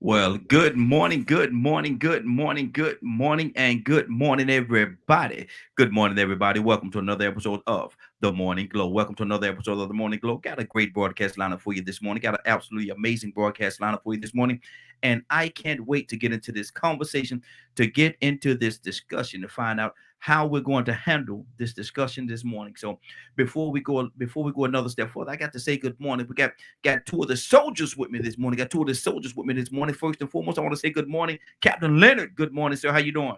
Well, good morning, everybody. Good morning, everybody. Welcome to another episode of The Morning Glow. Welcome to another episode of The Morning Glow. Got a great broadcast lineup for you this morning. Got an absolutely amazing broadcast lineup for you this morning. And I can't wait to get into this conversation, to get into this discussion, to find out how we're going to handle this discussion this morning. So before we go another step further, I got to say good morning. We got two of the soldiers with me this morning. Got two of the soldiers with me this morning. First and foremost, I want to say good morning, Captain Leonard. Good morning, sir. How you doing?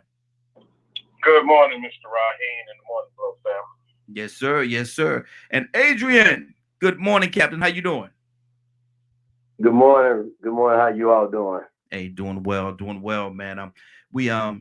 Good morning, Mr. Raheen, and the Morning Glow family. Yes, sir. Yes, sir. And Adrian. Good morning, Captain. How you doing? Good morning. Good morning. How you all doing? Hey, doing well, man. Got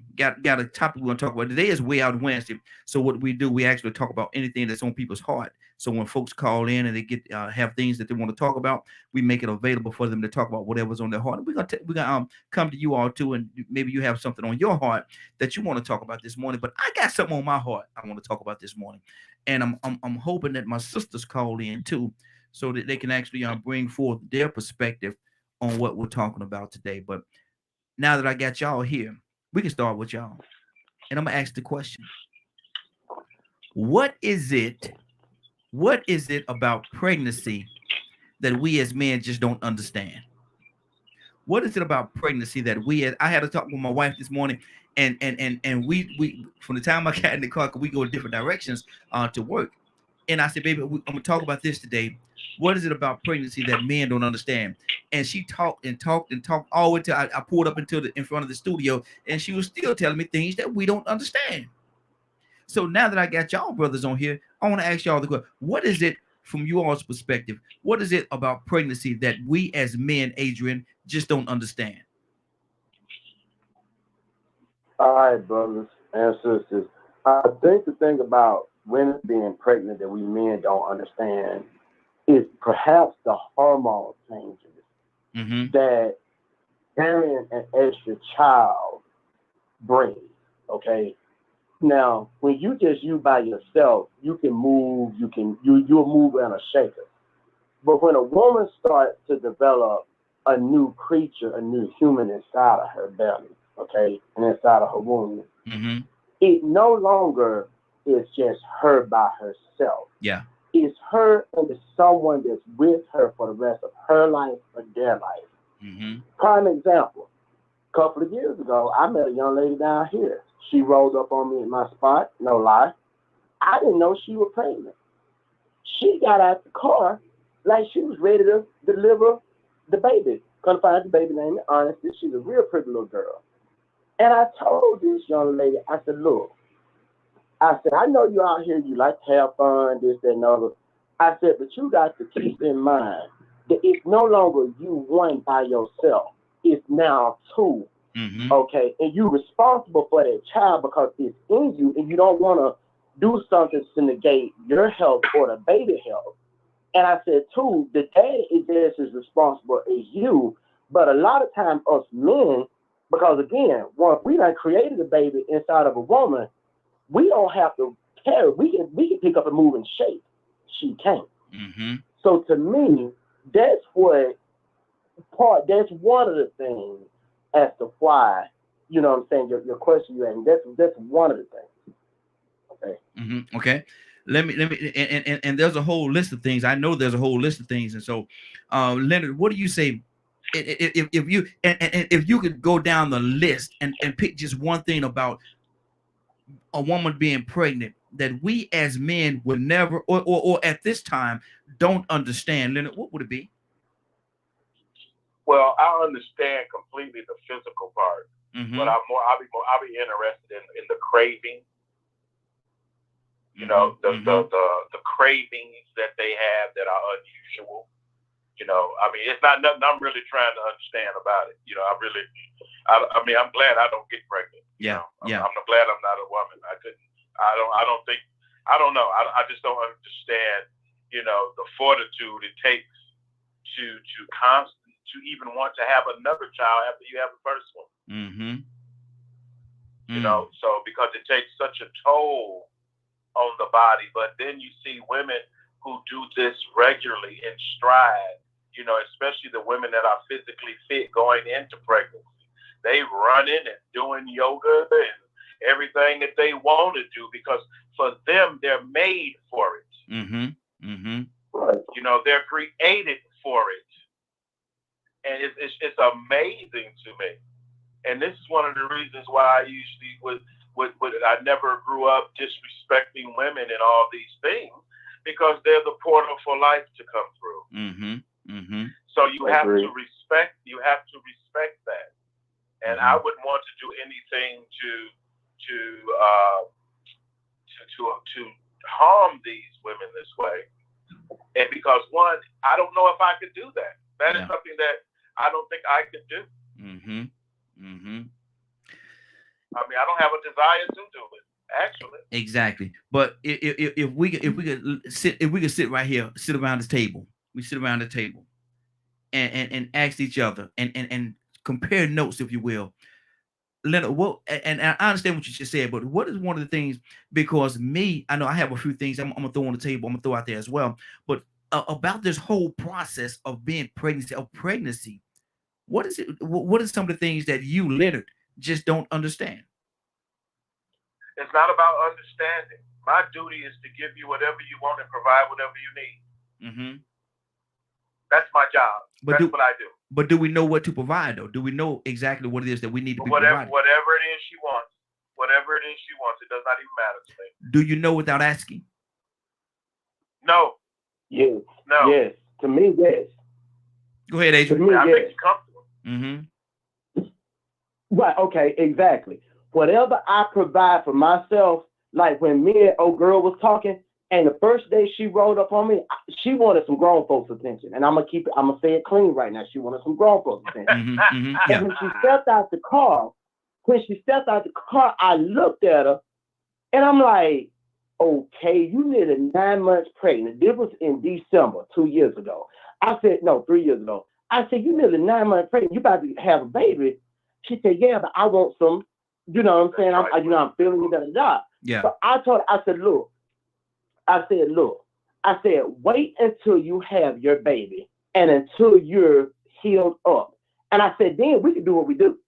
a topic we're gonna talk about today. Is Way Out Wednesday. So what we do, we actually talk about anything that's on people's heart. So when folks call in and they get have things that they want to talk about, we make it available for them to talk about whatever's on their heart. We're gonna come to you all too, and maybe you have something on your heart that you want to talk about this morning. But I got something on my heart I want to talk about this morning, and I'm hoping that my sisters call in too, so that they can actually bring forth their perspective on what we're talking about today. But now that I got y'all here, we can start with y'all. And I'm gonna ask the question: What is it? What is it about pregnancy that we as men just don't understand? What is it about pregnancy that I had to talk with my wife this morning, and we from the time I got in the car, 'cause we go different directions to work. And I said, baby, I'm gonna talk about this today. What is it about pregnancy that men don't understand? And she talked and talked and talked all the way till I pulled up into in front of the studio, and she was still telling me things that we don't understand. So now that I got y'all brothers on here, I want to ask y'all the question: What is it from you all's perspective? What is it about pregnancy that we as men, Adrian, just don't understand? All right, brothers and sisters. I think the thing about women being pregnant that we men don't understand is perhaps the hormone changes Mm-hmm. that carrying an extra child brings. Okay. Now, when you by yourself, you can move, you'll move in a shaker. But when a woman starts to develop a new creature, a new human inside of her belly, okay, and inside of her womb, Mm-hmm. it no longer is just her by herself. Yeah. It's her and it's someone that's with her for the rest of her life or their life. Mm-hmm. Prime example. A couple of years ago, I met a young lady down here. She rolled up on me at my spot, no lie. I didn't know she was pregnant. She got out the car like she was ready to deliver the baby. Couldn't find the baby named Ernest. She's a real pretty little girl. And I told this young lady, I said, look, I said, I know you out here, you like to have fun, this, that, and other. I said, but you got to keep in mind that it's no longer you one by yourself. It's now two. Mm-hmm. Okay. And you're responsible for that child because it's in you and you don't want to do something to negate your health or the baby health. And I said, too, the daddy is just as responsible as you. But a lot of times, us men, because again, once we done created a baby inside of a woman, we don't have to carry. We can pick up and move and shake. She can't. Mm-hmm. So to me, that's what That's one of the things as to why. You know what I'm saying? Your question you asked. That's one of the things. Okay. Mm-hmm. Okay. Let me and there's a whole list of things. I know there's a whole list of things. And so Leonard, what do you say if you and if you could go down the list and pick just one thing about a woman being pregnant that we as men would never or at this time don't understand, Leonard, what would it be? Well, I understand completely the physical part, but Mm-hmm. I'll be interested in the craving. You Mm-hmm. know, the the Mm-hmm. the the cravings that they have that are unusual. I mean, it's not nothing I'm really trying to understand about it. I mean, I'm glad I don't get pregnant. Yeah. Yeah. I'm glad I'm not a woman. I couldn't. I don't think. I don't know. I just don't understand. The fortitude it takes to constant to even want to have another child after you have the first one. Mm-hmm. Mm. So because it takes such a toll on the body, but then you see women who do this regularly in stride. you know, especially the women that are physically fit going into pregnancy. They running and doing yoga and everything that they want to do because for them, they're made for it. Right. You know, they're created for it. And it's amazing to me. And this is one of the reasons why I usually I never grew up disrespecting women and all these things, because they're the portal for life to come through. So you have to respect that. And I wouldn't want to do anything to harm these women this way. And because one, I don't know if I could do that. That is something that I don't think I could do. I mean, I don't have a desire to do it, actually. Exactly. But if we could sit right here, sit around this table, we sit around the table and ask each other and compare notes, if you will. Leonard, what, and I understand what you just said, but what is one of the things, because I know I have a few things I'm gonna throw on the table, I'm gonna throw out there as well, but about this whole process of being pregnancy, what is it? What are some of the things that you, Leonard, just don't understand? It's not about understanding. My duty is to give you whatever you want and provide whatever you need. That's my job. That's what I do. But do we know what to provide, though? Do we know exactly what it is that we need to be whatever providing? Whatever it is she wants, it does not even matter to me. Do you know without asking? No. Yes. No. Yes. To me, yes. Go ahead, Adrian. To me, I yes. make you comfortable. Right. Okay. Exactly. Whatever I provide for myself, like when me and old girl was talking, and the first day she rolled up on me, she wanted some grown folks' attention. And I'm gonna say it clean right now. She wanted some grown folks' attention. And when she stepped out the car, I looked at her and I'm like, okay, you nearly 9 months pregnant. This was in December 2 years ago. I said, no, 3 years ago. I said, you nearly 9 months pregnant. You about to have a baby. She said, yeah, but I want some, you know what I'm saying? I'm feeling it, Yeah. So I told her, I said, wait until you have your baby and until you're healed up. And I said, then we can do what we do.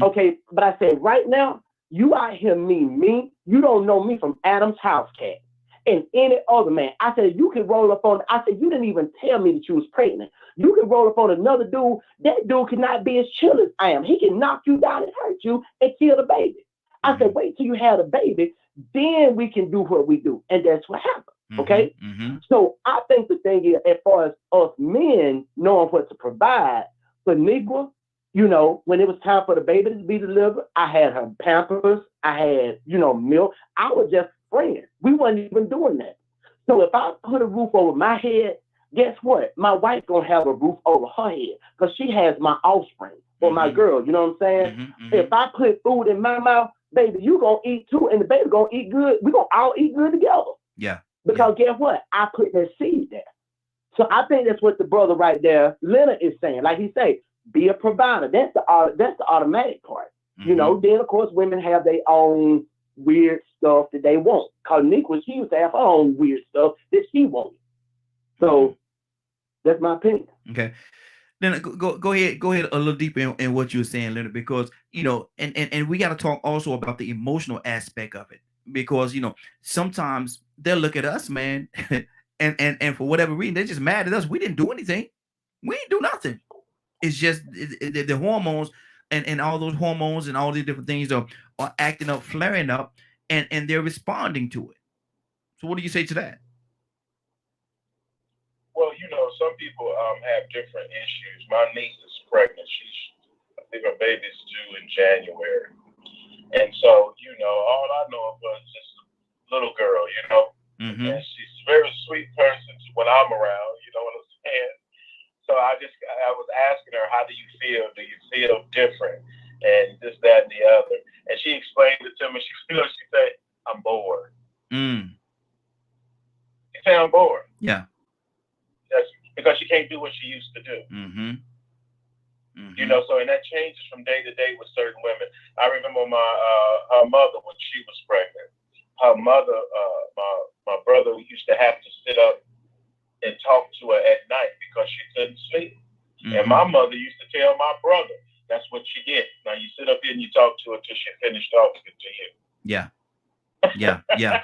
Okay. But I said, right now, you out here me. You don't know me from Adam's house cat and any other man. I said, you can roll up on, I said, you didn't even tell me that you was pregnant. You can roll up on another dude. That dude cannot be as chill as I am. He can knock you down and hurt you and kill the baby. I said, wait till you have the baby, then we can do what we do. And that's what happened. Okay. So I think the thing is, as far as us men knowing what to provide for Negro, you know, when it was time for the baby to be delivered, I had her Pampers, I had, milk. I was just friends. We wasn't even doing that. So if I put a roof over my head, guess what? My wife gonna have a roof over her head because she has my offspring or my girl. You know what I'm saying? If I put food in my mouth, baby, you gonna eat too, and the baby gonna eat good. We gonna all eat good together. Yeah. Because guess what? I put that seed there. So I think that's what the brother right there, Leonard, is saying. Like he say, be a provider. That's the automatic part. You know, then of course women have their own weird stuff that they want. Cause she used to have her own weird stuff that she wanted. So that's my opinion. Okay. Then go ahead a little deeper in what you were saying, Leonard, because and we got to talk also about the emotional aspect of it, because sometimes they'll look at us, man, and for whatever reason they're just mad at us. We didn't do anything. We didn't do nothing. It's just the hormones and all those hormones and all these different things are acting up, flaring up, and they're responding to it. So what do you say to that? Well, some people have different issues. My niece is pregnant. I think her baby's due in January. And so, all I know of her is just a little girl, And she's a very sweet person when I'm around, you know what I'm saying? So I was asking her, how do you feel? Do you feel different? And this, that, and the other. And she explained it to me. She said, I'm bored. She said, I'm bored. Yeah. That's because she can't do what she used to do. So and that changes from day to day with certain women. I remember her mother when she was pregnant. Her mother, my brother used to have to sit up and talk to her at night because she couldn't sleep. Mm-hmm. And my mother used to tell my brother, that's what you get. Now you sit up here and you talk to her till she finished talking to you. Yeah. Yeah. Yeah.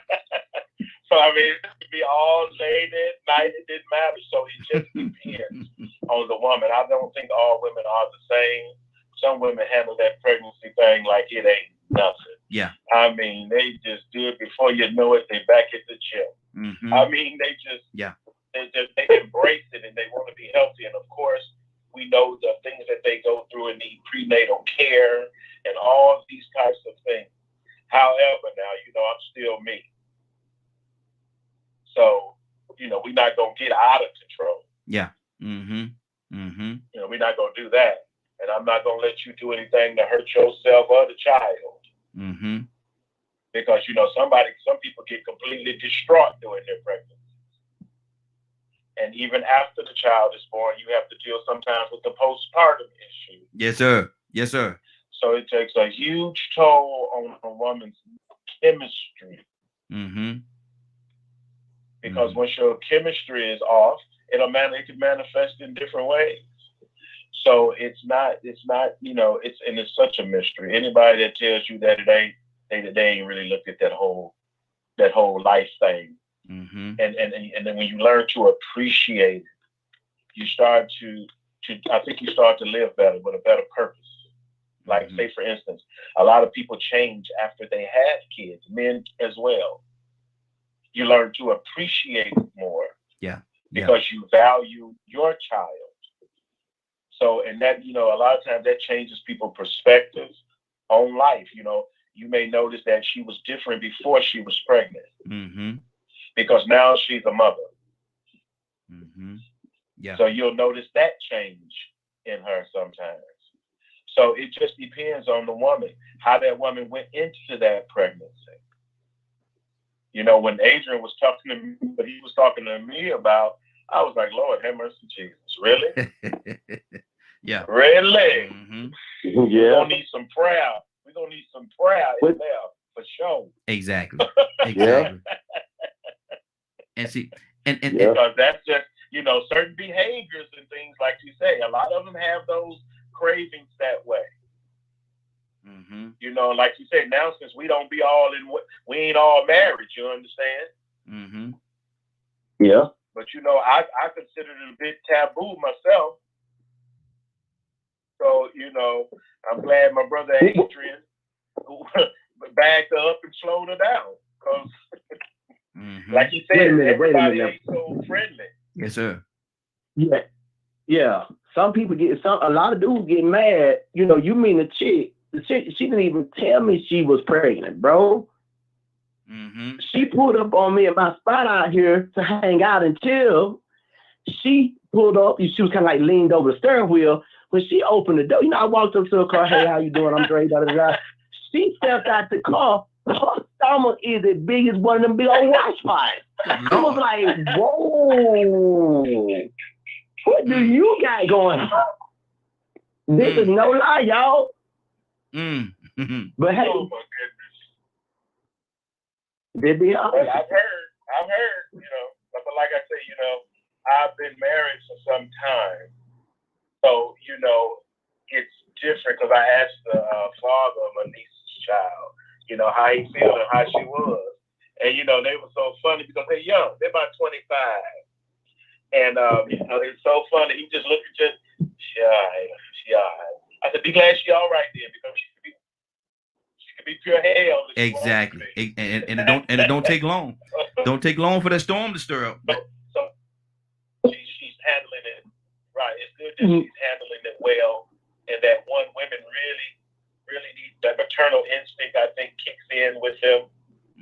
So I mean, it could be all late at night. It didn't matter. So it just depends on the woman. I don't think all women are the same. Some women handle that pregnancy thing like it ain't nothing. Yeah. I mean, they just do it before you know it. They back at the gym. Mm-hmm. I mean, they just they embrace it and they want to be healthy. And of course, we know the things that they go through and need prenatal care and all these types of things. However, now, you know, I'm still me. So, you know, we're not going to get out of control. Yeah. Mm-hmm. Mm-hmm. You know, we're not going to do that. And I'm not going to let you do anything to hurt yourself or the child. Mm-hmm. Because, you know, some people get completely distraught during their pregnancy. And even after the child is born, you have to deal sometimes with the postpartum issue. Yes, sir. Yes, sir. So it takes a huge toll on a woman's chemistry. Mm-hmm. Because once your chemistry is off, it can manifest in different ways. So it's not, you know, it's such a mystery. Anybody that tells you that they ain't really looked at that whole life thing. Mm-hmm. And then when you learn to appreciate it, you start to I think you start to live better with a better purpose. Like say for instance, a lot of people change after they have kids, men as well. You learn to appreciate it more. Yeah. Because you value your child. So, and that, you know, a lot of times that changes people's perspectives on life. You know, you may notice that she was different before she was pregnant. Mm-hmm. Because now she's a mother. Mm-hmm. Yeah. So you'll notice that change in her sometimes. So it just depends on the woman, how that woman went into that pregnancy. You know, when Adrian was talking to me, what he was talking to me about, I was like, Lord, have mercy, Jesus. Really? Yeah. Really? Mm-hmm. Yeah. We're going to need some prayer. We're going to need some prayer in there for sure. Exactly. Exactly. And see, and because that's just, you know, certain behaviors and things like you say, a lot of them have those cravings that way. Mm-hmm. You know, like you said, now since we don't be all in, we ain't all married, you understand? Mm-hmm. Yeah. But, you know, I consider it a bit taboo myself. So, you know, I'm glad my brother Adrian backed her up and slowed her down. Because, like you said, everybody ain't so friendly. Yes, sir. Yeah. Yeah. Some people a lot of dudes get mad. You know, you mean the chick, she didn't even tell me she was pregnant, bro. Mm-hmm. She pulled up on me at my spot out here to hang out until she pulled up. She was kind of like leaned over the steering wheel. When she opened the door, you know, I walked up to her car. Hey, how you doing? I'm great. Da, da, da. She stepped out the car. Her stomach is as big as one of them big old watch fires. I was like, whoa. What do you got going on? This is no lie, y'all. Mm-hmm. But hey, oh my goodness. they be honest. I've heard, you know, but like I say, you know, I've been married for some time. So, you know, it's different because I asked the father of my niece's child, you know, how he felt and how she was. And, you know, they were so funny because they're young. They're about 25. And, you know, it's so funny. He just looked at you, she all right. I said, be glad she all right then because she could be pure hell. Exactly. And it don't take long. Don't take long for that storm to stir up. So she's handling it right. It's good that she's handling it well, and that women really need that maternal instinct. I think kicks in with them,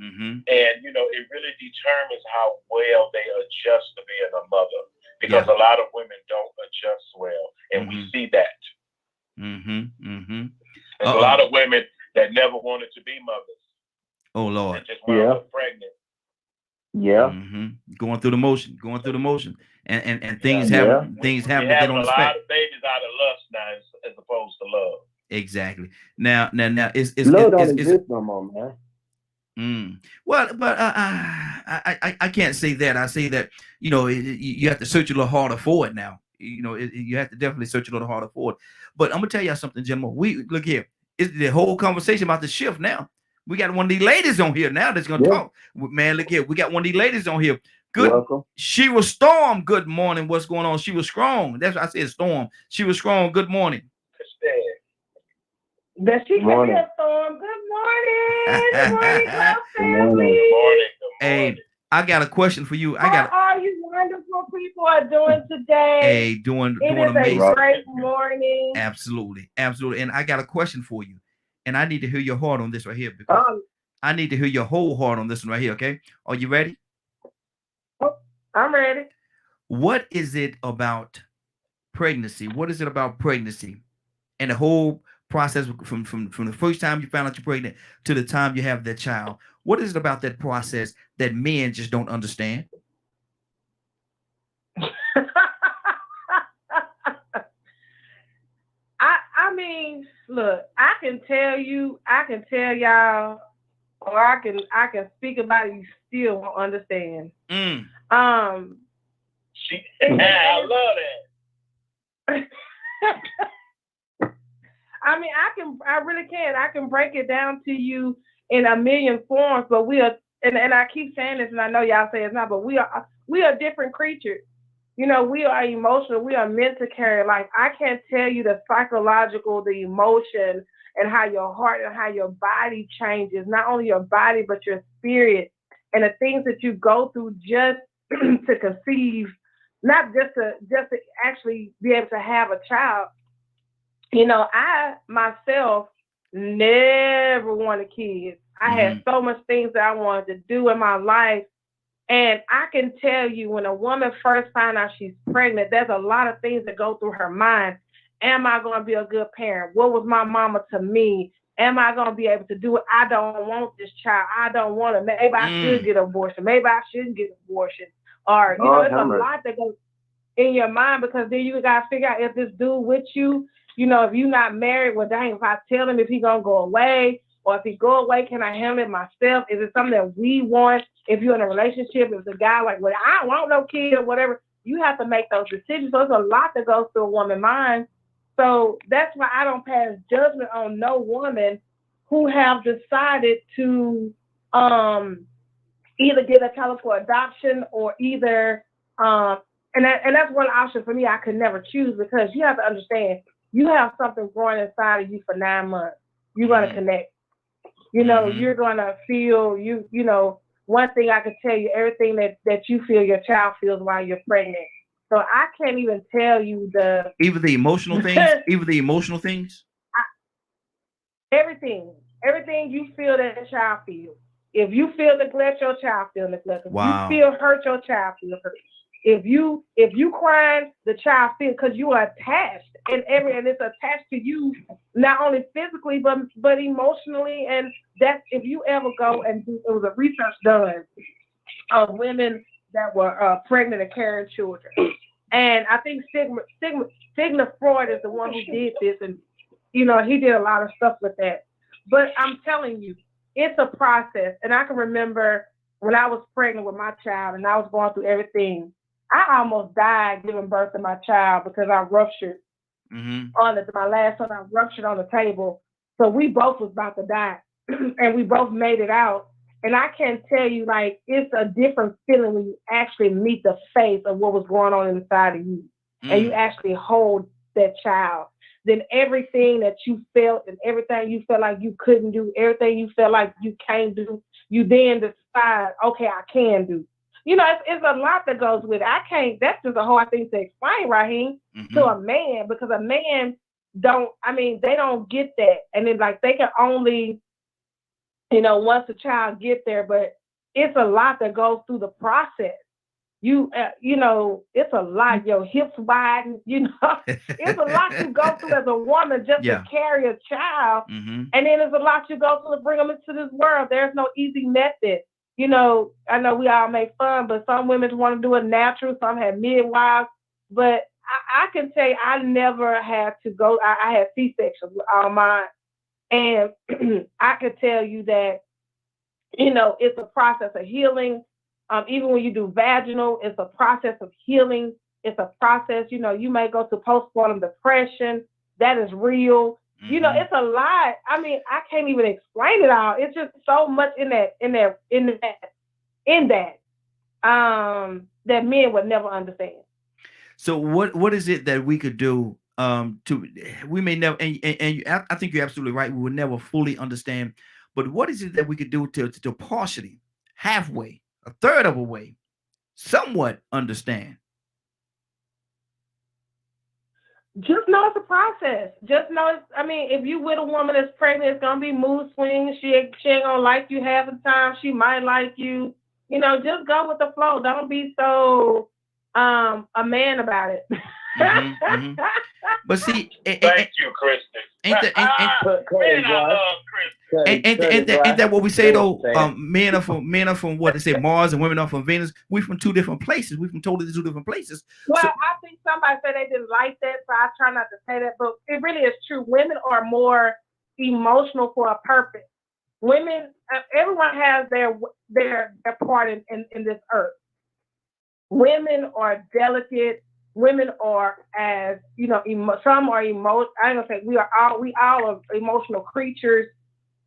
and you know it really determines how well they adjust to being a mother. Because a lot of women don't adjust well, and we see that. There's a lot of women that never wanted to be mothers. Oh Lord! Just wound up pregnant. Yeah. Going through the motion, and things happen that they don't expect. A lot of babies out of lust now, as opposed to love. Exactly. Now, love don't exist no more, man. Well, but I can't say that. I say that you have to search a little harder for it now. You have to definitely search a little harder for it. But I'm gonna tell y'all something, gentlemen. We look here. It's the whole conversation about the shift now. We got one of these ladies on here now that's gonna talk. Man, look here. We got one of these ladies on here. Good. Welcome. She was Storm. Good morning. What's going on? She was strong. That's what I said. Storm. She was strong. Good morning. That she can be a storm. Good morning. Good morning, Club family. Good morning. Hey, I got a question for you. How are you wonderful people are doing today? Hey, doing amazing. A great morning. Absolutely. And I got a question for you. And I need to hear your heart on this right here because I need to hear your whole heart on this one right here. Okay. Are you ready? I'm ready. What is it about pregnancy? What is it about pregnancy and the whole process from the first time you found out you're pregnant to the time you have that child? What is it about that process that men just don't understand? I mean, look, I can tell y'all, or I can speak about it. You still won't understand. I love that. I mean, I really can. I can break it down to you in a million forms, but we are, and I keep saying this, and I know y'all say it's not, but we are different creatures. We are emotional. We are meant to carry life. I can't tell you the psychological, the emotion, and how your heart and how your body changes. Not only your body, but your spirit, and the things that you go through just to conceive, not just to actually be able to have a child. I myself never wanted kids. I had so much things that I wanted to do in my life. And I can tell you, when a woman first finds out she's pregnant, there's a lot of things that go through her mind. Am I going to be a good parent? What was my mama to me? Am I going to be able to do it? I don't want this child. I don't want it. Maybe I should get an abortion. Maybe I shouldn't get an abortion. Or, it's a lot that goes in your mind, because then you got to figure out if this dude with you, if you're not married, well, dang, if I tell him if he going to go away, or if he go away, can I handle it myself? Is it something that we want? If you're in a relationship, if the guy like, well, I don't want no kid or whatever, you have to make those decisions. So there's a lot that goes through a woman's mind. So that's why I don't pass judgment on no woman who have decided to either get a child for adoption or either, and that's one option for me. I could never choose, because you have to understand, you have something growing inside of you for 9 months. You're going to connect. You're going to feel, one thing I can tell you, everything that you feel your child feels while you're pregnant. So I can't even tell you even the emotional things. Everything you feel that the child feels. If you feel neglect, your child feels neglect. If you feel hurt, your child feels hurt. If you crying, the child feels, because you are attached, and it's attached to you, not only physically but emotionally. And that's, if you ever go and do, it was a research done of women that were pregnant and carrying children, and I think Sigmund Freud is the one who did this, and he did a lot of stuff with that. But I'm telling you, it's a process. And I can remember when I was pregnant with my child and I was going through everything, I almost died giving birth to my child, because I ruptured my last son. I ruptured on the table. So we both was about to die, and we both made it out. And I can tell you, like, it's a different feeling when you actually meet the face of what was going on inside of you, and you actually hold that child. Then everything that you felt and everything you felt like you couldn't do, everything you felt like you can't do, you then decide, okay, I can do. It's a lot that goes with it. I can't, that's just a whole thing to explain, Raheem, to a man, because a man they don't get that. And then, like, they can only, once a child get there, but it's a lot that goes through the process. It's a lot. Your hips widen, it's a lot you go through as a woman just to carry a child. And then there's a lot you go through to bring them into this world. There's no easy method. I know we all make fun, but some women want to do it natural. Some have midwives. But I can tell you, I never had to go. I had C-sections with all mine. And I could tell you that It's a process of healing. Even when you do vaginal, it's a process of healing. It's a process, you may go to postpartum depression. That is real. It's a lot. I mean, I can't even explain it all. It's just so much in that that men would never understand. So what is it that we could do we may never, and I think you're absolutely right. We will never fully understand, but what is it that we could do to partially, halfway, a third of a way, somewhat understand? Just know it's a process. Just know if you with a woman that's pregnant, it's gonna be mood swings. She ain't gonna like you half the time. She might like you. Just go with the flow. Don't be so a man about it. But see, thank you, Kristen. Ain't that what we say though? Men are from what they say, Mars, and women are from Venus. We from two different places. We from totally two different places. Well, I think somebody said they didn't like that, so I try not to say that, but it really is true. Women are more emotional for a purpose. Women, everyone has their part in this earth. Women are delicate. Women are, as some are emotional. I'm gonna say we all are emotional creatures.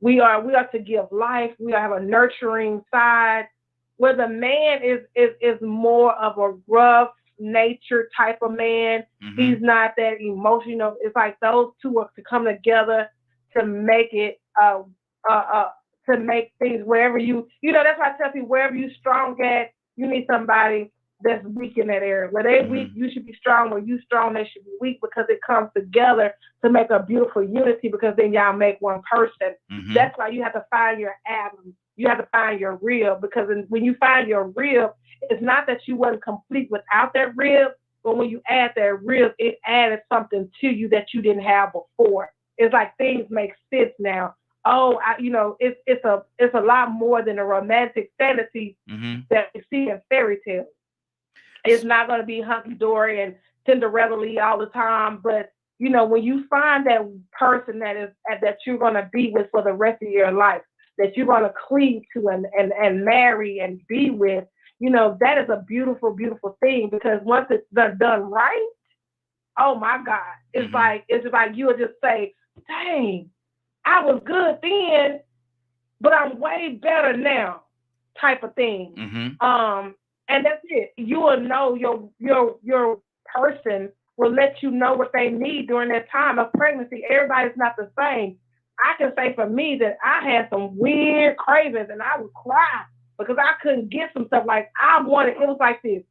We are to give life. We have a nurturing side. Where the man is more of a rough nature type of man. He's not that emotional. It's like those two are to come together to make it to make things wherever that's why I tell people wherever you strong at, you need somebody that's weak in that area. Where they're weak, you should be strong. Where you strong, they should be weak, because it comes together to make a beautiful unity, because then y'all make one person. That's why you have to find your atom. You have to find your rib, because when you find your rib, it's not that you wasn't complete without that rib, but when you add that rib, it added something to you that you didn't have before. It's like things make sense now. Oh, it's a lot more than a romantic fantasy that we see in fairy tales. It's not going to be hunky-dory and Cinderella-y all the time, but when you find that person that you're going to be with for the rest of your life, that you're going to cleave to and marry and be with, that is a beautiful, beautiful thing, because once it's done right, oh my God, it's like you would just say, dang, I was good then, but I'm way better now, type of thing. And that's it. You will know your person will let you know what they need during that time of pregnancy. Everybody's not the same. I can say for me that I had some weird cravings, and I would cry because I couldn't get some stuff. Like I wanted, it was like this.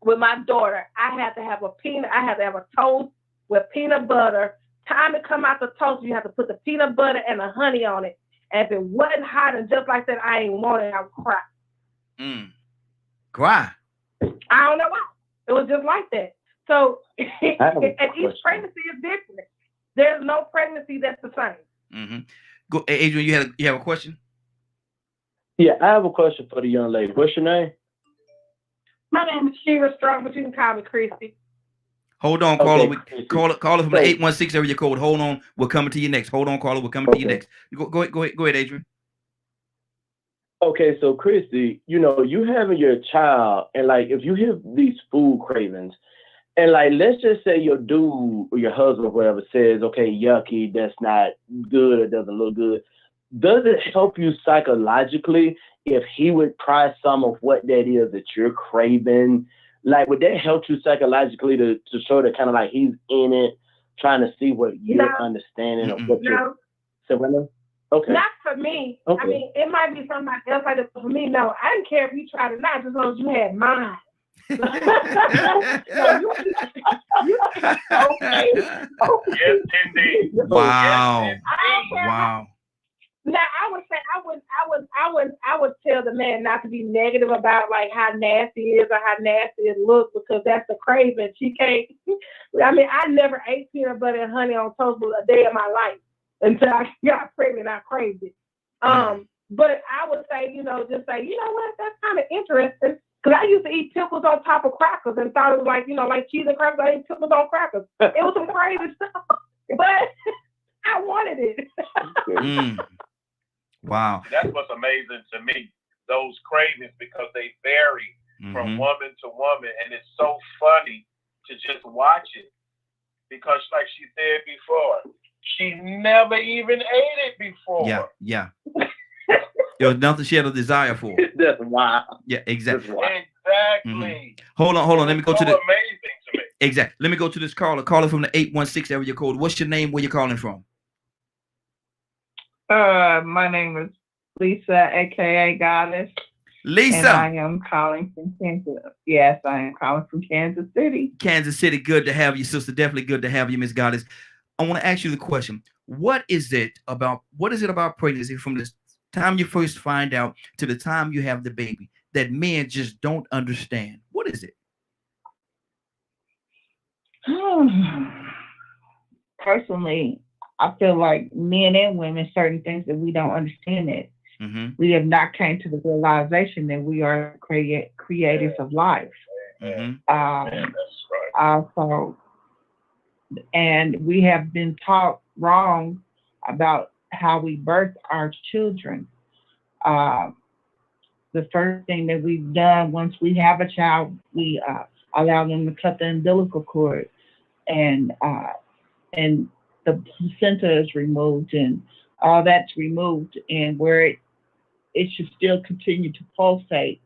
With my daughter, I had to have a toast with peanut butter. Time to come out the toast, you have to put the peanut butter and the honey on it. And if it wasn't hot and just like that, I ain't want it, I would cry. Cry. I don't know why. It was just like that. So, and each pregnancy is different. There's no pregnancy that's the same. Go, Adrian. You have a question? Yeah, I have a question for the young lady. What's your name? My name is Shira Strong, but you can call me Christy. Hold on, caller. Okay. Caller from the 816 area code. Hold on, we're coming to you next. Hold on, caller. We're coming to you next. Go ahead, Adrian. Okay, so Christy, you having your child, and like if you have these food cravings, and like let's just say your dude or your husband or whatever says, okay, yucky, that's not good or doesn't look good. Does it help you psychologically if he would try some of what that is that you're craving? Like, would that help you psychologically to show that kind of like he's in it, trying to see what you're understanding of what you're saying? Okay. Not for me. Okay. I mean, it might be somebody else like that. For me, no. I didn't care if you tried it not, just as long as you had mine. Okay. Yes, indeed. Wow. Yes, indeed. Wow. Now I would say I would tell the man not to be negative about like how nasty it is or how nasty it looks, because that's the craving. She can't. I mean, I never ate peanut butter and honey on toast a day of my life until I got pregnant. I craved it. But I would say, just say, you know what, that's kind of interesting. Because I used to eat pickles on top of crackers and thought it was like, like cheese and crackers. I ate pickles on crackers. It was some crazy stuff, but I wanted it. Wow. That's what's amazing to me. Those cravings, because they vary from woman to woman, and it's so funny to just watch it. Because, like she said before, she never even ate it before. Yeah. There was nothing she had a desire for. That's wild. Yeah, exactly. Exactly. Hold on. Let me go to the. Amazing to me. Exactly. Let me go to this caller. Caller from the 816 area code. What's your name? Where you calling from? My name is Lisa, aka Goddess. Lisa. And I am calling from Kansas. Yes, I am calling from Kansas City. Kansas City. Good to have you, sister. Definitely good to have you, Miss Goddess. I want to ask you the question. What is it about pregnancy from the time you first find out to the time you have the baby that men just don't understand? What is it? Personally, I feel like men and women, certain things that we don't understand it. We have not came to the realization that we are creators of life. That's right. Also, and we have been taught wrong about how we birth our children. The first thing that we've done once we have a child, we allow them to cut the umbilical cord, and the placenta is removed, and all that's removed, and where it should still continue to pulsate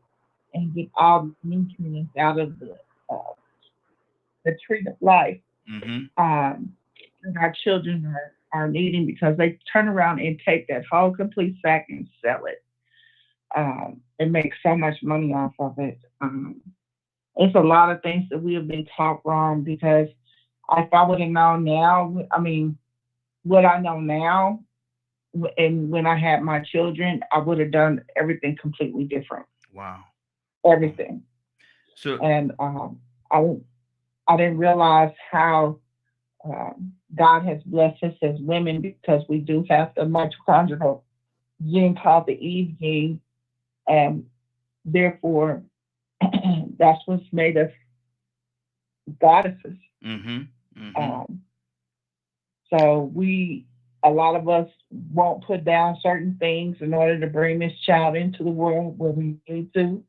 and get all the nutrients out of the tree of life. And our children are needing, because they turn around and take that whole complete sack and sell it. And make so much money off of it. It's a lot of things that we have been taught wrong, because if I would have known now, what I know now, and when I had my children, I would have done everything completely different. Wow. Everything. So, and I didn't realize how God has blessed us as women, because we do have the mitochondrial gene called the Eve gene, and therefore that's what's made us goddesses. So a lot of us won't put down certain things in order to bring this child into the world where we need to.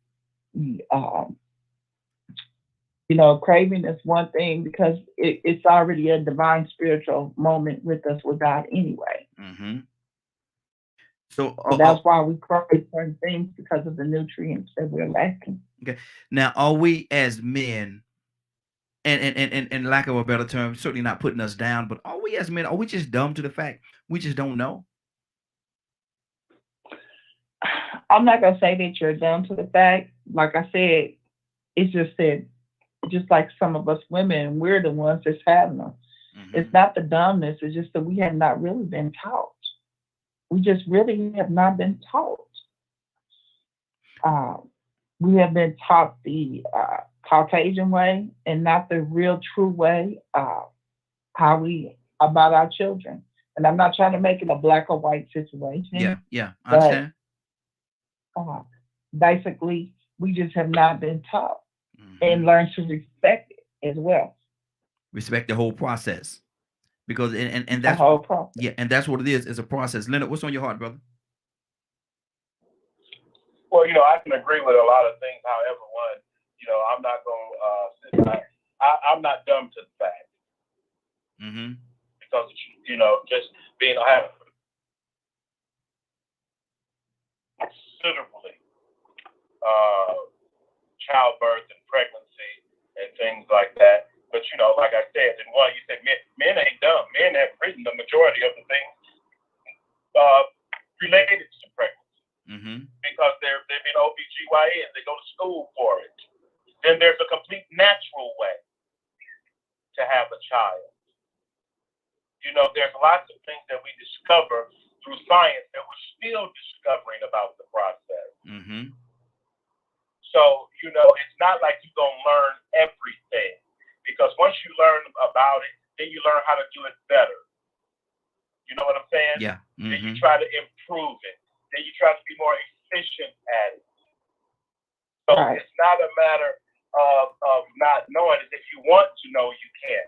Craving is one thing, because it's already a divine spiritual moment with us with God anyway. So that's why we crave certain things, because of the nutrients that we're lacking. Okay. Now, are we as men, and lack of a better term, certainly not putting us down, but are we as men, are we just dumb to the fact we just don't know? I'm not going to say that you're dumb to the fact. Like I said, it's just that, just like some of us women, we're the ones that's having them. It's not the dumbness. It's just that we have not really been taught. We just really have not been taught. We have been taught the Caucasian way, and not the real true way how we about our children. And I'm not trying to make it a black or white situation. Yeah, I understand. Basically, we just have not been taught and learned to respect it as well. Respect the whole process, because and that's the whole process. Yeah, and that's what it is. It's a process. Leonard, what's on your heart, brother? Well, I can agree with a lot of things. However, I'm not going to I'm not dumb to the fact. Because, just being, I have considerably childbirth and pregnancy and things like that. But, like I said, and you said men ain't dumb. Men have written the majority of the things related to pregnancy. Because they've been OBGYNs. They go to school for it. Then there's a complete natural way to have a child. There's lots of things that we discover through science that we're still discovering about the process. So, it's not like you're going to learn everything, because once you learn about it, then you learn how to do it better. You know what I'm saying? Yeah. Then you try to improve it. Then you try to be more efficient at it. So It's not a matter of not knowing it. If you want to know, you can.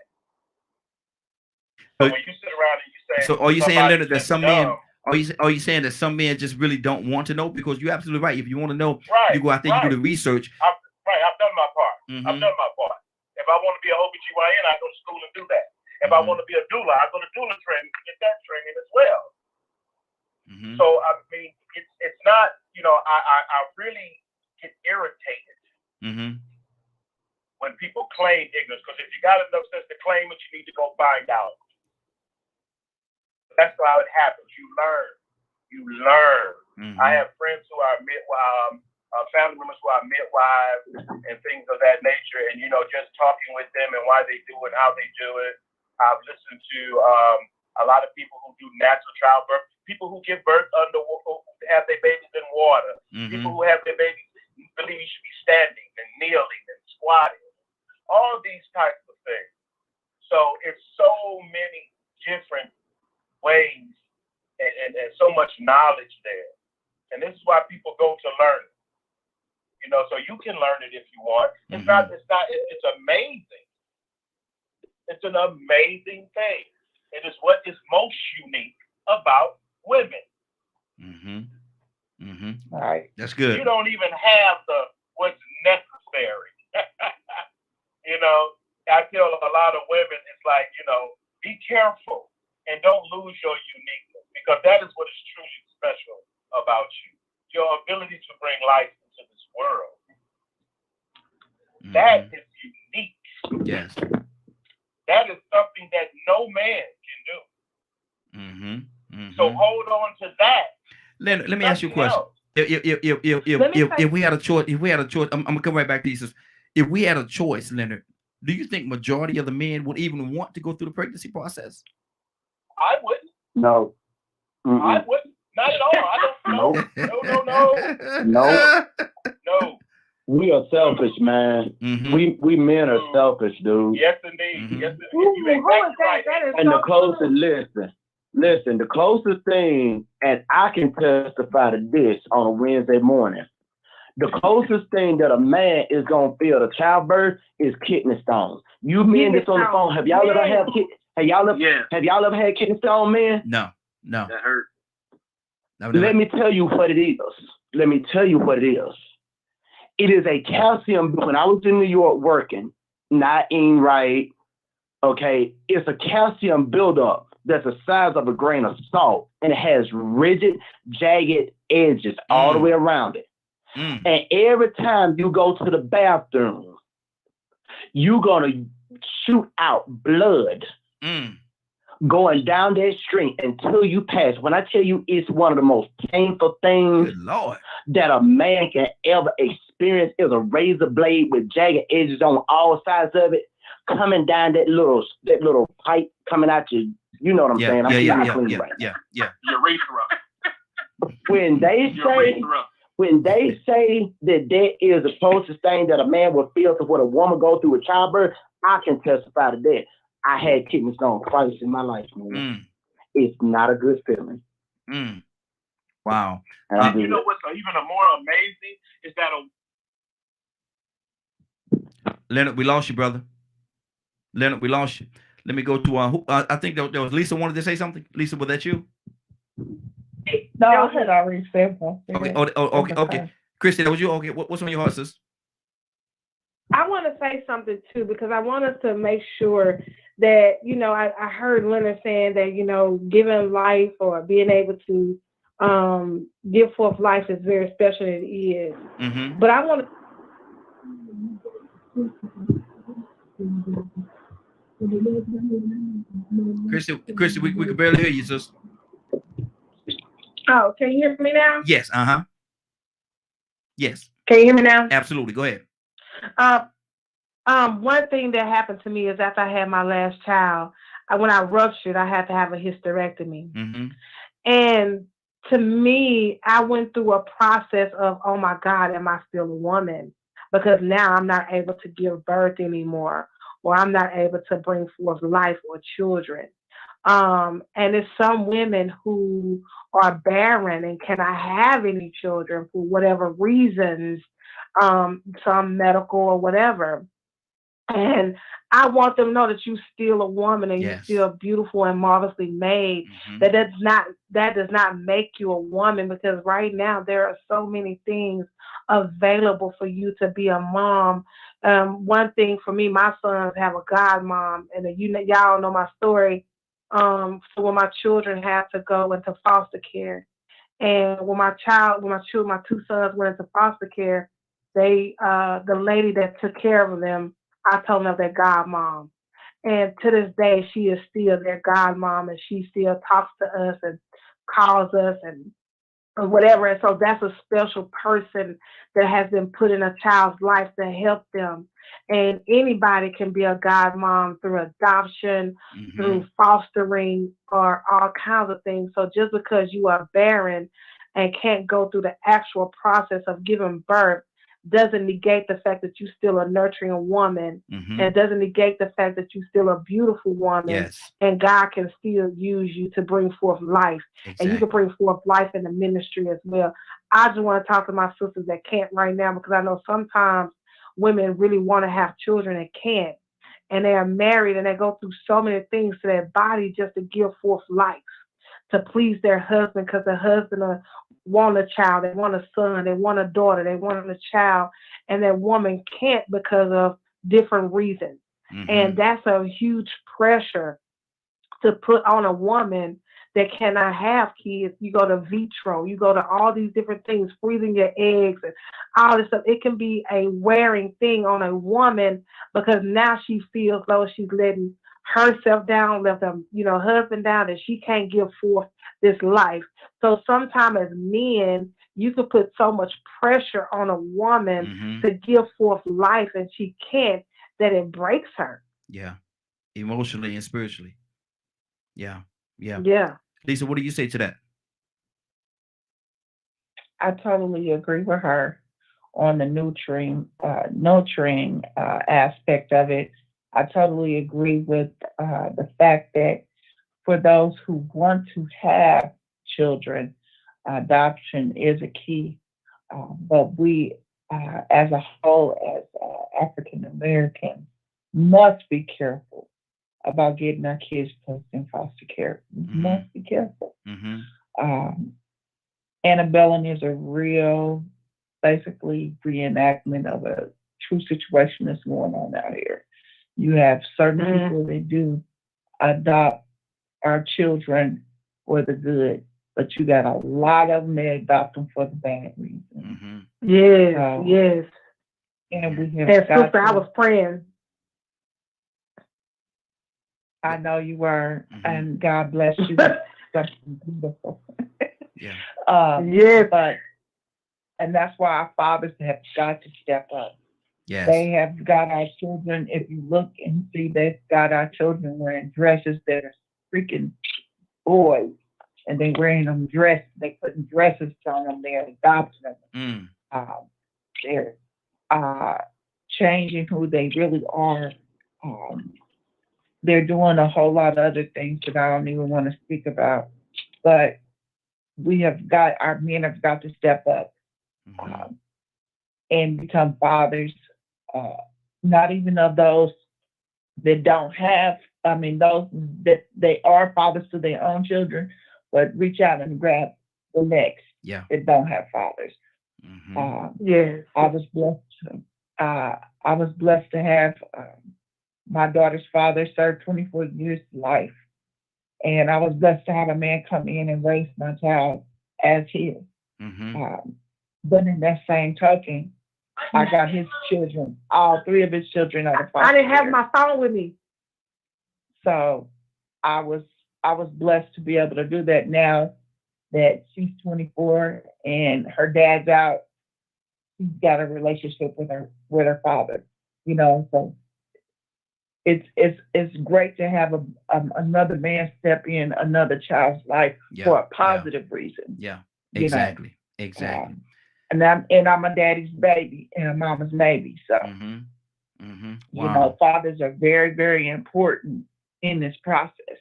But when you sit around and you say, so are you saying, Leonard, that some men Are you saying that some men just really don't want to know? Because you're absolutely right. If you want to know, Right. you go out there, you do the research. I've done my part. Mm-hmm. I've done my part. If I want to be an OBGYN, I go to school and do that. If I want to be a doula, I go to doula training to get that training as well. Mm-hmm. So I mean, it's not, I really get irritated when people claim ignorance, because if you got enough sense to claim it, you need to go find out. That's how it happens. You learn. I have friends who are family members who are midwives and things of that nature, and just talking with them and why they do it, how they do it. I've listened to a lot of people who do natural childbirth, people who give birth who have their babies in water, people who have their babies believe you should be standing and kneeling and squatting, all these types of things. So it's so many different ways and so much knowledge there. And this is why people go to learn it. So you can learn it if you want. It's amazing. It's an amazing thing. It is what is most unique about women. All right. That's good. You don't even have what's necessary. I tell a lot of women, it's like, be careful and don't lose your uniqueness, because that is what is truly special about you. Your ability to bring life into this world. That is unique. Yes. That is something that no man can do. So hold on to that. Let me ask you a question. If we had a choice, I'm gonna come right back to this. If we had a choice, Leonard, do you think majority of the men would even want to go through the pregnancy process? I wouldn't. No. I wouldn't. Not at all. I don't know. No. We are selfish, man. We men are selfish, dude. Yes, indeed. Yes, indeed. Who is that? That is and so the closest, listen, the closest thing, and I can testify to this on a Wednesday morning. The closest thing that a man is gonna feel to childbirth is kidney stones. You men that's on the phone, have y'all ever had kidney? Have y'all ever had kidney stone, man? No. That hurt. Let me tell you what it is. It is a calcium. When I was in New York working, not eating right, okay, it's a calcium buildup that's the size of a grain of salt, and it has rigid, jagged edges all the way around it. And every time you go to the bathroom, you're gonna shoot out blood going down that street until you pass. When I tell you, it's one of the most painful things that a man can ever experience is a razor blade with jagged edges on all sides of it, coming down that little pipe coming out you. You know what I'm saying? Yeah. When they say that there is the closest thing that a man will feel to what a woman goes through with childbirth, I can testify to that. I had kidney stone twice in my life, man. It's not a good feeling. Wow. You know what's even more amazing is that Leonard, we lost you, brother. Leonard, we lost you. Let me go to I think there was Lisa wanted to say something. Lisa, was that you? No, I had already said one. Okay. Christy, that was you? Okay, what's on your heart, sis? I want to say something too, because I want us to make sure that, I heard Leonard saying that, giving life or being able to give forth life is very special. It is. But I want to. Christy, we can barely hear you, sis. Oh, can you hear me now? Yes. Yes. Can you hear me now? Absolutely. Go ahead. One thing that happened to me is after I had my last child, when I ruptured, I had to have a hysterectomy. And to me, I went through a process of, oh my God, am I still a woman? Because now I'm not able to give birth anymore, or I'm not able to bring forth life or children. And there's some women who are barren and cannot have any children for whatever reasons, some medical or whatever. And I want them to know that you still a woman and you Yes. still beautiful and marvelously made. Hmm. That does not make you a woman, because right now there are so many things available for you to be a mom. One thing for me, my sons have a god mom, and y'all know my story. So when my children had to go into foster care, and my two sons went into foster care, the lady that took care of them, I told them their godmom. And to this day, she is still their godmom, and she still talks to us and calls us and or whatever. And so that's a special person that has been put in a child's life to help them. And anybody can be a godmom through adoption, Hmm. through fostering, or all kinds of things. So just because you are barren and can't go through the actual process of giving birth doesn't negate the fact that you still are nurturing a woman, Hmm. and doesn't negate the fact that you still a beautiful woman, Yes. and God can still use you to bring forth life, and you can Exactly. bring forth life in the ministry as well. I just want to talk to my sisters that can't right now, because I know sometimes women really want to have children and can't. And they are married and they go through so many things to their body just to give forth life, to please their husband, because the husband want a child, they want a son, they want a daughter, they want a child, and that woman can't because of different reasons. And Hmm. that's a huge pressure to put on a woman that cannot have kids. You go to vitro, you go to all these different things, freezing your eggs and all this stuff. It can be a wearing thing on a woman, because now she feels though she's letting herself down, left her, husband down, and she can't give forth this life. So sometimes as men, you can put so much pressure on a woman Hmm. to give forth life, and she can't, that it breaks her. Yeah. Emotionally and spiritually. Yeah. Yeah. Yeah. Lisa, what do you say to that? I totally agree with her on the nurturing aspect of it. I totally agree with the fact that for those who want to have children, adoption is a key. But we, as a whole, as African Americans, must be careful about getting our kids placed in foster care. We Hmm. must be careful. Hmm. Um, Annabelle is a real, basically, reenactment of a true situation that's going on out here. You have certain Mm. people that do adopt our children for the good, but you got a lot of them that adopt them for the bad reasons. Hmm. Yes, So, yes. and Hmm. we have And got sister, I to, was praying. I know you were, Hmm. and God bless you with something beautiful. Yeah. Yes. But, and that's why our fathers have got to step up. Yes. They have got our children, if you look and see, they've got our children wearing dresses that are freaking boys, and they wearing them they putting dresses on them, they're adopting them. Mm. Um, they're uh, changing who they really are. Um, they're doing a whole lot of other things that I don't even want to speak about. But our men have got to step up Hmm. um, and become fathers, uh, not even of those that don't have, I mean, those that they are fathers to their own children, but reach out and grab the next Yeah. that don't have fathers. Hmm. Um, Yes. I was blessed. I was blessed to have my daughter's father serve 24 years of life, and I was blessed to have a man come in and raise my child as his. Hmm. Um, but in that same token, I got his children. All three of his children are the I foster didn't have care. my phone with me. So I was I was blessed to be able to do that. Now that she's 24 and her dad's out, she's got a relationship with her father. So it's great to have another man step in another child's life Yeah. for a Yeah. positive reason. Yeah. You know, Exactly. Exactly. um, and I'm a daddy's baby and a mama's maybe. So Hmm. Hmm. Wow. fathers are very very important in this process.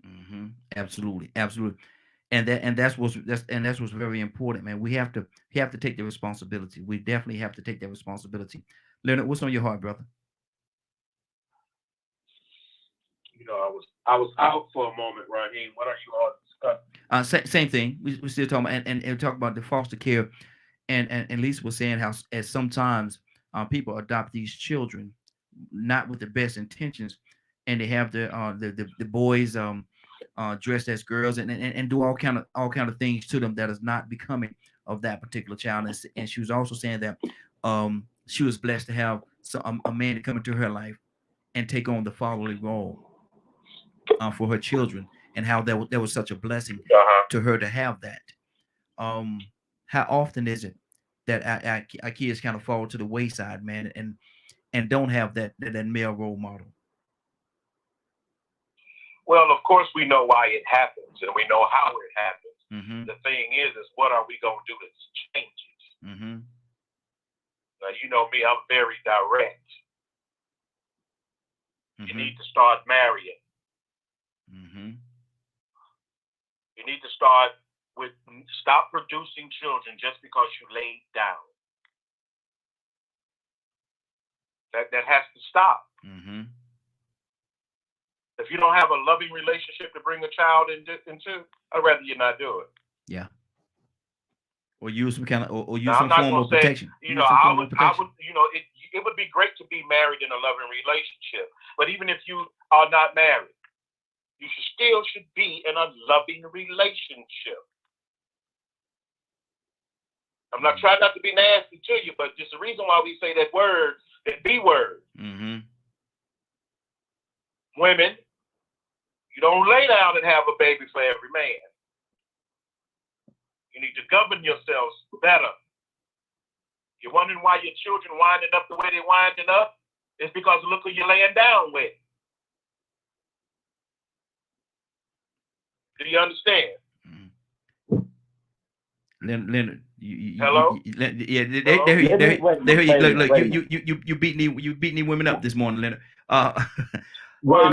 Hmm. Absolutely. Absolutely. And that's what's very important, man. We have to take the responsibility. We definitely have to take that responsibility. Leonard, what's on your heart, brother? You know, I was out for a moment, Raheem. What are you all discussing? Same thing. We still talking about and talk about the foster care, and Lisa was saying how as sometimes people adopt these children not with the best intentions, and they have the boys dressed as girls and do all kind of things to them that is not becoming of that particular child. And she was also saying that she was blessed to have a man to come into her life and take on the fatherly role for her children, and how that was such a blessing to her to have that. How often is it that our kids kind of fall to the wayside, man, and don't have that male role model? Well, of course, we know why it happens, and we know how it happens. Mm-hmm. The thing is what are we going to do to change it? Mm-hmm. Now, you know me, I'm very direct. Mm-hmm. You need to start marrying. Mm-hmm. You need to stop producing children just because you laid down. That has to stop. Mm-hmm. If you don't have a loving relationship to bring a child into, I'd rather you not do it. Yeah. Or use some kind of, or use now, some form of protection. You know, I would, you know, it would be great to be married in a loving relationship. But even if you are not married, you should be in a loving relationship. I'm not trying not to be nasty to you, but there's a reason why we say that word, that B word. Mm-hmm. Women, you don't lay down and have a baby for every man. You need to govern yourselves better. You're wondering why your children winding up the way they're winding up? It's because look who you're laying down with. Do you understand? Leonard, hello? They hear you. Look, you beating these women up this morning, Leonard. Wait a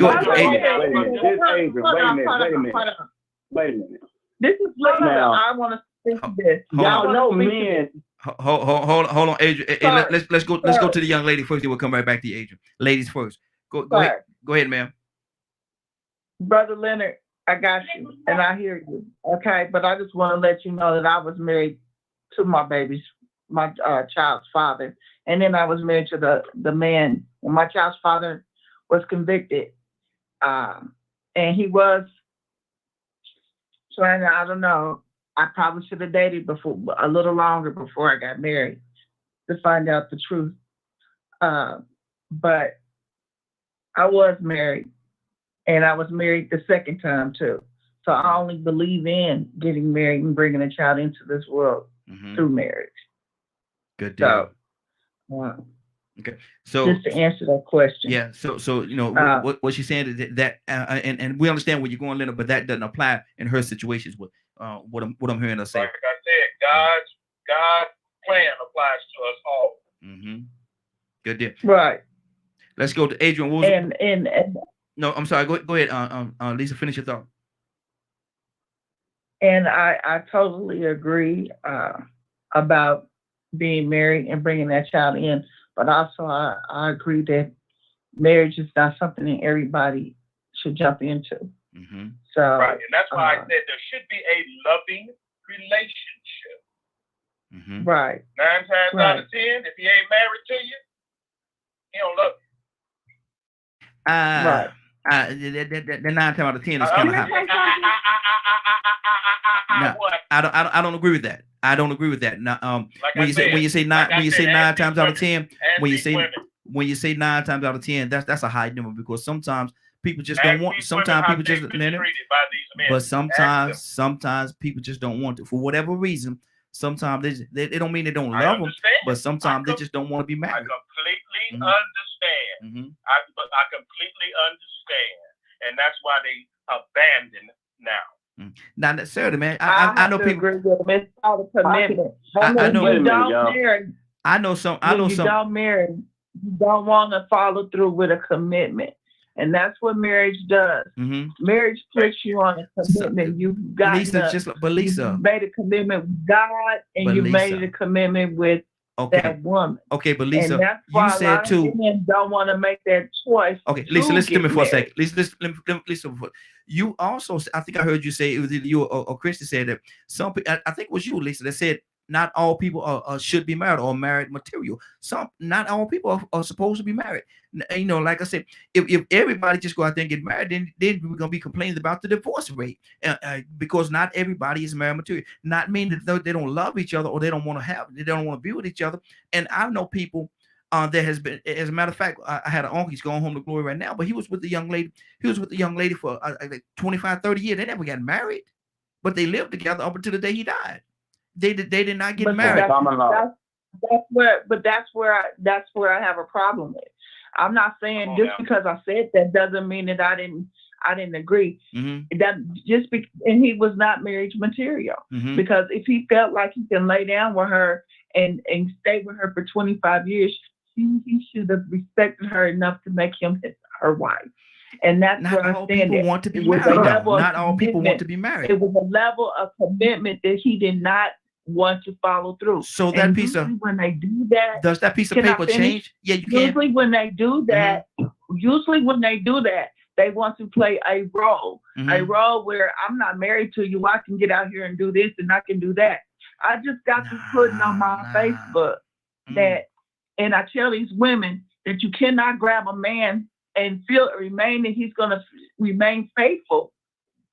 minute. This is Leonard. Now, I want to speak to this. Y'all know men. Hold on, Adrian. Hey, let's go to the young lady first. Then we'll come right back to you, Adrian. Ladies first. Go ahead, ma'am. Brother Leonard, I got you, and I hear you. Okay, but I just want to let you know that I was married to my child's father, and then I was married to the man when my child's father was convicted, and he was trying to, I don't know, I probably should have dated a little longer before I got married to find out the truth. But I was married, and I was married the second time too. So I only believe in getting married and bringing a child into this world through marriage. Good deal. So, okay. So just to answer that question. Yeah. So you know what she's saying is that and we understand where you're going, Leonard, but that doesn't apply in her situations with what I'm hearing her say. Like I said, God's plan applies to us all. Mm-hmm. Good deal. Right. Let's go to Adrian. And no, I'm sorry. Go ahead. Lisa, finish your thought. And I totally agree about being married and bringing that child in. But also, I agree that marriage is not something that everybody should jump into. Mm-hmm. So, right, and that's why I said there should be a loving relationship. Mm-hmm. Right. 9 times out of 10, if he ain't married to you, he don't love you. Right. The 9 times out of 10 is kind of high. No, I don't agree with that. I don't agree with that. Now, when you say 9 times out of 10, when you say 9 times out of 10, that's a high number, because sometimes people just don't want. Sometimes people just, but sometimes people just don't want to, for whatever reason. Sometimes they don't mean they don't love them, but sometimes they just don't want to be married. I completely understand. Mm-hmm. I completely understand, and that's why they abandon now. Not necessarily, man. I know people. Agree with them. It's called a commitment. I know. You don't marry. I know some. You don't marry. You don't want to follow through with a commitment, and that's what marriage does. Mm-hmm. Marriage puts you on a commitment. You've got Lisa, you made a commitment with God, and you made a commitment with Okay. that woman. Okay, but And Lisa, that's you why a said lot of too. men don't want to make that choice. Okay, Lisa, listen to me get for a married. second. Listen. You also, I think I heard you say, it was either you or Christy said that some people, I think it was you, Lisa, that said not all people should be married or married material. Not all people are supposed to be married. You know, like I said, if everybody just go out there and get married, then we're gonna be complaining about the divorce rate because not everybody is married material. Not meaning that they don't love each other or they don't want to be with each other. And I know people. There has been, as a matter of fact, I had an uncle. He's going home to glory right now, but he was with the young lady. He was with the young lady for like 25, 30 years. They never got married, but they lived together up until the day he died. They did not get But married. that's where I have a problem with. I'm not saying just because I said that doesn't mean that I didn't agree. Mm-hmm. That and he was not marriage material, because if he felt like he can lay down with her and stay with her for 25 years, he should have respected her enough to make her wife. And that's not where all I stand. People want to be married. Not all people want to be married. It was a level of commitment that he did not want to follow through. So that piece of, when they do that, does that piece of paper change? Yeah, you can. Usually when they do that, they want to play a role where I'm not married to you. I can get out here and do this and I can do that. I just got to putting on my Facebook that, and I tell these women that you cannot grab a man and remain that he's going to remain faithful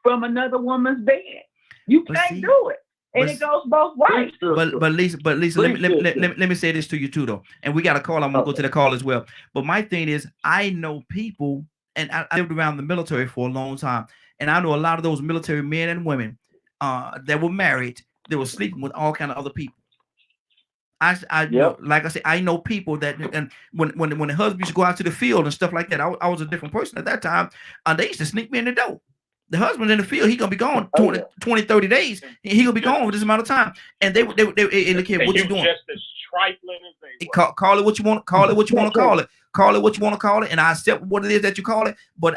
from another woman's bed. You can't do it. And it goes both ways. But Lisa, let me say this to you too, though. And we got a call. I'm gonna go to the call as well. But my thing is, I know people, and I lived around the military for a long time, and I know a lot of those military men and women that were married. They were sleeping with all kind of other people. I know, like I said, I know people that, and when the husband used to go out to the field and stuff like that, I was a different person at that time. They used to sneak me in the door. The husband in the field, he gonna be gone 20, 30 days. He gonna be gone for this amount of time. And they look here, what you doing? Just as trifling as they call it what you want. Call it what you want to call it. Call it what you want to call it. And I accept what it is that you call it. But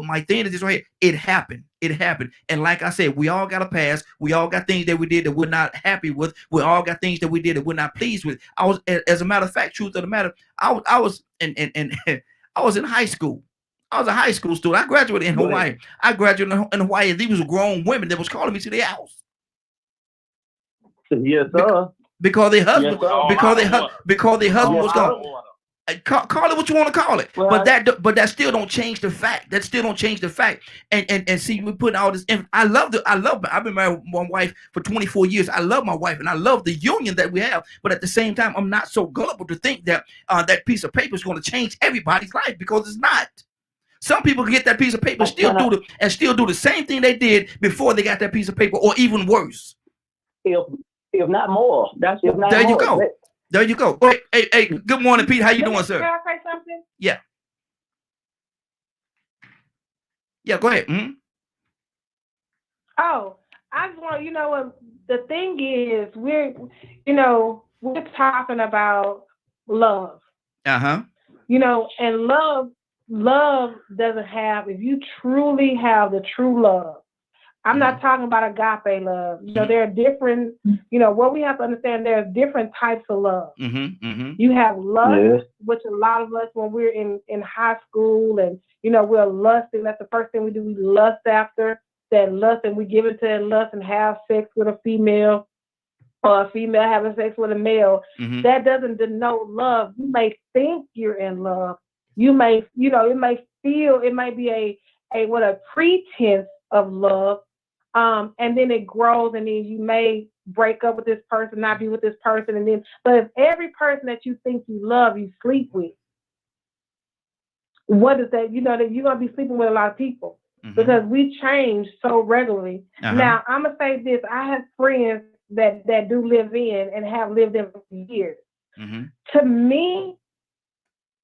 my thing is this right here. It happened. It happened. And like I said, we all got a past. We all got things that we did that we're not happy with. We all got things that we did that we're not pleased with. I was, as a matter of fact, truth of the matter, I was in I was in high school. I was a high school student. I graduated in Hawaii. I graduated in Hawaii. These was grown women that was calling me to their house. Yes, sir. Because their husband, because their husband was gone. Call it what you want to call it, well, but that still don't change the fact. That still don't change the fact. And see, we put all this. I've been married with my wife for 24 years. I love my wife, and I love the union that we have. But at the same time, I'm not so gullible to think that that piece of paper is going to change everybody's life, because it's not. Some people can get that piece of paper, still do the same thing they did before they got that piece of paper, or even worse. If not more. There you go. There you go. Hey, good morning, Pete. How you doing, sir? Can I say something? Yeah. Yeah, go ahead. Mm-hmm. Oh, I just want, the thing is, we're talking about love. Uh-huh. And love doesn't have, if you truly have the true love, I'm not talking about agape love. There are different, what we have to understand, there are different types of love. You have lust, which a lot of us, when we're in high school and, we're lusting, that's the first thing we do. We lust after that lust, and we give it to that lust and have sex with a female, or a female having sex with a male. That doesn't denote love. You may think you're in love. You may, it may feel, it might be a pretense of love. And then it grows, and then you may break up with this person, not be with this person, but if every person that you think you love, you sleep with, what is that? That you're gonna be sleeping with a lot of people, because we change so regularly. Now, I'm gonna say this: I have friends that do live in and have lived in for years. To me,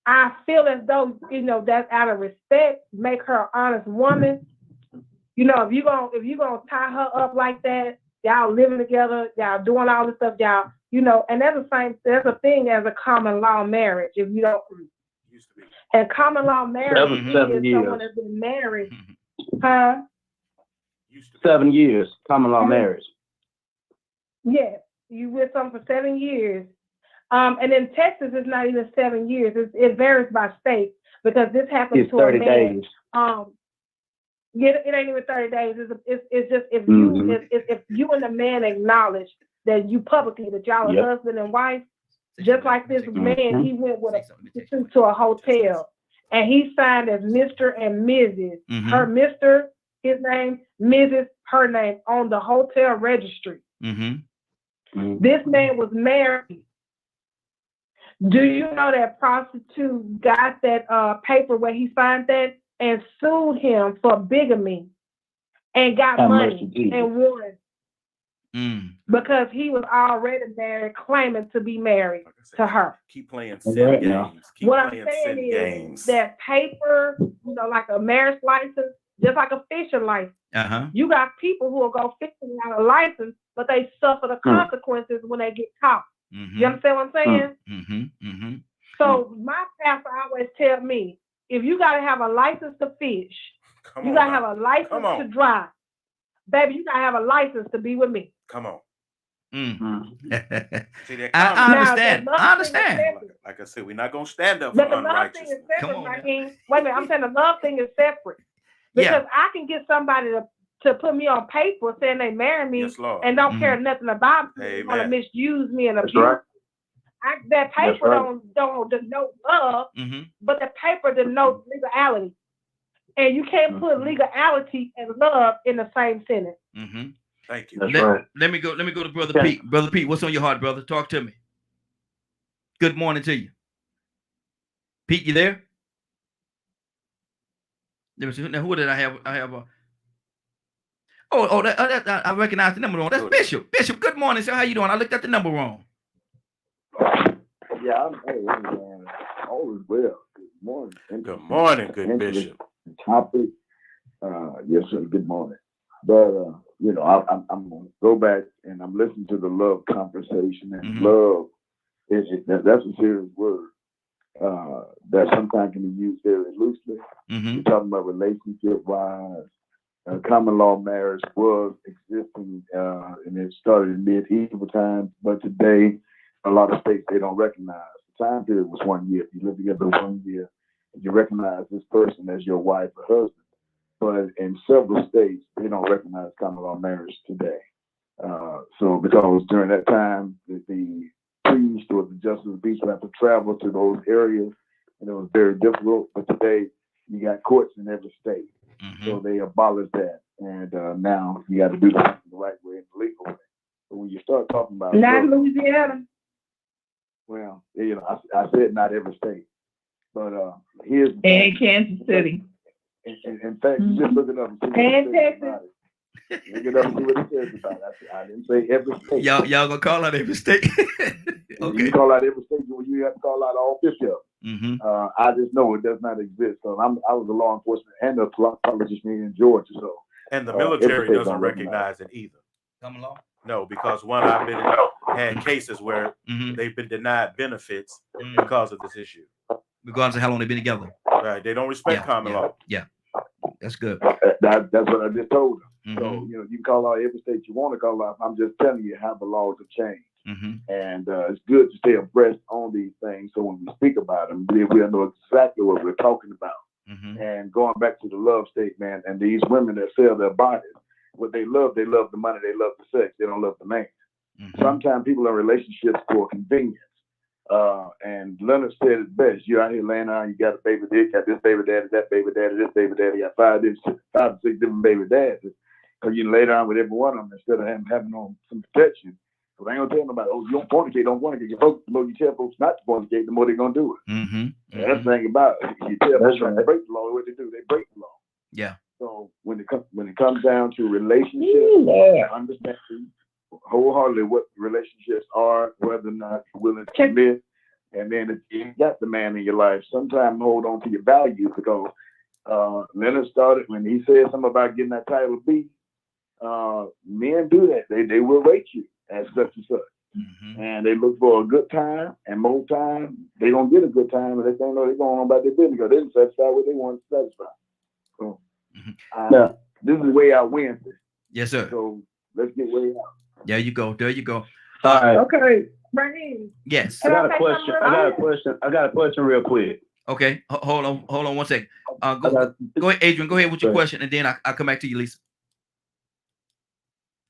I feel as though that's out of respect, make her an honest woman. If you're gonna tie her up like that, y'all living together, y'all doing all this stuff, y'all, and there's a thing as a common law marriage. If you don't, and common law marriage is someone that's been married, 7 years, common law marriage. Yes, you with someone for 7 years. And in Texas, it's not even 7 years. It varies by state because this happens It's to a 30 man. days. It ain't even 30 days. It's just if you if you and the man acknowledge that you publicly that y'all are husband and wife, just like this man, he went with a prostitute to a hotel and he signed as Mr. and Mrs. Her Mr. his name, Mrs. her name on the hotel registry. This man was married. Do you know that prostitute got that paper where he signed that and sued him for bigamy and got money and won because he was already married, claiming to be married to her. Keep playing sin games. Keep what I'm playing saying sin is games. that paper, like a marriage license, just like a fishing license. You got people who will go fishing without a license, but they suffer the consequences when they get caught. You understand what I'm saying? So my pastor always tell me, if you got to have a license to fish, you got to have a license to drive. Baby, you got to have a license to be with me. Come on. See, I understand. I understand. Like I said, we're not going to stand up but for the love thing is unrighteousness. separate, Wait a minute, I'm saying the love thing is separate. Because I can get somebody to put me on paper saying they marry me and don't care nothing about me, want to misuse me and abuse. That paper don't denote love, but the paper denotes legality. And you can't put legality and love in the same sentence. Thank you. Let me go to Brother Pete. Brother Pete, what's on your heart, brother? Talk to me. Good morning to you. Pete, you there? Now, who did I have? I have a. I recognize the number wrong. That's Bishop. Bishop, good morning, sir. How you doing? I looked at the number wrong. Yeah, all is well. Good morning. Good morning, good Bishop. Topic. Yes, sir. Good morning. But I'm gonna go back and I'm listening to the love conversation, and love that's a serious word that sometimes can be used very loosely. You're talking about relationship wise. Common law marriage was existing and it started in medieval times, but today a lot of states they don't recognize the time period was 1 year. If you live together 1 year, you recognize this person as your wife or husband. But in several states, they don't recognize common law marriage today. So because during that time, the priest or the justice of the peace would have to travel to those areas, and it was very difficult. But today, you got courts in every state. So they abolished that. And now you got to do the right way and the legal way. But when you start talking about... Not Louisiana. Well, I said not every state. But here's... And Kansas City. In fact, you just look it up and see what it says about it. Look it up and see what it says about it. I didn't say every state. Y'all gonna call out every state? Okay. You call out every state, you have to call out all 50 of them. I just know it does not exist. So I was a law enforcement and a pathologist in Georgia. So and the military doesn't recognize it either. Common law? No, because I've been had cases where they've been denied benefits because of this issue. Regardless of how long they've been together. Right. They don't respect common law. Yeah. That's good. That's what I just told them. So, you can call out every state you want to call out. I'm just telling you how the laws have changed. And it's good to stay abreast on these things. So when we speak about them, we know exactly what we're talking about. And going back to the love statement, and these women that sell their bodies, what they love the money, they love the sex, they don't love the man. Sometimes people are in relationships for convenience. And Leonard said it best. You're out here laying around, you got a baby dick, got this baby daddy, that baby daddy, this baby daddy, got 5 to 6 different baby daddies. Because you can lay down with every one of them instead of having on some protection. So they ain't gonna tell nobody, you don't fornicate. The more you tell folks not to fornicate, the more they're gonna do it. That's the thing about it. You tell folks to break the law, what they do, they break the law. Yeah. So when it comes down to relationships, understand wholeheartedly what relationships are, whether or not you're willing to commit. And then if you got the man in your life, sometimes hold on to your values, because Leonard started when he said something about getting that title B. Men do that. They will rate you as such and such. And they look for a good time, and most time they don't get a good time, and they think they're going on about their business because they didn't satisfy what they want to satisfy. So this is way out Wednesday. Yes, sir. So let's get way out. There you go. All right. Okay. Raheem, Yes. I can got I a say question. something I got a real quick? question. I got a question real quick. Okay. Hold on 1 second. I Go got- ahead, Adrian. Go ahead with your Go ahead. question, and then I'll come back to you, Lisa.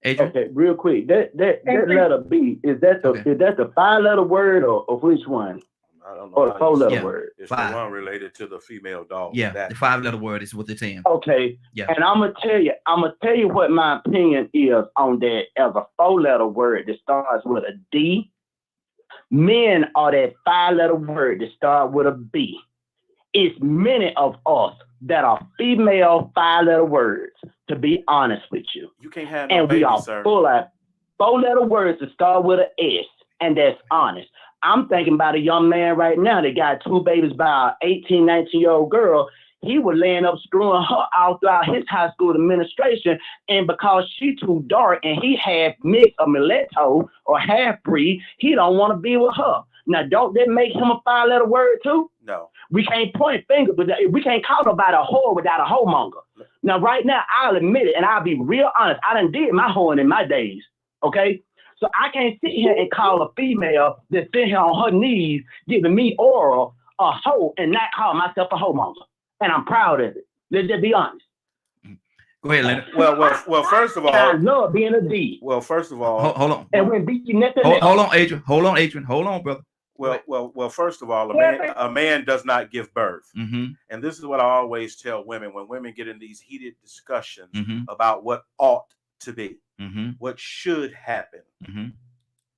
Adrian. Okay, real quick. That letter B, is that the Okay. is that the 5-letter word or which one? I don't know. Or the how you 4-letter Yeah. word? It's 5. the one related to the female dog. Yeah, That the 5-letter word is what they're saying. Okay. Yeah. And I'm gonna tell you what my opinion is on that as a 4-letter word that starts with a D. Men are that 5-letter word that start with a B. It's many of us that are female 5-letter words, to be honest with you. you can't have no And we baby, are sir. full of 4-letter words that start with an S, and that's honest. I'm thinking about a young man right now that got 2 babies by an 18, 19-year-old girl. He was laying up screwing her out throughout his high school administration, and because she too dark and he had mixed a mulatto or half-breed, he don't want to be with her. Now, don't that make him a 5-letter word too? No. We can't point fingers, but we can't call nobody a whore without a whoremonger. Now, right now, I'll admit it, and I'll be real honest. I done did my whoring in my days, okay? So I can't sit here and call a female that's sitting here on her knees giving me oral a hoe and not call myself a whoremonger. And I'm proud of it. Let's just be honest. Go ahead, Leonard. Well, first of And I all, love being a D. well, first of all, Hold on. And when B nothing Hold else. on, Adrian. Hold on, Adrian. Hold on, brother. well, first of all, Yeah, a man does not give birth. Mm-hmm. And this is what I always tell women when women get in these heated discussions Mm-hmm. about what ought to be, Mm-hmm. what should happen. Mm-hmm.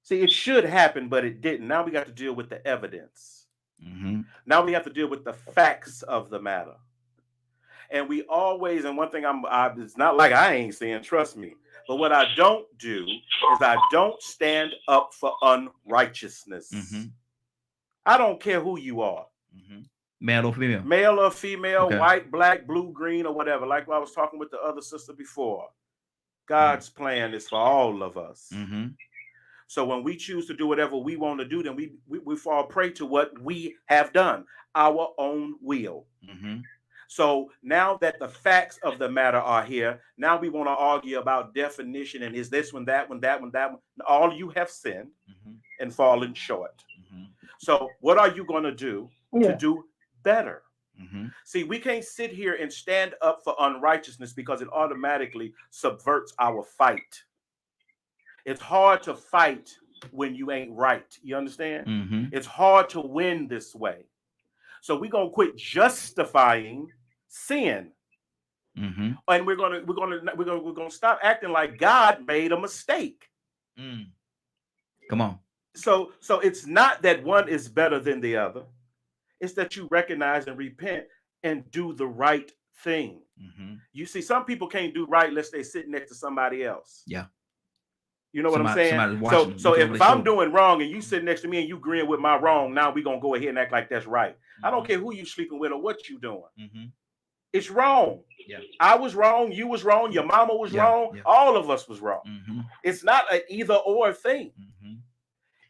See, it should happen, but it didn't. Now we got to deal with the evidence. Mm-hmm. Now we have to deal with the facts of the matter. And we always, and one thing it's not like I ain't saying, trust me, but what I don't do is I don't stand up for unrighteousness. Mm-hmm. I don't care who you are. Mm-hmm. Male or female? Male or female, Okay. white, black, blue, green, or whatever. Like I was talking with the other sister before. God's plan is for all of us. Mm-hmm. So when we choose to do whatever we want to do, then we fall prey to what we have done, our own will. Mm-hmm. So now that the facts of the matter are here, now we want to argue about definition and is this one, that one, that one, that one. All you have sinned Mm-hmm. and fallen short. Mm-hmm. So what are you going to do to do better? Mm-hmm. See, we can't sit here and stand up for unrighteousness because it automatically subverts our fight. It's hard to fight when you ain't right. You understand? Mm-hmm. It's hard to win this way. So we're gonna quit justifying sin, Mm-hmm. and we're gonna stop acting like God made a mistake. Mm. Come on. So it's not that one is better than the other. It's that you recognize and repent and do the right thing. Mm-hmm. You see, some people can't do right unless they sit next to somebody else. Yeah. You know what I'm saying? somebody's watching, So looking if over their I'm shoulder. doing wrong and you sit next to me and you agreeing with my wrong, now we're gonna go ahead and act like that's right. I don't care who you sleeping with or what you doing. Mm-hmm. It's wrong. Yeah. I was wrong. You was wrong. Your mama was Yeah, wrong. yeah. All of us was wrong. Mm-hmm. It's not an either or thing. Mm-hmm.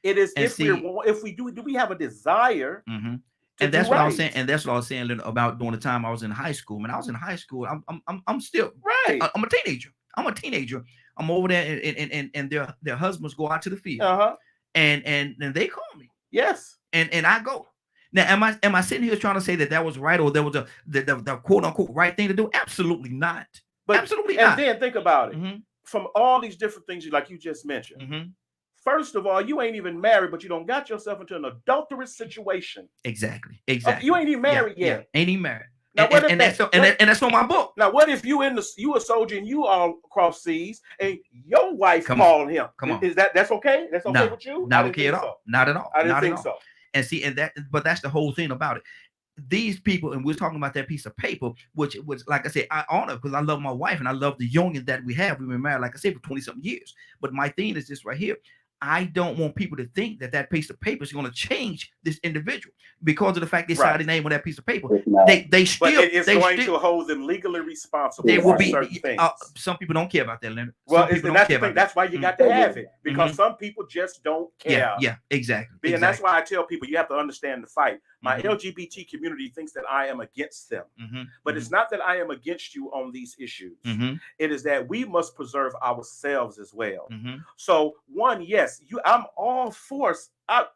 It is And if we do we have a desire. Mm-hmm. to And that's do what I right. was saying. And that's what I was saying about during the time I was in high school. When I was in high school, I'm still Right. I'm a teenager. I'm over there, and their husbands go out to the field, Uh-huh. and they call me, Yes. and I go. Now, am I sitting here trying to say that was right or there was the quote unquote right thing to do? Absolutely not. But Absolutely and not. then think about it. Mm-hmm. From all these different things like you just mentioned. Mm-hmm. First of all, you ain't even married, but you don't got yourself into an adulterous situation. Exactly. You ain't even married yet. Yeah. Ain't even married. Now, what if And that's on my book. Now, what if you a soldier and you all across seas and your wife called him? Come on. That's okay? That's okay with you? Not okay at all. Not at all. I didn't not think at all. so. And see, but that's the whole thing about it. These people, and we're talking about that piece of paper, which was, like I said, I honor because I love my wife and I love the union that we have. We've been married, like I said, for 20-something years. But my thing is this right here. I don't want people to think that piece of paper is going to change this individual because of the fact they signed the name on that piece of paper. They still, but it's going to hold them legally responsible they will for be. certain things. Some people don't care about that, Leonard. Well, Some people that's don't the care thing. That's why you got to have it because some people just don't care. Yeah, exactly. And that's why I tell people you have to understand the fight. My LGBT community thinks that I am against them. But it's not that I am against you on these issues. It is that we must preserve ourselves as well. So one, yes, I'm all for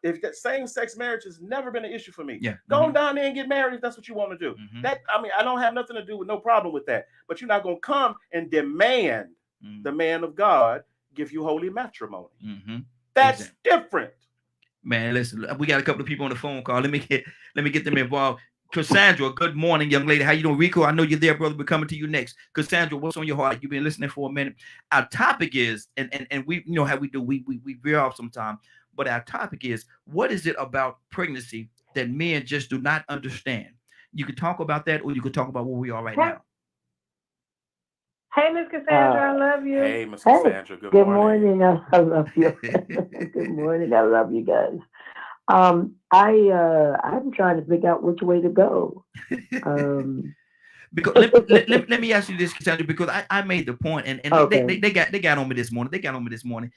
if that same-sex marriage has never been an issue for me. Go on down there and get married if that's what you want to do. I don't have nothing to do with, no problem with that. But you're not going to come and demand the man of God give you holy matrimony. That's different. Man, listen, we got a couple of people on the phone call. Let me get them involved. Cassandra, good morning, young lady. How you doing? Rico, I know you're there, brother. We're coming to you next. Cassandra, what's on your heart? You've been listening for a minute. Our topic is, and we know how we do, we veer off sometime, but our topic is, what is it about pregnancy that men just do not understand? You can talk about that, or you can talk about where we are right now. Hey, Miss Cassandra, I love you. Hey, Miss Cassandra, good morning. I love you. Good morning, I love you guys. I'm trying to figure out which way to go. Because let me ask you this, Cassandra, because I made the point, and okay. they got on me this morning.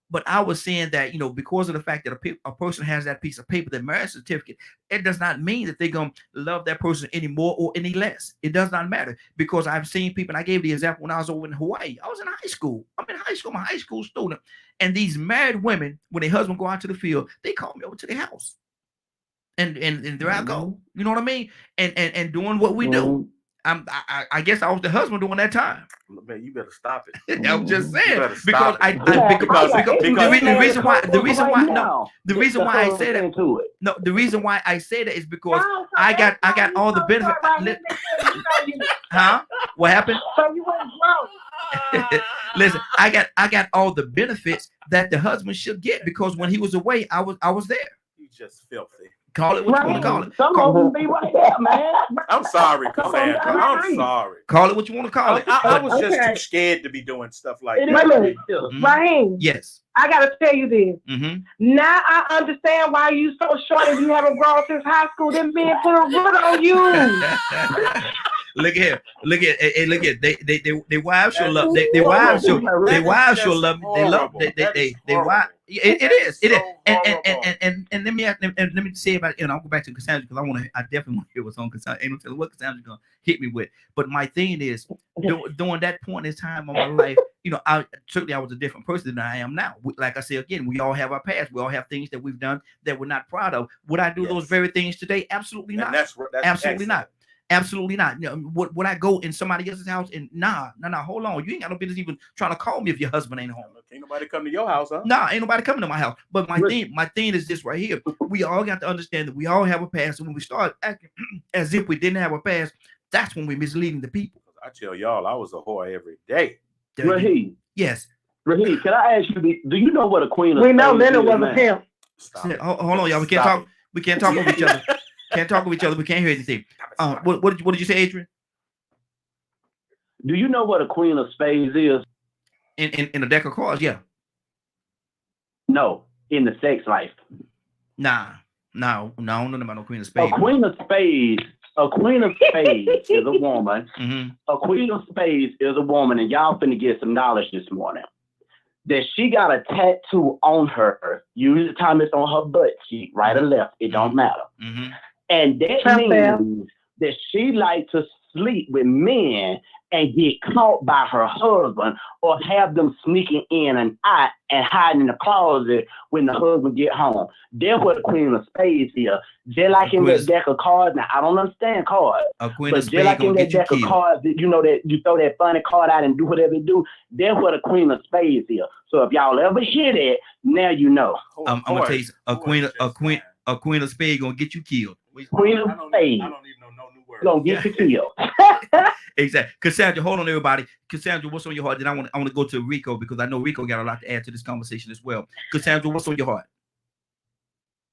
But I was saying that, because of the fact that a person has that piece of paper, the marriage certificate, it does not mean that they're going to love that person any more or any less. It does not matter, because I've seen people, and I gave the example when I was over in Hawaii. I was in high school. I'm a high school student. And these married women, when their husband go out to the field, they call me over to their house. And there I go. You know what I mean? And doing what we do. I guess I was the husband during that time. Man, you better stop it. I'm just saying, because the reason why I say that is because I got all the benefits. Huh? What happened? So you went broke. Listen, I got all the benefits that the husband should get, because when he was away, I was there. You just filthy. Call it what you want to call it. Some of them be right there, man. I'm sorry, Cassandra. I'm sorry. Call it what you want to call it. I was just too scared to be doing stuff like that. Raheem. Yes. I got to tell you this. Now I understand why you so short and you haven't grown since high school. Them men put a root on you. Look here. They wives should love. They wives should love me. They love. They wives. It is. And let me say about it. I'll go back to Cassandra, because I definitely want to hear what's on Cassandra. Ain't no telling what Cassandra's gonna hit me with. But my thing is, during that point in time of my life, I was a different person than I am now. Like I say again, we all have our past. We all have things that we've done that we're not proud of. Would I do those very things today? Absolutely not. That's absolutely not. Absolutely not. Would I go in somebody else's house and nah, hold on. You ain't got no business even trying to call me if your husband ain't home. Ain't nobody come to your house, huh? Nah, ain't nobody coming to my house. But my thing is this right here. We all got to understand that we all have a past. And when we start acting as if we didn't have a past, that's when we're misleading the people. I tell y'all, I was a whore every day. Raheem. Yes. Raheem, can I ask you, do you know what a queen of We know Leonard was a pimp. Hold on, y'all. We can't talk. We can't talk over each other. Can't talk with each other. We can't hear anything. What did you say, Adrian? Do you know what a queen of spades is? In a deck of cards, yeah. No, in the sex life. No, I don't know about no queen of spades. A queen of spades is a woman. A queen of spades is a woman, and y'all finna get some knowledge this morning. That she got a tattoo on her. Usually the time it's on her butt cheek, right or left. It don't matter. And that means that she like to sleep with men and get caught by her husband, or have them sneaking in and out and hiding in the closet when the husband get home. That's what a queen of spades is. Just like in that deck of cards. Now, I don't understand cards. A queen of spades like in that deck of cards, that you throw that funny card out and do whatever you do. That's what a queen of spades is. So if y'all ever hear that, now you know. I'm gonna tell you, a queen of spades gonna get you killed. Queen of spades. I don't need no new word. Gonna get you killed. Exactly. Cassandra, hold on, everybody. Cassandra, what's on your heart? Then I want to go to Rico, because I know Rico got a lot to add to this conversation as well. Cassandra, what's on your heart?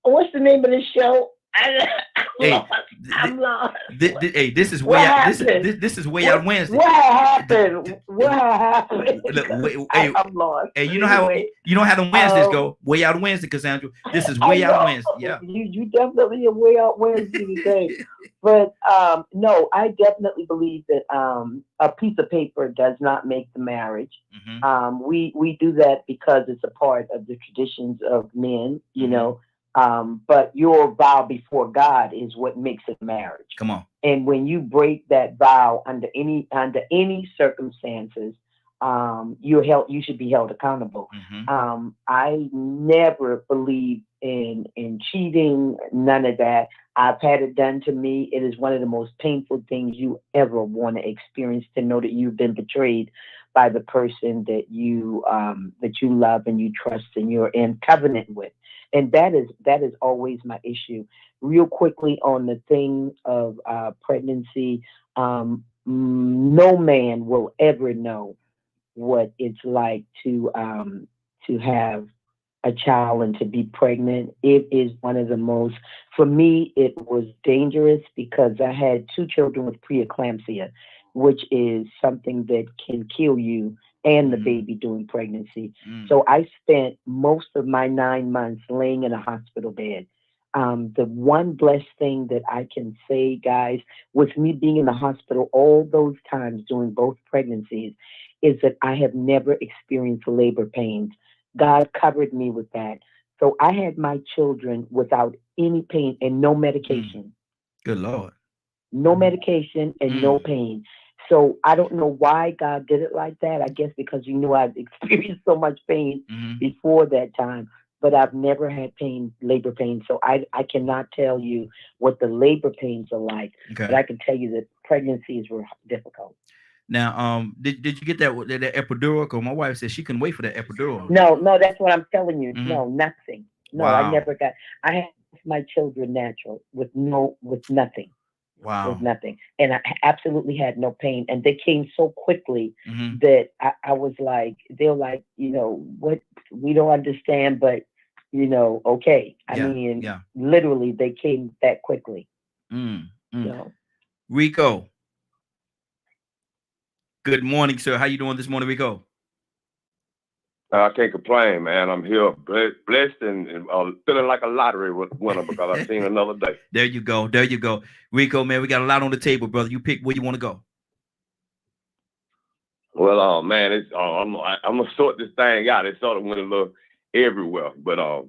What's the name of the show? I'm lost. This is way out. This is way out Wednesday. What happened? Look, I'm lost. Hey, you know how the Wednesdays go? Way out Wednesday, Cassandra. This is way out Wednesday. Yeah. You definitely are way out Wednesday today. But no, I definitely believe that a piece of paper does not make the marriage. We do that because it's a part of the traditions of men, But your vow before God is what makes it marriage. Come on. And when you break that vow under any circumstances, you should be held accountable. I never believe in cheating, none of that. I've had it done to me. It is one of the most painful things you ever want to experience, to know that you've been betrayed by the person that you love and you trust and you're in covenant with. And that is always my issue. Real quickly on the thing of pregnancy, no man will ever know what it's like to have a child and to be pregnant. It is one of the most, for me, it was dangerous because I had 2 children with preeclampsia, which is something that can kill you and the baby during pregnancy. So I spent most of my 9 months laying in a hospital bed. The one blessed thing that I can say, guys, with me being in the hospital all those times during both pregnancies, is that I have never experienced labor pains. God covered me with that. So I had my children without any pain and no medication. Good Lord. No medication and no pain. So I don't know why God did it like that. I guess because you knew I'd experienced so much pain before that time. But I've never had labor pain. So I cannot tell you what the labor pains are like. Okay. But I can tell you that pregnancies were difficult. Now, did you get that epidural? Because my wife said she couldn't wait for that epidural. No, that's what I'm telling you. No, nothing. No, wow. I had my children natural with nothing. Wow. With nothing. And I absolutely had no pain. And they came so quickly that I was like, they're like, what, we don't understand, but okay. I mean, literally they came that quickly. Rico. Good morning, sir. How you doing this morning, Rico? I can't complain, man. I'm here blessed and feeling like a lottery winner because I've seen another day. There you go. There you go. Rico, man, we got a lot on the table, brother. You pick where you want to go. Well, man, I'm going to sort this thing out. It sort of went a little everywhere. But, I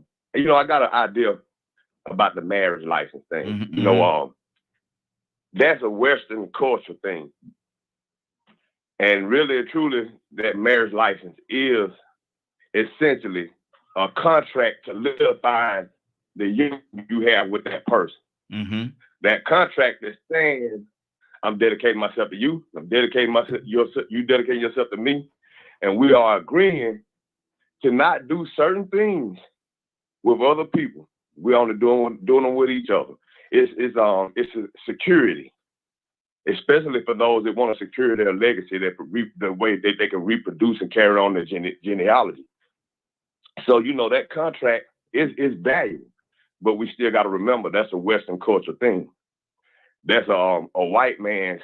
got an idea about the marriage license thing. That's a Western culture thing. And really, truly, that marriage license is essentially a contract to solidify the union you have with that person. That contract is saying, I'm dedicating myself to you. I'm dedicating myself. You dedicating yourself to me, and we are agreeing to not do certain things with other people. We're only doing them with each other. It's a security. Especially for those that want to secure their legacy, the way that they can reproduce and carry on their genealogy. So, that contract is valuable, but we still got to remember that's a Western culture thing. That's a white man's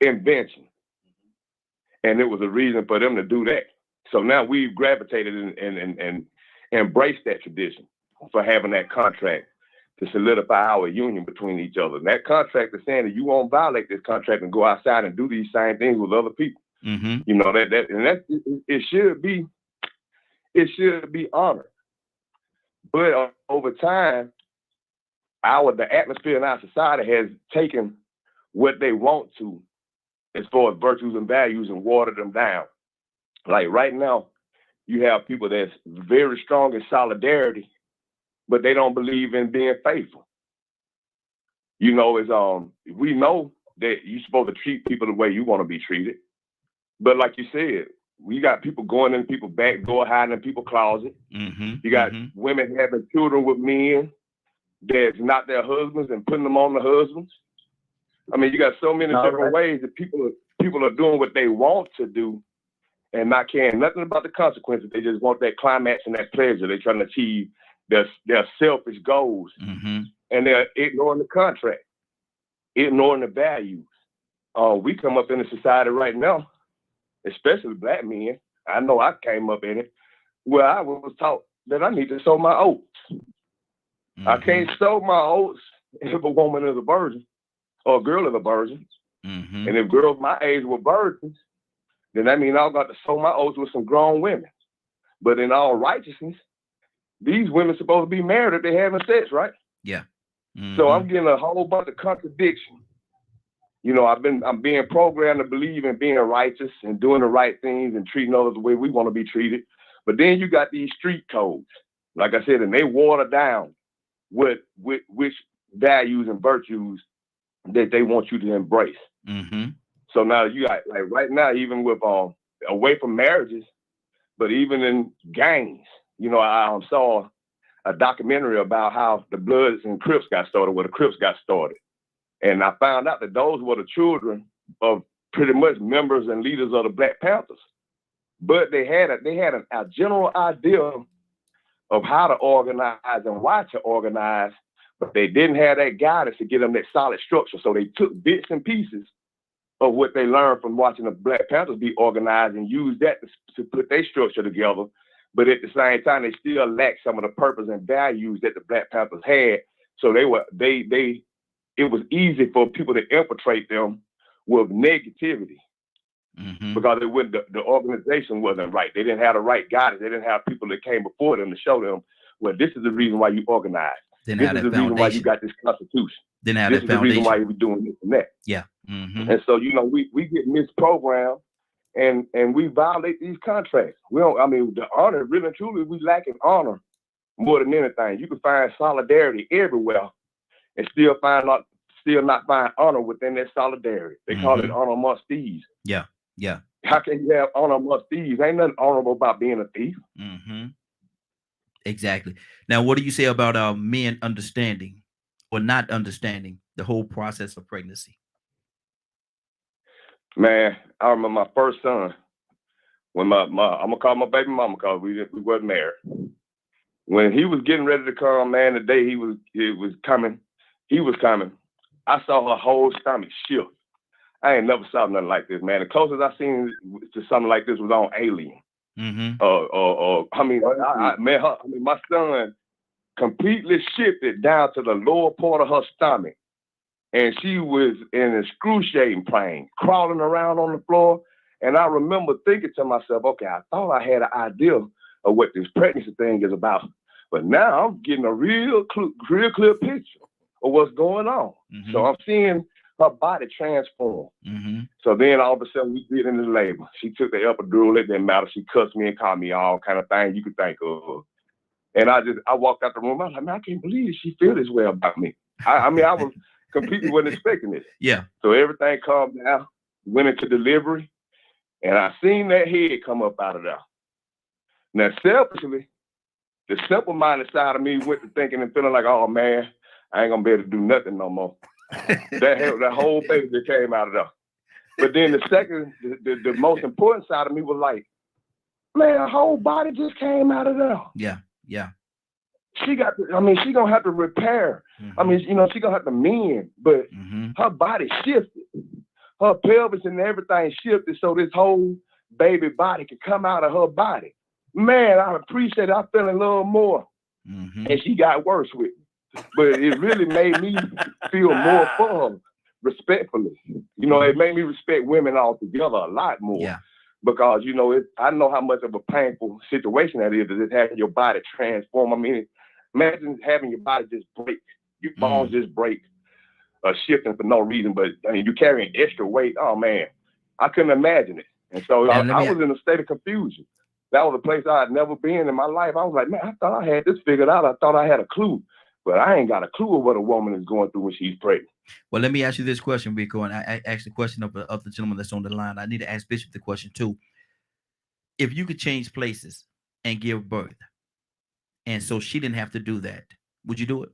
invention. And it was a reason for them to do that. So now we've gravitated and embraced that tradition for having that contract to solidify our union between each other. And that contract is saying that you won't violate this contract and go outside and do these same things with other people. It should be honored. But over time, the atmosphere in our society has taken what they want to as far as virtues and values and watered them down. Like right now, you have people that's very strong in solidarity, but they don't believe in being faithful. We know that you're supposed to treat people the way you want to be treated. But like you said, we got people going in people's back door, hiding in people's closet. You got women having children with men that's not their husbands and putting them on the husbands. I mean, you got so many different ways that people are doing what they want to do and not caring nothing about the consequences. They just want that climax and that pleasure. They're trying to achieve their selfish goals, and they're ignoring the contract, ignoring the values. We come up in a society right now, especially Black men. I know I came up in it where I was taught that I need to sow my oats. I can't sow my oats if a woman is a virgin or a girl is a virgin. And if girls my age were virgins, then that means I've got to sow my oats with some grown women. But in all righteousness, these women supposed to be married if they having sex, right? Yeah. Mm-hmm. So I'm getting a whole bunch of contradiction. You know, I'm being programmed to believe in being righteous and doing the right things and treating others the way we want to be treated. But then you got these street codes, like I said, and they water down which values and virtues that they want you to embrace. Mm-hmm. So now you got, like, right now, even with away from marriages, but even in gangs, you know, I saw a documentary about how the Bloods and Crips got started, where the Crips got started. And I found out that those were the children of pretty much members and leaders of the Black Panthers. But they had a general idea of how to organize and why to organize, but they didn't have that guidance to get them that solid structure. So they took bits and pieces of what they learned from watching the Black Panthers be organized and used that to put their structure together. But at the same time, they still lacked some of the purpose and values that the Black Panthers had. So it was easy for people to infiltrate them with negativity. Mm-hmm. Because the organization wasn't right. They didn't have the right guidance. They didn't have people that came before them to show them, well, this is the reason why you organize. This is the reason why you got this constitution. This is the reason why you're doing this and that. Yeah. Mm-hmm. And so, you know, we get misprogrammed and we violate these contracts. We don't, I mean, the honor, really and truly, we lack in honor more than anything. You can find solidarity everywhere and still not find honor within that solidarity. They call it honor amongst thieves. Yeah. Yeah. How can you have honor amongst thieves? Ain't nothing honorable about being a thief. Mm-hmm. Exactly. Now, what do you say about men understanding or not understanding the whole process of pregnancy? Man, I remember my first son, when I'm gonna call my baby mama because we wasn't married. When he was getting ready to come, man, the day he was coming, I saw her whole stomach shift. I ain't never saw nothing like this, man. The closest I seen to something like this was on Alien. Mm-hmm. My son completely shifted down to the lower part of her stomach, and she was in excruciating pain, crawling around on the floor. And I remember thinking to myself, okay, I thought I had an idea of what this pregnancy thing is about, but now I'm getting a real clear picture of what's going on. Mm-hmm. So I'm seeing her body transform. Mm-hmm. So then all of a sudden we get into labor. She took the epidural, it didn't matter. She cussed me and called me all kind of things you could think of. And I walked out the room. I was like, man, I can't believe she feel this way about me. I was completely wasn't expecting this. Yeah. So everything calmed down, went into delivery, and I seen that head come up out of there. Now, selfishly, the simple-minded side of me went to thinking and feeling like, oh man, I ain't gonna be able to do nothing no more. that whole baby that came out of there. But then the most important side of me was like, man, her whole body just came out of there. Yeah, yeah. She gonna have to repair. Mm-hmm. I mean, you know, she gonna have to mend, but her body shifted. Her pelvis and everything shifted so this whole baby body could come out of her body. Man, I appreciate it. I fell in love more. Mm-hmm. And she got worse with me. But it really made me feel more for her, respectfully. You know, it made me respect women altogether a lot more. Yeah. Because, you know, I know how much of a painful situation that is, just having your body transform. I mean, imagine having your body just break. Your bones just break, shifting for no reason. But I mean, you carrying extra weight. Oh, man, I couldn't imagine it. And so I was in a state of confusion. That was a place I had never been in my life. I was like, man, I thought I had this figured out. I thought I had a clue. But I ain't got a clue of what a woman is going through when she's pregnant. Well, let me ask you this question, Rico, and I asked the question of the gentleman that's on the line. I need to ask Bishop the question too. If you could change places and give birth, and so she didn't have to do that, would you do it?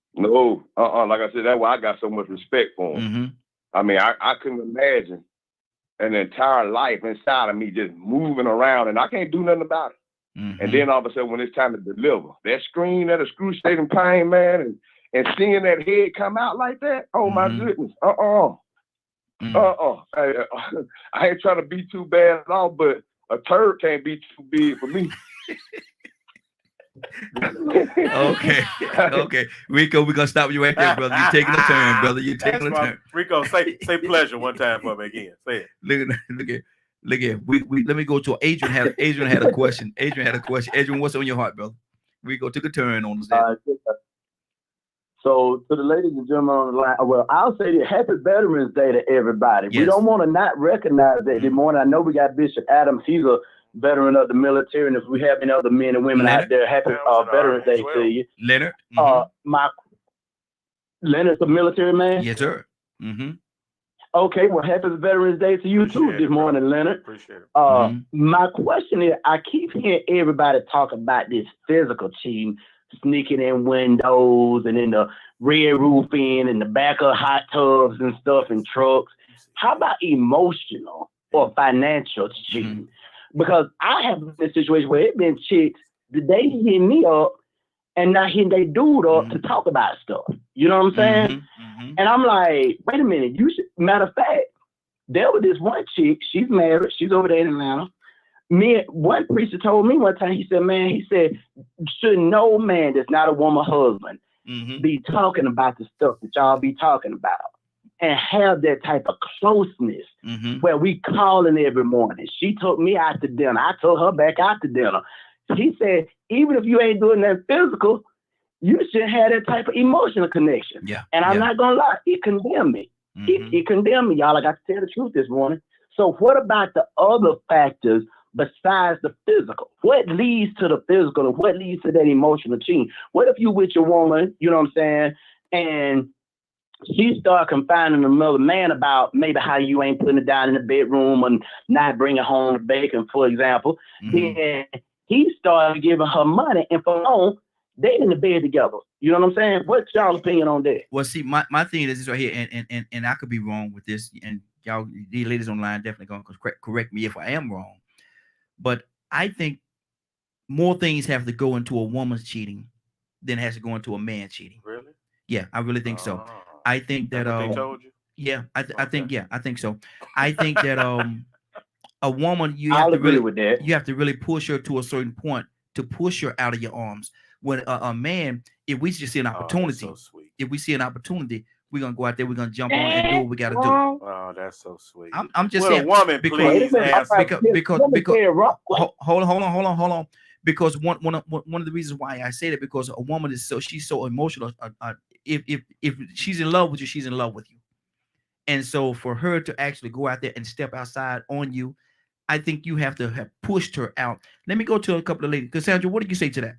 No. Like I said, that's why I got so much respect for him. Mm-hmm. I mean, I couldn't imagine an entire life inside of me just moving around, and I can't do nothing about it. Mm-hmm. And then all of a sudden, when it's time to deliver, that scream, that excruciating pain, man, and seeing that head come out like that, oh my goodness, I ain't trying to be too bad at all, but a turd can't be too big for me. Okay. Rico, we're gonna stop you right there, brother. You're taking a turn, brother. You're taking a turn. Rico, say pleasure one time for me again. Say it. Look at Look here. We let me go to Adrian had a question. Adrian, what's on your heart, brother? We took a turn on this. So to the ladies and gentlemen on the line, well, I'll say that Happy Veterans Day to everybody. Yes. We don't want to not recognize that this morning. I know we got Bishop Adams. He's a veteran of the military, and if we have any other men and women Leonard. out there, Happy Veterans Day to you. Leonard. Leonard's a military man? Yes, sir. Mm-hmm. Okay, well, Happy Veterans Day to you too this morning, Leonard. Appreciate it. My question is, I keep hearing everybody talk about this physical cheating, sneaking in windows and in the red roofing and the back of hot tubs and stuff in trucks. How about emotional or financial cheating? Because I have been in a situation where it been chicks, they hit me up and not hitting they dude up to talk about stuff. You know what I'm saying? And I'm like, wait a minute, matter of fact, there was this one chick, she's married, she's over there in Atlanta. One preacher told me one time, he said, should no man that's not a woman husband be talking about the stuff that y'all be talking about and have that type of closeness where we calling every morning. She took me out to dinner. I took her back out to dinner. He said, even if you ain't doing that physical, you should have that type of emotional connection. Yeah. And I'm not going to lie, it condemned me. It condemned me, y'all. I got to tell the truth this morning. So what about the other factors besides the physical? What leads to the physical and what leads to that emotional cheating? What if you with your woman, you know what I'm saying, and she start confining another man about maybe how you ain't putting it down in the bedroom and not bringing home the bacon, for example. Then he started giving her money, and for long, they in the bed together. You know what I'm saying? What's y'all's opinion on that? Well, see, my thing is this right here, and I could be wrong with this, and y'all, these ladies online definitely gonna correct me if I am wrong. But I think more things have to go into a woman's cheating than has to go into a man cheating. Really? Yeah, I really think so. I think that they told you? Yeah, I think so. I think that a woman, you I'll have to agree really with that. you have to really push her to a certain point to push her out of your arms. When a man, if we just see an opportunity, so sweet. if we see an opportunity, we're gonna go out there, we're gonna jump on and do what we gotta do. Oh, that's so sweet. I'm just Well, saying, woman, please answer. because hold on. Because one of the reasons why I say that, because a woman is she's so emotional. If she's in love with you, she's in love with you. And so for her to actually go out there and step outside on you, I think you have to have pushed her out. Let me go to a couple of ladies. Cassandra, what do you say to that?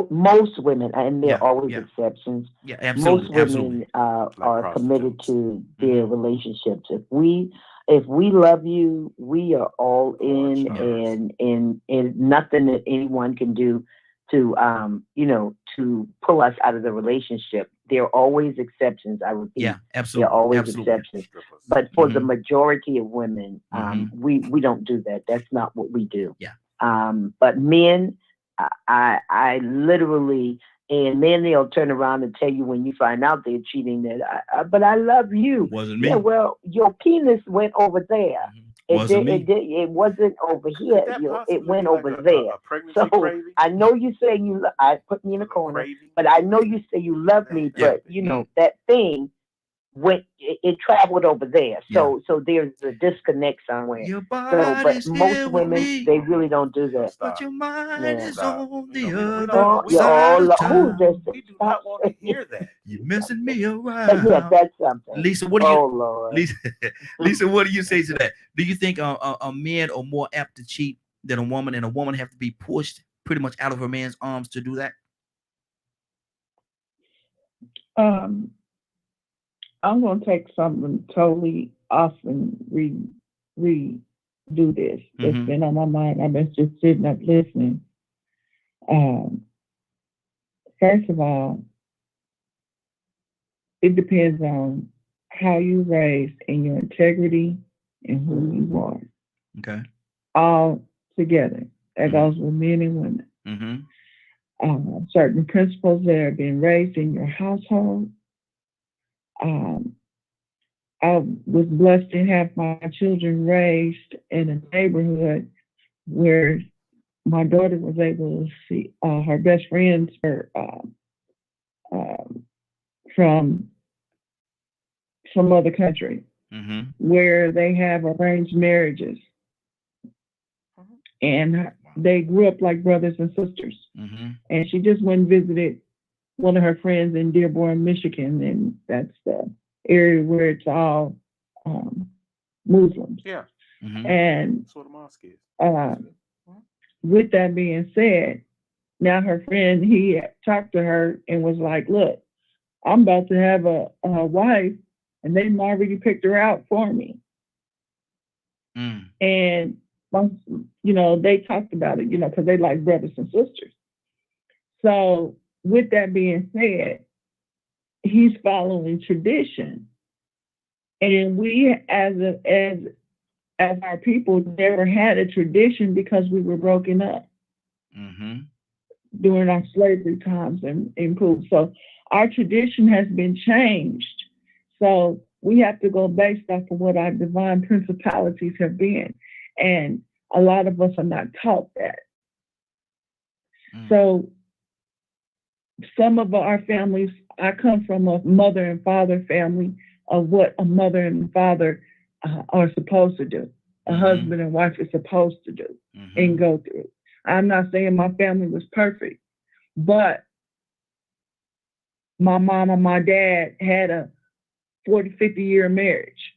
Most women, and there are always exceptions. Yeah, absolutely. Most women are committed to their relationships. If we love you, we are all in, and nothing that anyone can do to to pull us out of the relationship. There are always exceptions. I repeat. Yeah, absolutely. There are always exceptions. But for the majority of women, we don't do that. That's not what we do. Yeah. But men, I literally, and then they'll turn around and tell you when you find out they're cheating that, but I love you. Wasn't me. Yeah, well, your penis went over there. It wasn't over here. It went over there. So I know you say I put me in a corner, but I know you say you love me, but you know that thing went. It traveled over there. So there's a disconnect somewhere. But most women, they really don't do that. But your mind is on the other side. Who's this? We do not want to hear that. You're messing me around. Yeah, that's something. Lisa, what do you? Lord. Lisa, what do you say to that? Do you think a man are more apt to cheat than a woman, and a woman have to be pushed pretty much out of her man's arms to do that? I'm going to take something totally off and redo this. It's been on my mind. I've been just sitting up listening. First of all, it depends on how you raised and your integrity and who you are. Okay. All together. That goes with men and women. Certain principles that are being raised in your household. I was blessed to have my children raised in a neighborhood where my daughter was able to see her best friends were from some other country. where they have arranged marriages. And they grew up like brothers and sisters. And she just went and visited one of her friends in Dearborn, Michigan, and that's the area where it's all Muslims. Yeah. And that's what the mosque is. With that being said, now her friend, he talked to her and was like, look, I'm about to have a wife, and they've already picked her out for me. And once, you know, they talked about it, you know, because they like brothers and sisters. So with that being said, he's following tradition. And we as our people never had a tradition because we were broken up during our slavery times and improved. So our tradition has been changed. So we have to go based off of what our divine principalities have been. And a lot of us are not taught that. So some of our families, I come from a mother and father family of what a mother and father are supposed to do. A husband and wife are supposed to do and go through. I'm not saying my family was perfect, but my mom and my dad had a 40, 50-year marriage.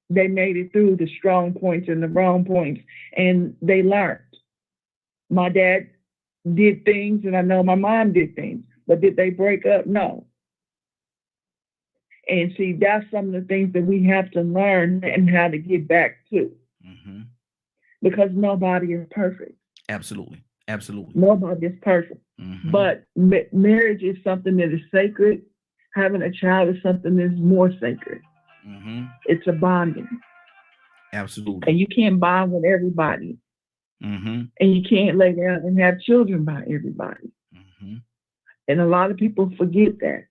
They made it through the strong points and the wrong points, and they learned. My dad did things, and I know my mom did things, but did they break up? No. And see, that's some of the things that we have to learn and how to get back to. Because nobody is perfect. Absolutely. Absolutely. Nobody is perfect. But marriage is something that is sacred. Having a child is something that is more sacred. It's a bonding. Absolutely. And you can't bond with everybody. And you can't lay down and have children by everybody. And a lot of people forget that.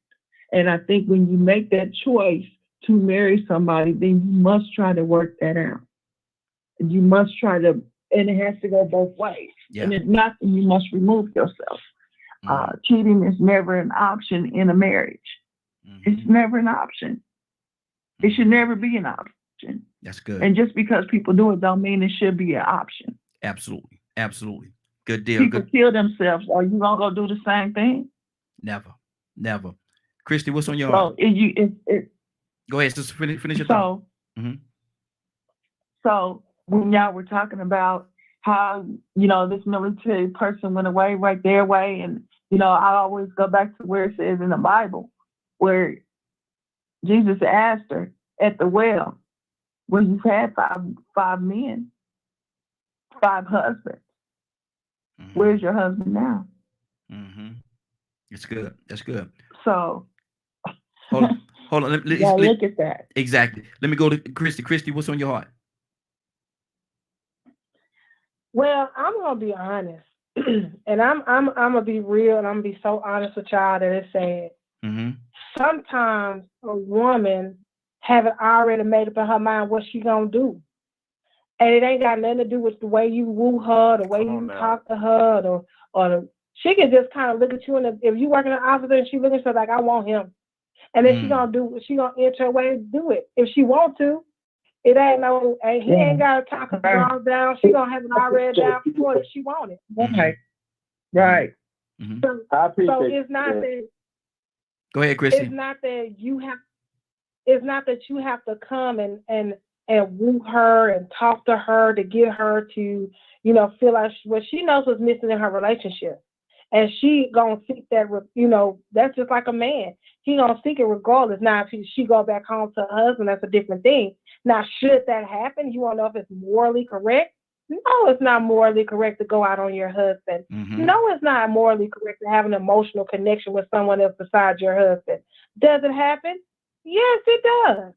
And I think when you make that choice to marry somebody, then you must try to work that out. You must try to, and it has to go both ways. And if not, then you must remove yourself. Cheating is never an option in a marriage. It's never an option. It should never be an option. That's good. And just because people do it don't mean it should be an option. Absolutely. Absolutely. Good deal. People kill themselves. Are you gonna go do the same thing? Never. Never. Christy, what's on your heart? Go ahead, sister. Finish your thought. So when y'all were talking about how, you know, this military person went away right their way, and, you know, I always go back to where it says in the Bible, where Jesus asked her at the well, well, you've had five men, 5 husbands. Where's your husband now? It's good. That's good. So hold on. Look at that. Exactly. Let me go to Christy. Christy, what's on your heart? Well, I'm gonna be honest, and I'm gonna be real, and I'm gonna be so honest with y'all that it's sad. Sometimes a woman haven't already made up in her mind what she gonna do, and it ain't got nothing to do with the way you woo her, the way you talk to her, she can just kind of look at you, and if you work in an office and she looking at you like, I want him, and then she gonna inch her way to do it if she want to. It ain't no, he ain't got to talk her wrong down. She gonna have it already down before that she want it. Right. So it's not that. Go ahead, Christy. It's not that you have. It's not that you have to come and woo her and talk to her to get her to, you know, feel like what she knows was missing in her relationship, and she gonna seek that. You know, that's just like a man. He gonna seek it regardless. Now, if she go back home to her husband, that's a different thing. Now, should that happen, you want to know if it's morally correct? No, it's not morally correct to go out on your husband. No, it's not morally correct to have an emotional connection with someone else besides your husband. Does it happen? Yes, it does.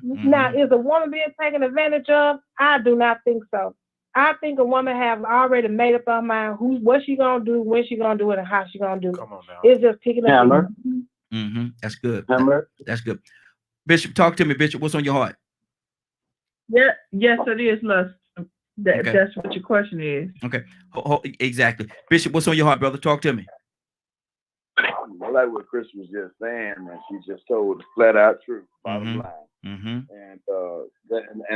Now, is a woman being taken advantage of? I do not think so. I think a woman have already made up her mind what she gonna do, when she gonna do it, and how she gonna do it. Come on now. It's just picking up. That's good. That's good. Bishop, talk to me, Bishop. What's on your heart? Yeah, yes, it is, Lust. That's what your question is. Okay, exactly. Bishop, what's on your heart, brother? Talk to me. I like what Chris was just saying, man. She just told the flat out truth. Bottom line. And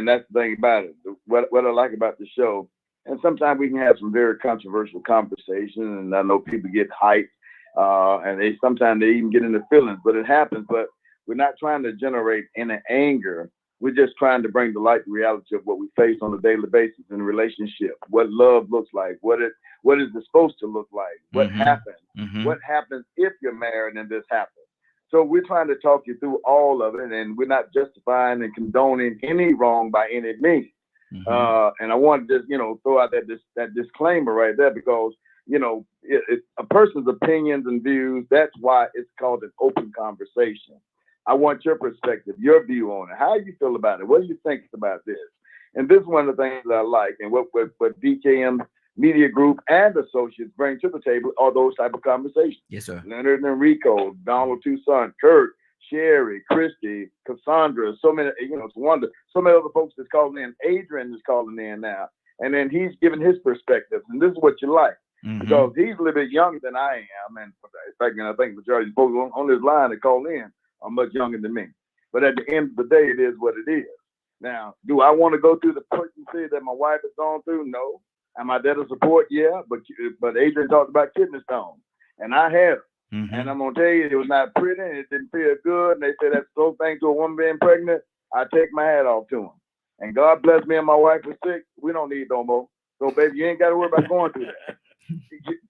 that's the thing about it. What I like about the show, and sometimes we can have some very controversial conversations, and I know people get hyped, and sometimes they even get into feelings, but it happens. But we're not trying to generate any anger. We're just trying to bring to light the reality of what we face on a daily basis in a relationship, what love looks like, what is it supposed to look like, what happens, what happens if you're married and this happens. So we're trying to talk you through all of it, and we're not justifying and condoning any wrong by any means. And I want to just, throw out that disclaimer right there, because, a person's opinions and views, that's why it's called an open conversation. I want your perspective, your view on it. How you feel about it? What do you think about this? And this is one of the things that I like, and what DKM Media Group and associates bring to the table are those type of conversations. Yes, sir. Leonard and Rico, Donald Tucson, Kurt, Sherry, Christy, Cassandra, so many, it's wonder. So many other folks that's calling in. Adrian is calling in now. And then he's giving his perspectives. And this is what you like. Because he's a little bit younger than I am. And in fact, I think the majority of the folks on this line that call in are much younger than me. But at the end of the day, it is what it is. Now, do I want to go through the pregnancy that my wife has gone through? No. Am I there to support? Yeah. But Adrian talked about kidney stones. And I had them. And I'm going to tell you, it was not pretty. And it didn't feel good. And they said that's the thing to a woman being pregnant. I take my hat off to them. And God bless me and my wife was sick. We don't need no more. So, baby, you ain't got to worry about going through that.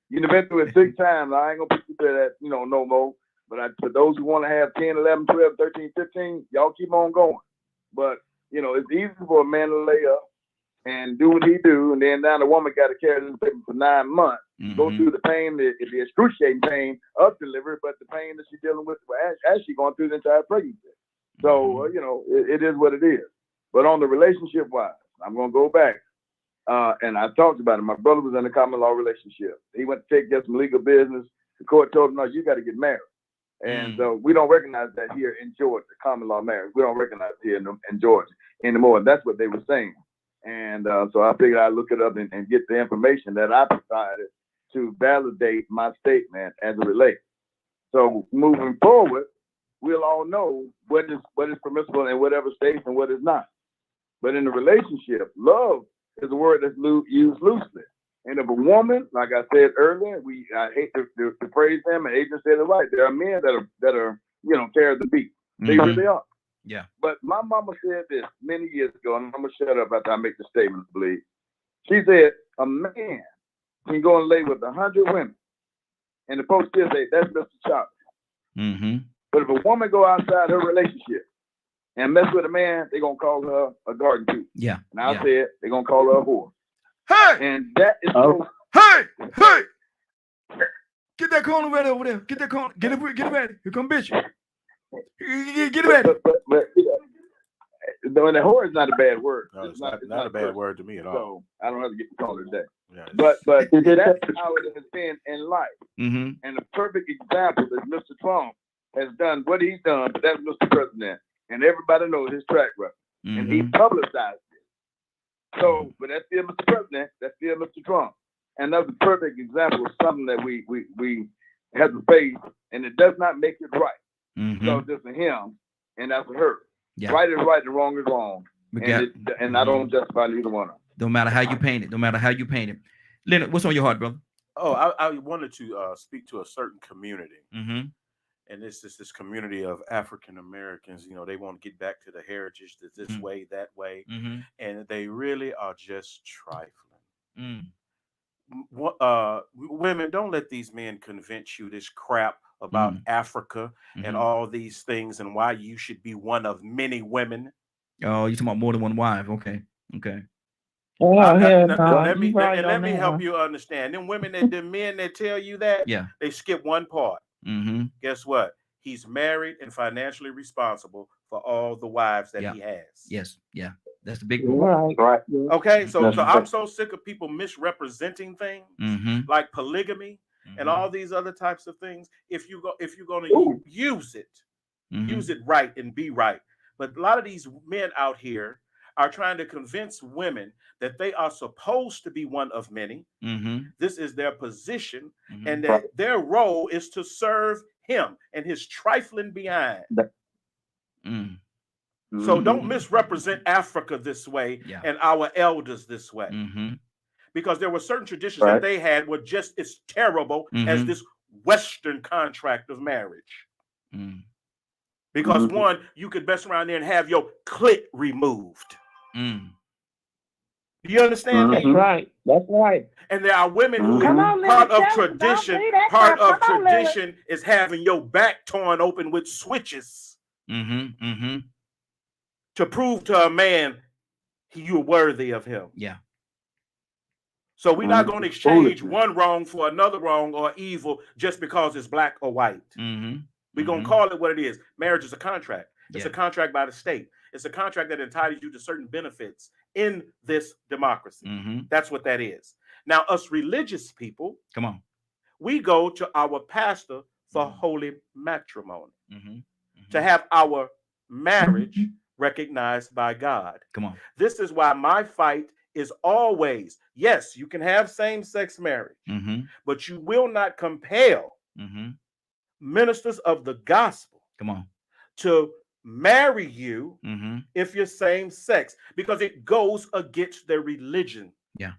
You've been through it 6 times. I ain't going to put you through that, no more. But for those who want to have 10, 11, 12, 13, 15, y'all keep on going. But, it's easy for a man to lay up and do what he do. And then now the woman got to carry this baby for 9 months. Go through the pain, the excruciating pain of delivery, but the pain that she's dealing with as she's going through the entire pregnancy. So, it is what it is. But on the relationship-wise, I'm going to go back. And I talked about it. My brother was in a common law relationship. He went to take care of some legal business. The court told him, no, you got to get married. And so we don't recognize that here in Georgia, common law marriage. We don't recognize it here in Georgia anymore. And that's what they were saying. And so I figured I'd look it up and get the information that I provided to validate my statement as it relates. So moving forward, we'll all know what is permissible in whatever state and what is not. But in a relationship, love is a word that's used loosely. And if a woman, like I said earlier, I hate to praise them, and Adrian said it right. There are men that are carry the beat. They really are. Yeah. But my mama said this many years ago, and I'm gonna shut up after I make the statement, I believe. She said a man can go and lay with 100 women, and the folks still say that's Mr. Chocolate. But if a woman go outside her relationship and mess with a man, they're gonna call her a garden too. Yeah. And I said they're gonna call her a whore. Hey! And that is hey! Get that corner ready over there. Get that corner. Get it ready. Here come bitch. Get it ready. But the whore is not a bad word. No, it's not a bad word to me at all. So I don't have to get the call today. Yeah, but that's how it has been in life. And a perfect example is Mr. Trump has done what he's done, but that's Mr. President. And everybody knows his track record. And he publicized it. So, but that's still Mr. President, that's still Mr. Trump. And that's a perfect example of something that we have to face, and it does not make it right. So just for him, and that's for her. Yeah. Right is right and wrong is wrong. And I don't justify either one of them. Don't matter how you paint it. Leonard, what's on your heart, brother? Oh, I wanted to speak to a certain community. And this is this community of African Americans. They want to get back to the heritage this way, that way. And they really are just trifling. Women, don't let these men convince you this crap about Africa and all these things and why you should be one of many women. Oh, you're talking about more than one wife. Okay. Let me help you understand. Them women the men that tell you that, they skip one part. Guess what? He's married and financially responsible for all the wives that he has. Yes. Yeah. That's the big one. Right. Okay. So I'm so sick of people misrepresenting things like polygamy and all these other types of things. If you're going to use it right and be right. But a lot of these men out here are trying to convince women that they are supposed to be one of many. This is their position, and that their role is to serve him and his trifling behind. So don't misrepresent Africa this way and our elders this way. Because there were certain traditions that they had were just as terrible as this Western contract of marriage. Because one, you could mess around there and have your clit removed. Do you understand me? That's right. That's right. And there are women who part of tradition is having your back torn open with switches to prove to a man you're worthy of him. Yeah. So we're not going to exchange one wrong for another wrong or evil just because it's black or white. We're going to call it what it is. Marriage is a contract. It's a contract by the state. It's a contract that entitles you to certain benefits in this democracy. That's what that is. Now, us religious people, come on, we go to our pastor for holy matrimony to have our marriage recognized by God. Come on. This is why my fight is always, yes, you can have same-sex marriage, but you will not compel ministers of the gospel to marry you if you're same sex, because it goes against their religion. Yeah.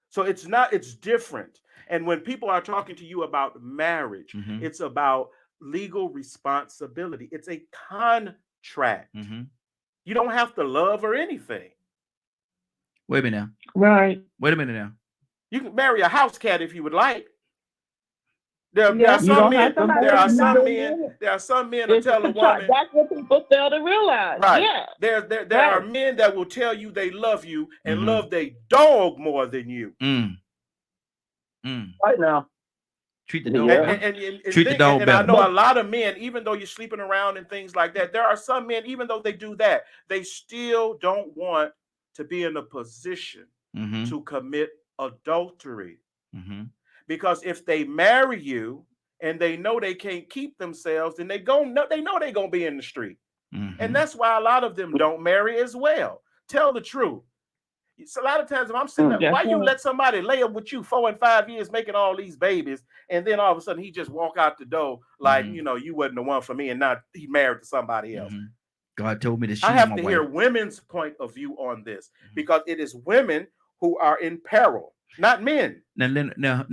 So it's different. And when people are talking to you about marriage, it's about legal responsibility. It's a contract. You don't have to love or anything. Wait a minute now. Right. Wait a minute now. You can marry a house cat if you would like. There are some men that tell a woman. That's what people fail to realize. Right. Yeah. There are men that will tell you they love you and love their dog more than you. Right now. Treat the dog. Treat the dog better. And I know a lot of men, even though you're sleeping around and things like that, there are some men, even though they do that, they still don't want to be in a position to commit adultery. Because if they marry you and they know they can't keep themselves, then they know they're gonna be in the street. And that's why a lot of them don't marry as well. Tell the truth. It's a lot of times if I'm sitting there, why you let somebody lay up with you 4 and 5 years making all these babies, and then all of a sudden he just walk out the door like, you wasn't the one for me, and now he married to somebody else. God told me to. I have to hear women's point of view on this, because it is women who are in peril, not men. Now,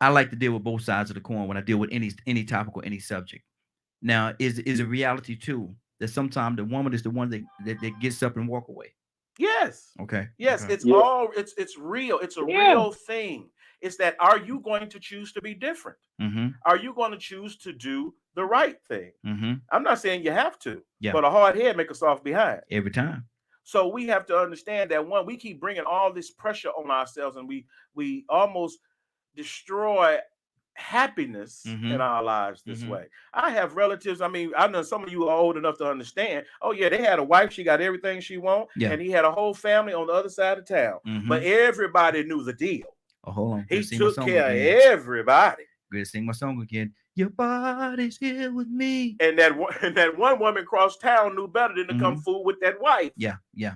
I like to deal with both sides of the coin when I deal with any topic or any subject. Now, is a reality too that sometimes the woman is the one that gets up and walk away. Yes. Okay. Yes, okay. It's real. It's a real thing. It's that, are you going to choose to be different? Are you going to choose to do the right thing? I'm not saying you have to, but a hard head make a soft behind. Every time. So we have to understand that, one, we keep bringing all this pressure on ourselves, and we almost destroy happiness in our lives this way. I have relatives. I mean, I know some of you are old enough to understand. Oh yeah, they had a wife. She got everything she want, and he had a whole family on the other side of town. But everybody knew the deal. Oh, hold on. He took care of everybody. Great, sing my song again. Your body's here with me. And that one woman cross town knew better than to come fool with that wife. Yeah, yeah.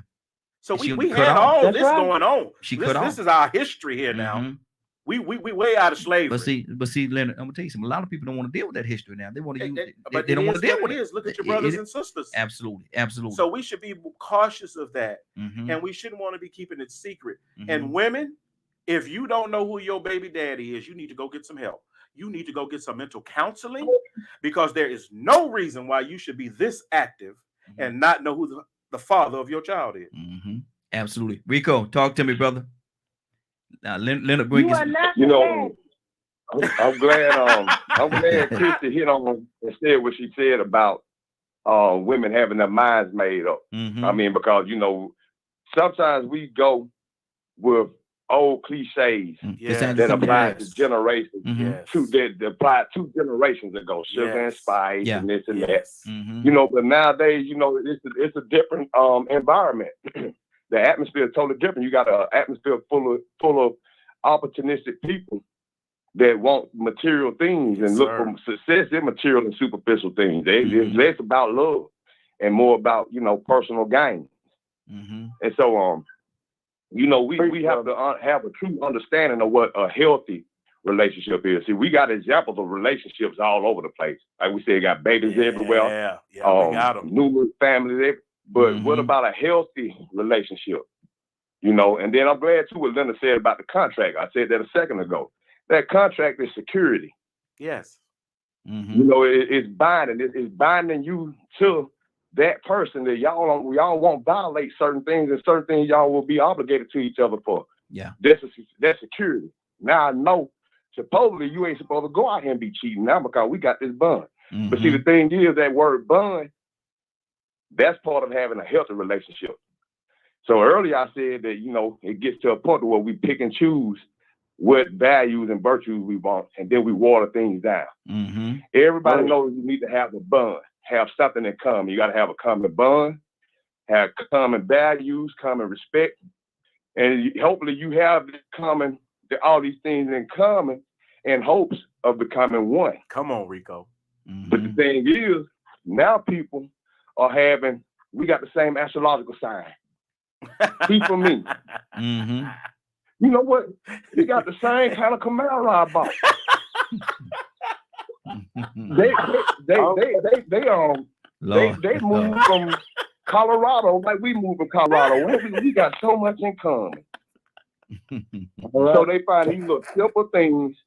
So we had all this going on. This is our history here now. We way out of slavery. But see, Leonard, I'm gonna tell you something. A lot of people don't want to deal with that history now. They want to use but they don't want to deal with it. Look at your brothers and sisters. Absolutely. So we should be cautious of that, and we shouldn't want to be keeping it secret. And women, if you don't know who your baby daddy is, you need to go get some help. You need to go get some mental counseling, because there is no reason why you should be this active and not know who the father of your child is. Absolutely. Rico, talk to me, brother. Now, Leonard, bring I'm glad Christy hit on and said what she said about women having their minds made up. I mean, because sometimes we go with old cliches that apply to generations that applied 2 generations ago, sugar and spice and this and that. But nowadays, it's a different environment. The atmosphere is totally different. You got an atmosphere full of opportunistic people that want material things and look for success in material and superficial things. It's less about love and more about personal gain. And so we have to have a true understanding of what a healthy relationship is. See, we got examples of relationships all over the place. Like we said, got babies everywhere. We got them. Numerous families. But what about a healthy relationship? You know, and then I'm glad too what Linda said about the contract. I said that a second ago. That contract is security. Yes. You know, it's binding. It's binding you to that person that y'all won't violate certain things, and certain things y'all will be obligated to each other for. Yeah. That's security. Now I know supposedly you ain't supposed to go out here and be cheating now because we got this bond. But see, the thing is that word bond, that's part of having a healthy relationship. So earlier I said that, you know, it gets to a point where we pick and choose what values and virtues we want, and then we water things down. Everybody knows you need to have a bond, have something in common. You got to have a common bond, have common values, common respect, and hopefully you have all these things in common in hopes of becoming one. Come on, Rico. But the thing is, now people are we got the same astrological sign. He for me. You know what? He got the same kind of Camaro I bought. They moved from Colorado like we moved from Colorado. We got so much in common. So they find these little simple things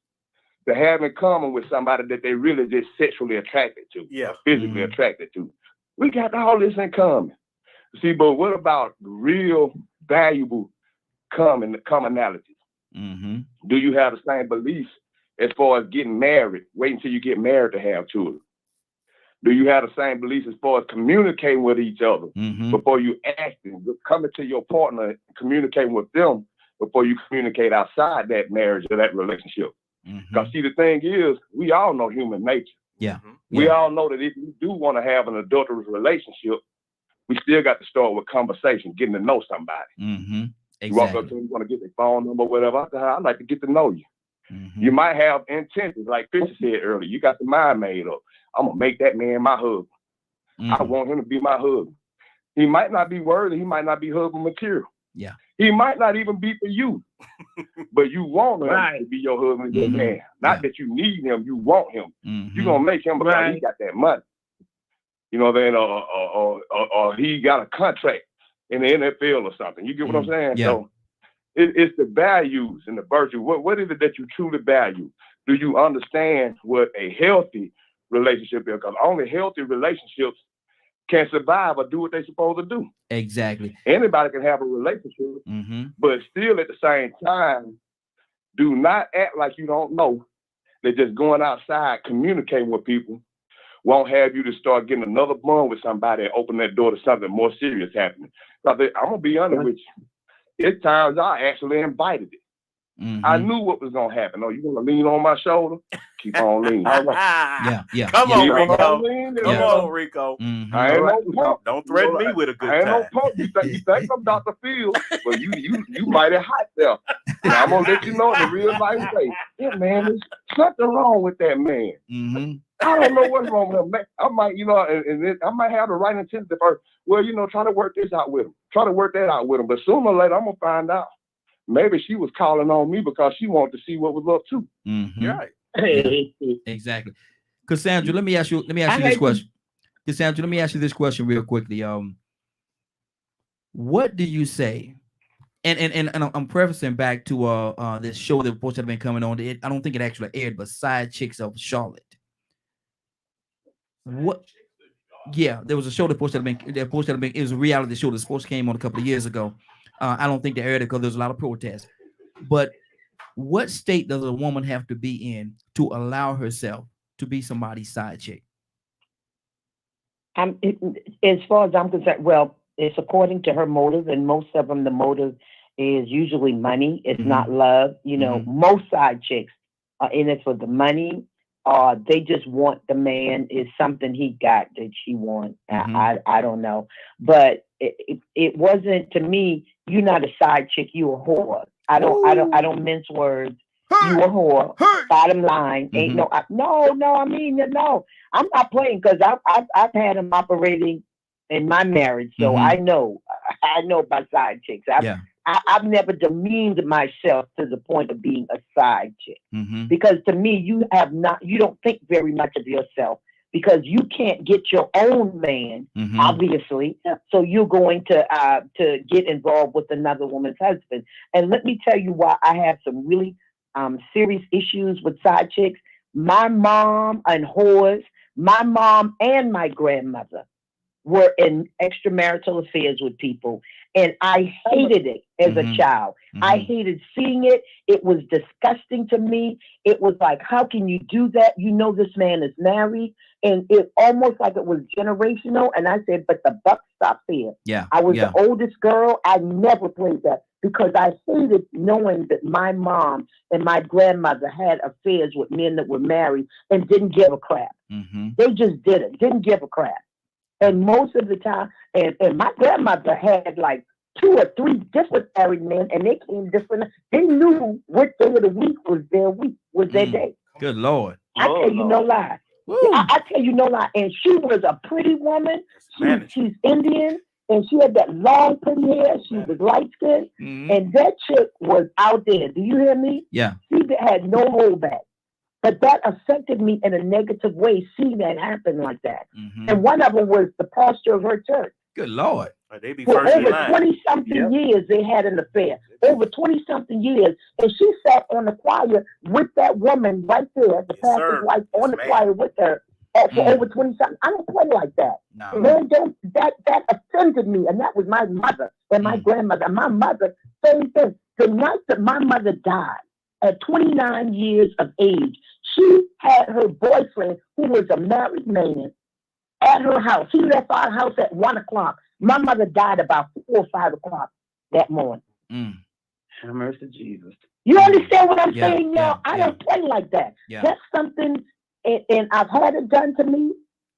to have in common with somebody that they really just sexually attracted to, physically attracted to. We got all this in common. See, but what about real valuable commonalities? Do you have the same beliefs as far as getting married? Wait until you get married to have children. Do you have the same beliefs as far as communicating with each other before you acting, coming to your partner, and communicating with them before you communicate outside that marriage or that relationship? Because see, the thing is, we all know human nature. We all know that if you do want to have an adulterous relationship, we still got to start with conversation, getting to know somebody. You walk up to them, you want to get their phone number, whatever. I'd like to get to know you. You might have intentions, like Fisher said earlier. You got the mind made up. I'm going to make that man my husband. I want him to be my husband. He might not be worthy. He might not be husband material. He might not even be for you. But you want him to be your husband, your man. Not that you need him, you want him. You're going to make him because he got that money. You know what I mean? Or he got a contract in the NFL or something. You get what I'm saying? So it's the values and the virtue. What is it that you truly value? Do you understand what a healthy relationship is? Because only healthy relationships can survive or do what they're supposed to do. Exactly. Anybody can have a relationship, but still at the same time, do not act like you don't know that just going outside, communicating with people won't have you to start getting another bond with somebody and open that door to something more serious happening. I'm going to be honest with you. It's times I actually invited it. I knew what was going to happen. Oh, you going to lean on my shoulder? Keep on leaning. Come on, Rico. Come on, Rico. I ain't no punk. Don't threaten me with a good time. I ain't no punk. You think I'm Dr. Phil, but you mighty hot there. I'm going to let you know in the real life way. Yeah, man, there's something wrong with that man. I don't know what's wrong with him. I might, and I might have the right intent to first. Well, try to work this out with him. Try to work that out with him. But sooner or later, I'm going to find out. Maybe she was calling on me because she wanted to see what was up too. Right. Exactly. Cassandra, let me ask you this question. Cassandra, let me ask you this question real quickly. What do you say? And I'm prefacing back to this show that reports have been coming on. I don't think it actually aired, but Side Chicks of Charlotte. What? Yeah, there was a show that it was a reality show that sports came on a couple of years ago. I don't think they aired it because there's a lot of protests. But what state does a woman have to be in to allow herself to be somebody's side chick? As far as I'm concerned, well, it's according to her motive, and most of them, the motive is usually money. It's not love. Most side chicks are in it for the money. They just want the man is something he got that she wants. I don't know, but it wasn't to me. You're not a side chick. You a whore. I don't mince words. You a whore. Bottom line, ain't no. I mean, no. I'm not playing because I've had them operating in my marriage, so I know about side chicks. I've never demeaned myself to the point of being a side chick. Mm-hmm. Because to me, you don't think very much of yourself because you can't get your own man, Mm-hmm. obviously. So you're going to get involved with another woman's husband. And let me tell you why I have some really serious issues with side chicks. My mom and whores, my mom and my grandmother were in extramarital affairs with people. And I hated it as Mm-hmm. a child. Mm-hmm. I hated seeing it. It was disgusting to me. It was like, how can you do that? You know, this man is married. And it almost like it was generational. And I said, but the buck stops here. Yeah. I was Yeah. the oldest girl. I never played that because I hated knowing that my mom and my grandmother had affairs with men that were married and didn't give a crap. Mm-hmm. They just didn't give a crap. And most of the time, and my grandmother had like 2 or 3 different married men, and they came different. They knew what day of the week was their week, was their day. Good Lord. I tell you no lie. I tell you no lie. And she was a pretty woman. She's Indian, and she had that long pretty hair. She was light skinned, Mm-hmm. and that chick was out there. Do you hear me? Yeah. She had no holdback. But that affected me in a negative way, seeing that happen like that. Mm-hmm. And one of them was the pastor of her church. Good Lord. They be For first in over line. 20-something years, they had an affair. Over 20-something years. And she sat on the choir with that woman right there, the pastor's wife, on the choir with her for over 20-something. I don't play like that. No. Man, that offended me. And that was my mother and my grandmother. My mother, same thing. The night that my mother died, at 29 years of age, she had her boyfriend, who was a married man, at her house. He left our house at 1 o'clock. My mother died about 4 or 5 o'clock that morning. Have mercy, Jesus. You understand what I'm Yeah, saying, y'all? yeah, I yeah. don't play like that. Yeah. That's something, and I've had it done to me.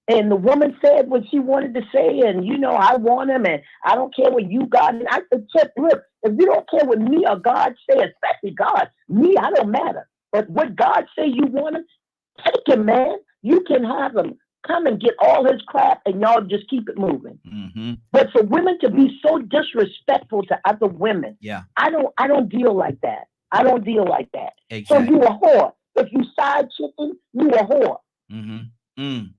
And the woman said what she wanted to say, and you know, I want him, and I don't care what you got. And I said, Chip, look, if you don't care what me or God say, especially God, me, I don't matter. But what God say you want him, take him, man. You can have him. Come and get all his crap, and y'all just keep it moving. Mm-hmm. But for women to be so disrespectful to other women, Yeah. I don't deal like that. I don't deal like that. Exactly. So you a whore. If you side chicken, you a whore. Mm-hmm. Mm.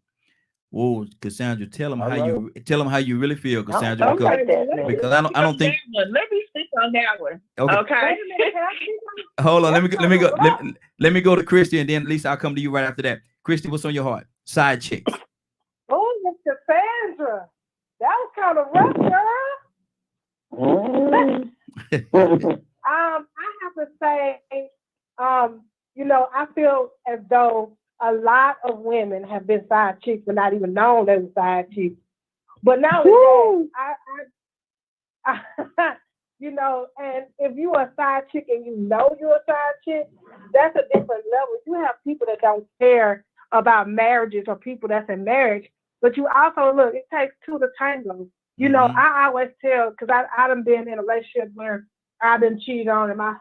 Whoa, Cassandra, tell them All how you really feel, Cassandra, Okay, because I don't think. Let me speak on that one. Okay. Okay. Hold on. Let me go to Christy, and then at least I'll come to you right after that. Christy, what's on your heart? Side chick. Oh, Miss Cassandra, that was kind of rough, girl. I have to say, you know, I feel as though a lot of women have been side chicks but not even known they were side chicks. But now, you know, and if you are a side chick and you know you're a side chick, that's a different level. You have people that don't care about marriages or people that's in marriage, but you also, look, it takes 2 to tango. You know, I always tell, because I done been in a relationship where I've been cheated on and my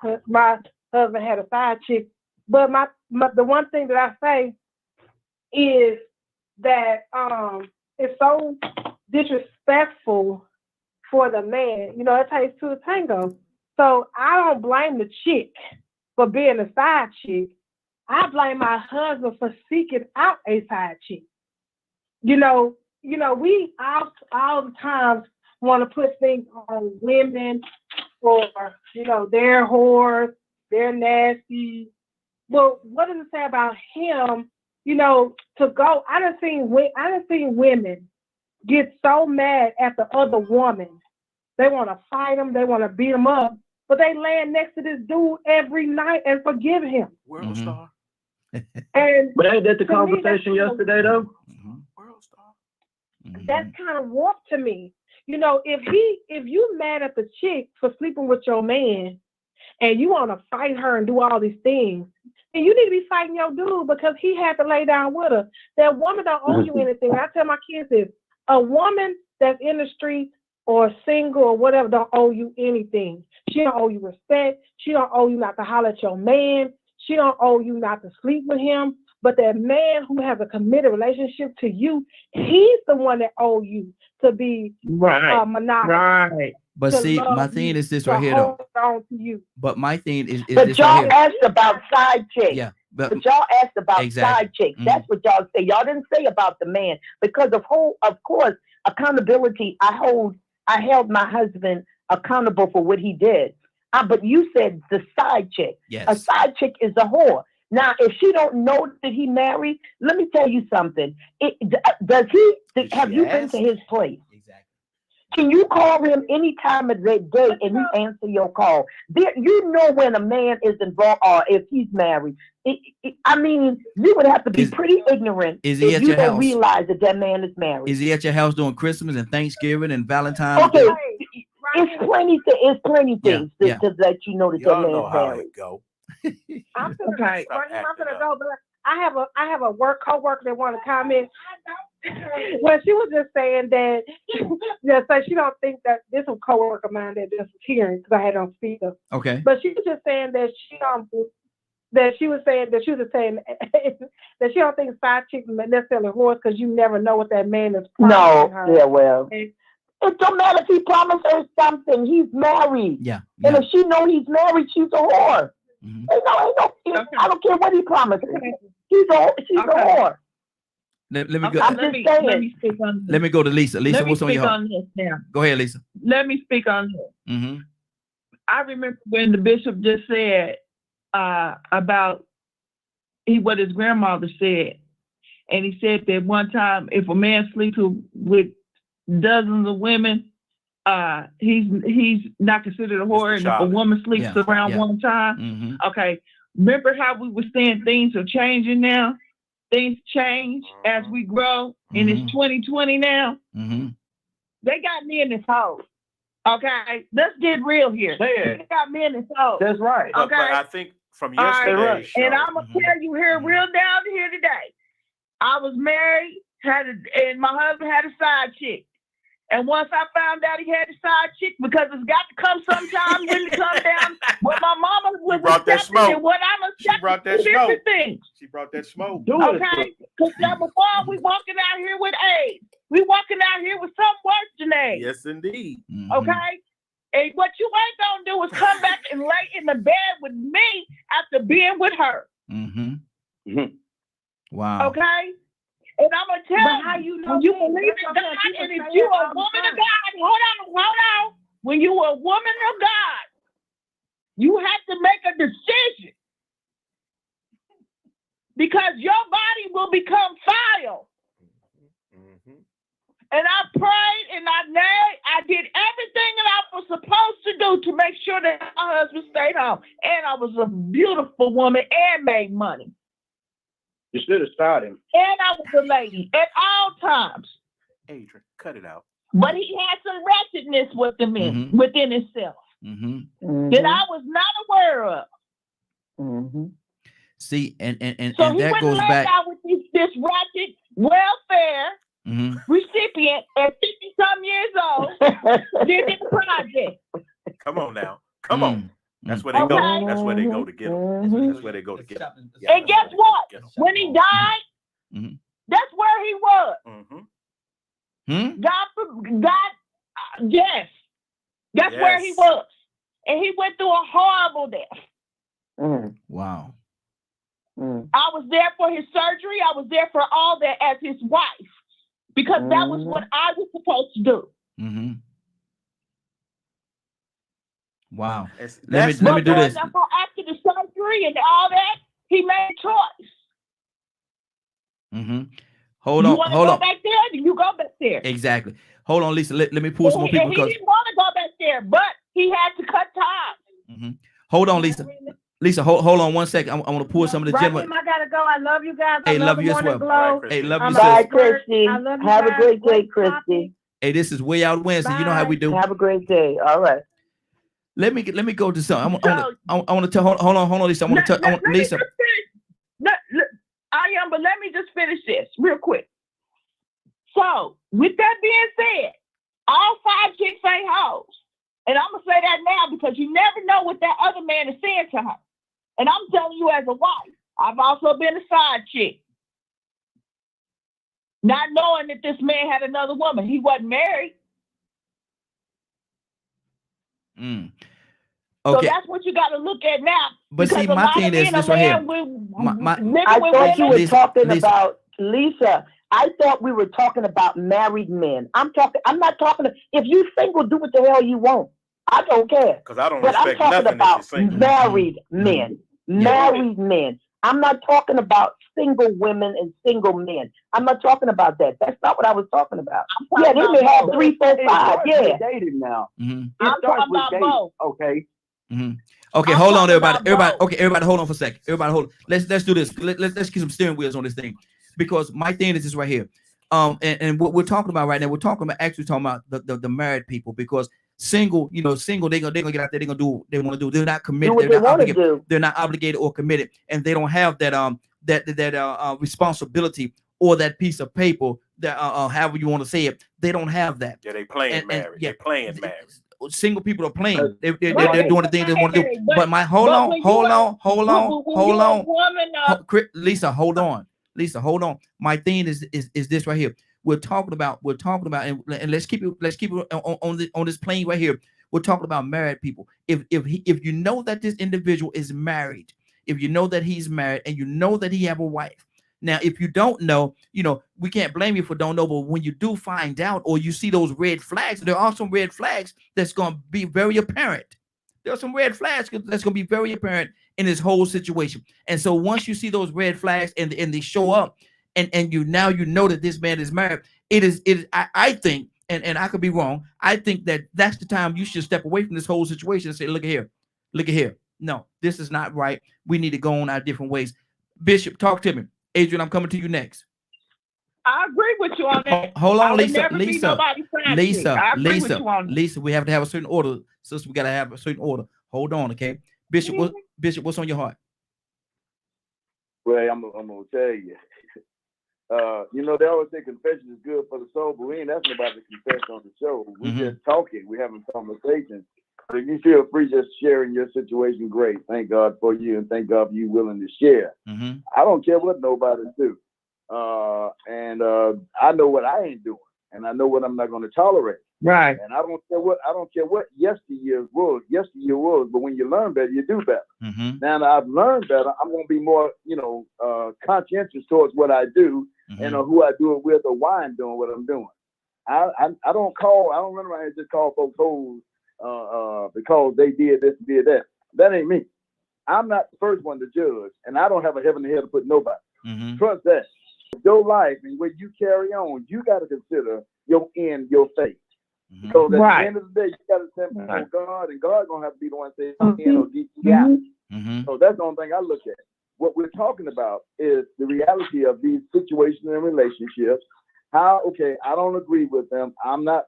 husband had a side chick. But the one thing that I say is that it's so disrespectful for the man. You know, it takes 2 to tango. So I don't blame the chick for being a side chick. I blame my husband for seeking out a side chick. You know, we all the time want to put things on women or, you know, they're whores, they're nasty. Well, what does it say about him? You know, to go, I done seen women get so mad at the other woman. They want to fight him, they want to beat him up, but they laying next to this dude every night and forgive him. World star. And But ain't that the conversation yesterday, though? World star. That's kind of warped to me. You know, if you mad at the chick for sleeping with your man and you want to fight her and do all these things, then you need to be fighting your dude because he had to lay down with her. That woman don't owe you anything. I tell my kids this, a woman that's in the street or single or whatever don't owe you anything. She don't owe you respect. She don't owe you not to holler at your man. She don't owe you not to sleep with him. But that man who has a committed relationship to you, he's the one that owe you to be monogamous. Right. But to see, love my you, thing is this to right here, though. hold on to you. But my thing is But this y'all right here. asked about side chicks. Yeah, But y'all asked about exactly. side chicks. That's what y'all say. Y'all didn't say about the man because of course, accountability. I held my husband accountable for what he did. But you said the side chick. Yes. A side chick is a whore. Now, if she don't know that he married, let me tell you something. Have you been to his place? Exactly. Can you call him any time of the day and he answer your call? You know when a man is involved or if he's married. I mean, you would have to be pretty ignorant if you don't realize that man is married. Is he at your house during Christmas and Thanksgiving and Valentine's? Okay, it's plenty things to let you know that Y'all man's married. Go. I'm gonna go, but I have a coworker that want to comment. Well, she was just saying that, so she don't think that this is a coworker of mine that just was hearing because I had on speaker. Okay. But she was just saying that she was saying that she don't think side chicks are necessarily whores because you never know what that man is promising her. Yeah, well. It don't matter if he promised her something. He's married. Yeah. And if she know he's married, she's a whore. Mm-hmm. I don't care what he promised. She's a whore. Let me go. I'm just saying. Let me speak on this. Let me go to Lisa. Lisa, what's on your heart? Let me speak on this now. Go ahead, Lisa. Let me speak on this. Mm-hmm. I remember when the bishop just said about what his grandmother said. And he said that one time, if a man sleeps with dozens of women, he's not considered a whore. And if a woman sleeps around one time, okay. Remember how we were saying things are changing now? Things change as we grow, and it's 2020 now. They got me in this hole. Okay, let's get real here. They got me in this hole. That's right. Okay, but I think from yesterday's show, and I'm gonna tell you here, real down to here today. I was married, and my husband had a side chick. And once I found out he had a side chick, because it's got to come sometime when it comes down, what my mama was brought that smoke. And what I'm She brought that smoke. different things. She brought that smoke. Okay? Because number one, we walking out here with AIDS. We walking out here with something worse than AIDS. Yes, indeed. Okay? And what you ain't gonna do is come back and lay in the bed with me after being with her. Wow. Okay? And I'm gonna tell how you know you believe in God, and if you a woman of God, hold on. When you a woman of God, you have to make a decision because your body will become foul. And I prayed and I did everything that I was supposed to do to make sure that my husband stayed home. And I was a beautiful woman and made money. You should have started. And I was a lady at all times. Adrian, cut it out. But he had some wretchedness within himself that I was not aware of. See, and so and that goes back. Out with this ratchet welfare recipient at 50-some years old. Did this project. Come on now. Come on. That's where they go. That's where they go to get them. That's where they go to get them. And guess what? When he died, that's where he was. Yes. That's where he was. And he went through a horrible death. Wow. I was there for his surgery. I was there for all that as his wife. Because that was what I was supposed to do. Wow. Let me do this. After the surgery and all that, he made a choice. Hold on. You want to go back there? You go back there. Exactly. Hold on, Lisa. Let me pull some more people. He didn't want to go back there, but he had to cut ties. Hold on, Lisa. Lisa, hold on 1 second. I want to pull some of the gentlemen. I gotta go. I love you guys. Hey, love you as well. Glow. Hey, love you, Bye, sis. Christy. Have a great day, Christy. Hey, this is Way Out Wednesday. Bye. You know how we do. Have a great day. All right. Let me go to something. I want to tell. Hold on, Lisa. I want to tell Lisa. But let me just finish this real quick. So, with that being said, all 5 chicks ain't hoes. And I'm going to say that now because you never know what that other man is saying to her. And I'm telling you as a wife, I've also been a side chick. Not knowing that this man had another woman. He wasn't married. Mm. So Okay. that's what you got to look at now. But see, because a my lot thing of is men this are right here. living with My- I thought you were Lisa, talking Lisa. about Lisa. I thought we were talking about married men. I'm not talking. If you single, do what the hell you want. I don't care. Because I don't But I'm respect talking nothing if you're about single. married men. Married men. I'm not talking about single women and single men. I'm not talking about that. That's not what I was talking about. Yeah, they may have 3, 4, 5. Yeah. Dating now. Mm-hmm. I'm talking about both. Okay. Mm-hmm. Okay, I'm hold on, talking everybody. about Everybody, both. okay, everybody, hold on for a second. Everybody, hold on. Let's do this. Let's get some steering wheels on this thing, because my thing is this right here. And what we're talking about right now, we're talking about the married people, because single, single, they're gonna get out there, they're gonna do what they want to do. They're not committed. Do what they want to do. They're not obligated or committed, and they don't have that responsibility or that piece of paper that however you want to say it. They don't have that. Yeah, they playing married. They're playing married. Single people are playing. They're doing the thing they want to do. But hold on. Lisa, hold on. My thing is this right here. We're talking about, and let's keep it on this plane right here. We're talking about married people. If you know that this individual is married, if you know that he's married, and you know that he have a wife. Now, if you don't know, we can't blame you for don't know, but when you do find out, or you see those red flags, there are some red flags that's going to be very apparent. There are some red flags that's going to be very apparent in this whole situation. And so once you see those red flags and they show up, and you know that this man is married, I think, and I could be wrong, I think that's the time you should step away from this whole situation and say, look at here. No, this is not right. We need to go on our different ways. Bishop, talk to me. Adrian, I'm coming to you next. I agree with you on that. Hold on, Lisa, we have to have a certain order. Sister, we got to have a certain order. Hold on, okay? Bishop, what's on your heart? Well, I'm gonna tell you. They always say confession is good for the soul, but we ain't asking about the confession on the show. We just talking. We having conversations. So if you feel free just sharing your situation, great. Thank God for you, and thank God for you willing to share. I don't care what nobody do. And I know what I ain't doing, and I know what I'm not going to tolerate. Right. And I don't care what yesteryear was, but when you learn better, you do better. Now that I've learned better, I'm going to be more, conscientious towards what I do and who I do it with, or why I'm doing what I'm doing. I don't run around and just call folks hoes because they did this and did that. That ain't me. I'm not the first one to judge, and I don't have a heaven and hell to put nobody. Trust that. Your life and where you carry on, you got to consider your end, your faith. Because at the end of the day, you got to stand before God, and God gonna have to be the one to say in or get you out. So that's the only thing I look at. What we're talking about is the reality of these situations and relationships. I don't agree with them. I'm not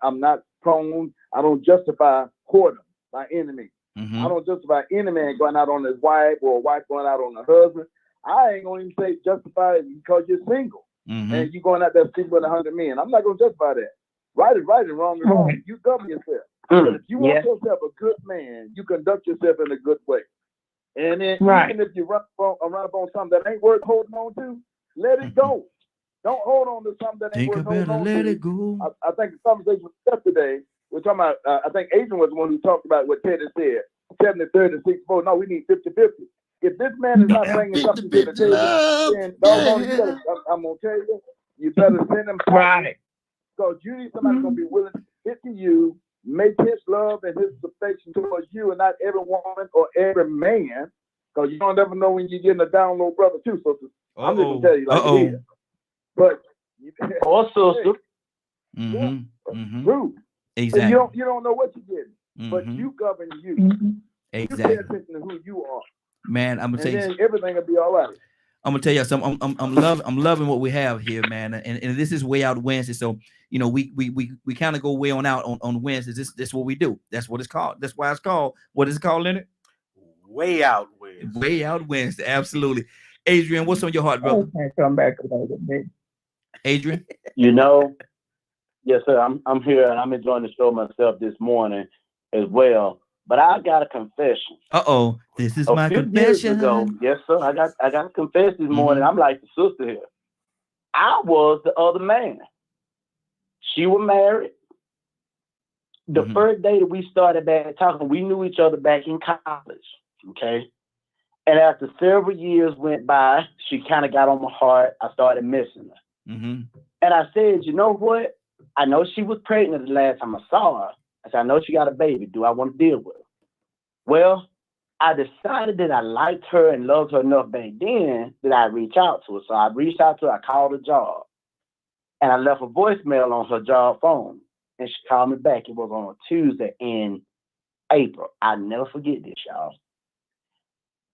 prone. I don't justify whoredom by any means. I don't justify any man going out on his wife, or a wife going out on her husband. I ain't gonna even say justify it because you're single and you're going out there sleeping with 100 men. I'm not gonna justify that. Right is right and wrong is wrong. You govern yourself. But if you want yourself a good man, you conduct yourself in a good way. And then even if you run up on something that ain't worth holding on to, let it go. Don't hold on to something that ain't worth holding on to. Let it go. I think the conversation was yesterday. We're talking about, I think Adrian was the one who talked about what Teddy said, 70-30, 60-40. No, we need 50-50. If this man is not bringing something to the table, then I'm going to tell you, you better send him something. Because you need somebody going to be willing to hit to you, make his love and his affection towards you, and not every woman or every man. Because you don't ever know when you're getting a down low brother too. So I'm just going to tell you like it is. But also, true. Exactly. You don't know what you're getting, but you govern you. Exactly. You pay attention to who you are. Man, I'm gonna tell you, then everything will be all right. I'm gonna tell you something. I'm loving what we have here, man. And this is Way Out Wednesday. So we kind of go way on out on Wednesdays. This is what we do. That's what it's called. That's why it's called. What is it called, Leonard? Way Out Wednesday. Way Out Wednesday. Absolutely. Adrian, what's on your heart, brother? Okay, come back later, baby. Adrian? Yes, sir. I'm here and I'm enjoying the show myself this morning as well. But I got a confession. This is my confession. Years ago, yes, sir. I got to confess this morning. I'm like the sister here. I was the other man. She was married. The Mhm. first day that we started back talking, we knew each other back in college. Okay. And after several years went by, she kind of got on my heart. I started missing her. Mm-hmm. And I said, you know what? I know she was pregnant the last time I saw her. I said, I know she got a baby. Do I want to deal with her? Well, I decided that I liked her and loved her enough back then that I'd reach out to her. So I reached out to her. I called her job. And I left a voicemail on her job phone. And she called me back. It was on a Tuesday in April. I'll never forget this, y'all.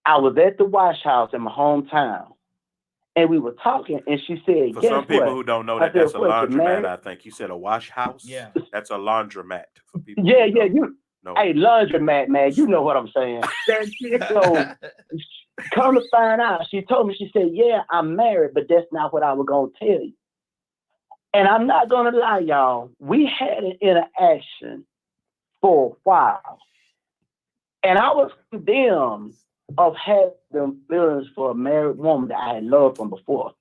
I was at the wash house in my hometown. And we were talking, and she said, For guess some people what? who don't know I that, said, that's a what, you laundromat. married? I think you said a wash house. Yeah. That's a laundromat for people. Yeah, who yeah, don't you. know. Hey, laundromat, man, you know what I'm saying. So, come to find out, she told me, she said, yeah, I'm married, but that's not what I was going to tell you. And I'm not going to lie, y'all. We had an interaction for a while. And I was condemned of having feelings for a married woman that I had loved from before.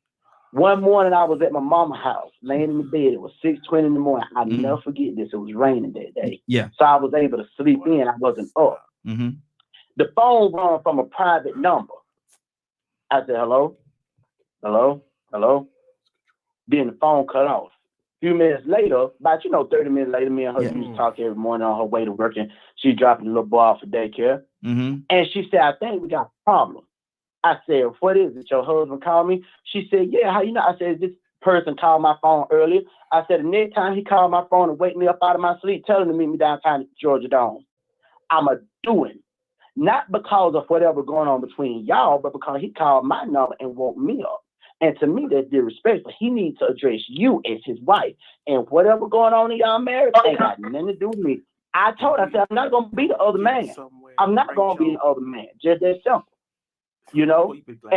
One morning, I was at my mama's house, laying in the bed. It was 6:20 in the morning. I'll never forget this. It was raining that day. Yeah. So I was able to sleep in. I wasn't up. Mm-hmm. The phone rang from a private number. I said, hello? Hello? Hello? Then the phone cut off. A few minutes later, about, 30 minutes later, me and her used to talk every morning on her way to work, and she dropping the little boy off for daycare. Mm-hmm. And she said, I think we got a problem. I said, what is it? Your husband called me? She said, yeah, how you know? I said, this person called my phone earlier. I said, the next time he called my phone and wake me up out of my sleep, tell him to meet me downtown at Georgia Dome. I'm a doing. Not because of whatever going on between y'all, but because he called my number and woke me up. And to me, that's disrespectful. He needs to address you as his wife. And whatever going on in y'all marriage ain't got nothing to do with me. I told her, I said, I'm not going to be the other man. I'm not going to be the other man. Just that simple. And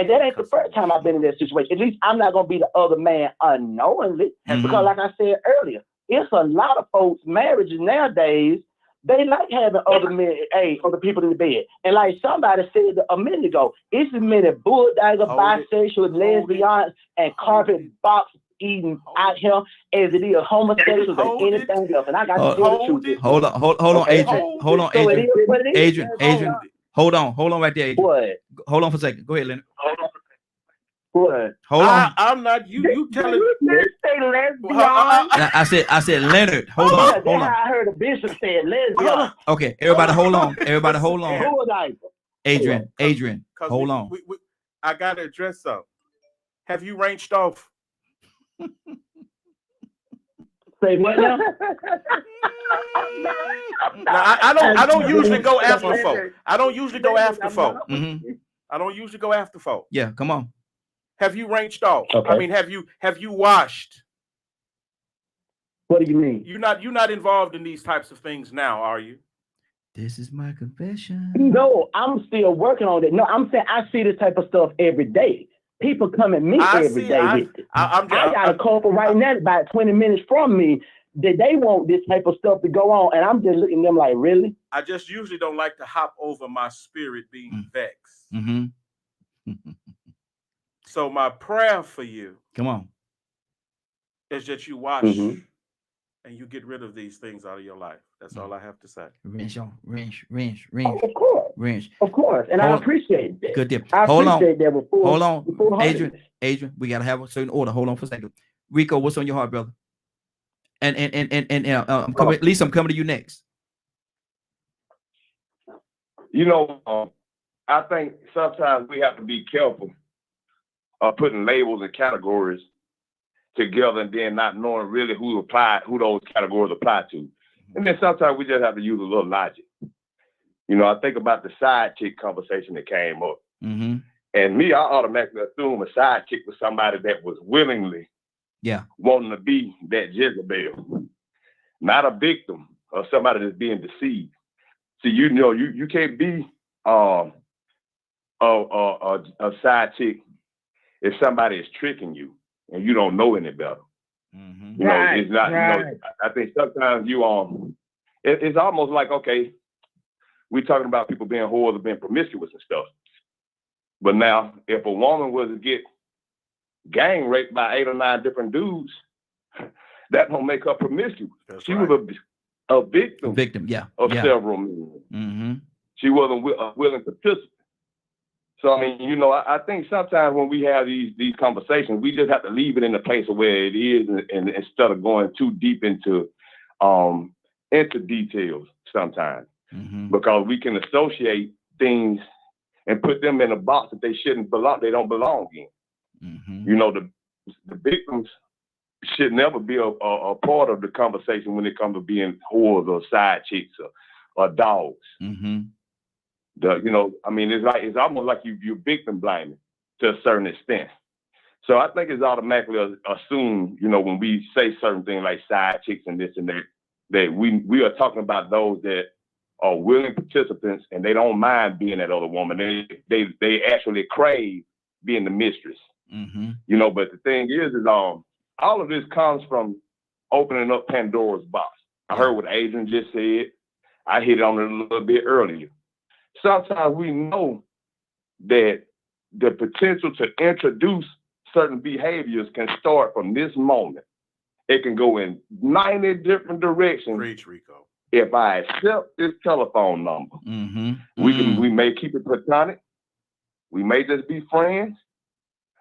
that ain't the first time I've been in that situation. At least I'm not going to be the other man unknowingly. Mm-hmm. Because like I said earlier, it's a lot of folks' marriages nowadays, they like having other men, other people in the bed. And like somebody said a minute ago, it's as many bulldogger, bisexual, lesbians, and carpet box eating out here as it is homosexuals and anything else. And I got to tell the truth. Hold on, Adrian. Hold on, So it Adrian. is what it is. Adrian. Hold on right there, Adrian. What? Hold on for a second. Go ahead, Leonard. What? Hold on. I'm not you telling Say lesbian. I said Leonard. Hold on. That's how I heard the bishop say lesbian. Okay, everybody hold on. Everybody hold on. Adrian, hold on. I gotta address something. Have you ranged off? Say what now? Now, I don't usually go after folk. I don't usually go after folk. Mm-hmm. I don't usually go after folk. Yeah, come on. Have you ranged off? Okay. I mean, have you washed? What do you mean? You're not involved in these types of things now, are you? This is my confession. No, I'm still working on it. No, I'm saying I see this type of stuff every day. People come at me every day with it. I got a couple right now about 20 minutes from me that they want this type of stuff to go on, and I'm just looking at them like, really? I just usually don't like to hop over my spirit being vexed. Mm-hmm. So my prayer for you, come on, is that you wash and you get rid of these things out of your life. That's all I have to say. Rinse. Oh, of course. Rinse. Of course. And I appreciate that. Good deal. Hold on. Adrian, we gotta have a certain order. Hold on for a second. Rico, what's on your heart, brother? And I'm coming. At least I'm coming to you next. I think sometimes we have to be careful of putting labels and categories together and then not knowing really who those categories apply to. And then sometimes we just have to use a little logic. I think about the side chick conversation that came up. Mm-hmm. And me, I automatically assume a side chick was somebody that was willingly wanting to be that Jezebel, not a victim or somebody that's being deceived. See, you can't be a side chick if somebody is tricking you and you don't know any better. Mm-hmm. It's not. I think sometimes it's almost like, okay, we're talking about people being whores or being promiscuous and stuff. But now, if a woman was to get gang raped by 8 or 9 different dudes, that don't make her promiscuous. She was a victim, yeah, of yeah. several men. Mm-hmm. She wasn't a willing participant. So I mean, you know, I think sometimes when we have these conversations, we just have to leave it in the place of where it is, and instead of going too deep into details sometimes, because we can associate things and put them in a box that they shouldn't belong. They don't belong in. You know, the victims should never be a part of the conversation when it comes to being whores or side chicks or dogs. You know, I mean, it's almost like you're victim blaming to a certain extent. So I think it's automatically assumed, you know, when we say certain things like side chicks and this and that, that we are talking about those that are willing participants and they don't mind being that other woman. They actually crave being the mistress. You know, but the thing is all of this comes from opening up Pandora's box. I heard what Adrian just said. I hit on it a little bit earlier. Sometimes we know that the potential to introduce certain behaviors can start from this moment. It can go in 90 different directions. Preach, Rico. If I accept this telephone number, we may keep it platonic. We may just be friends,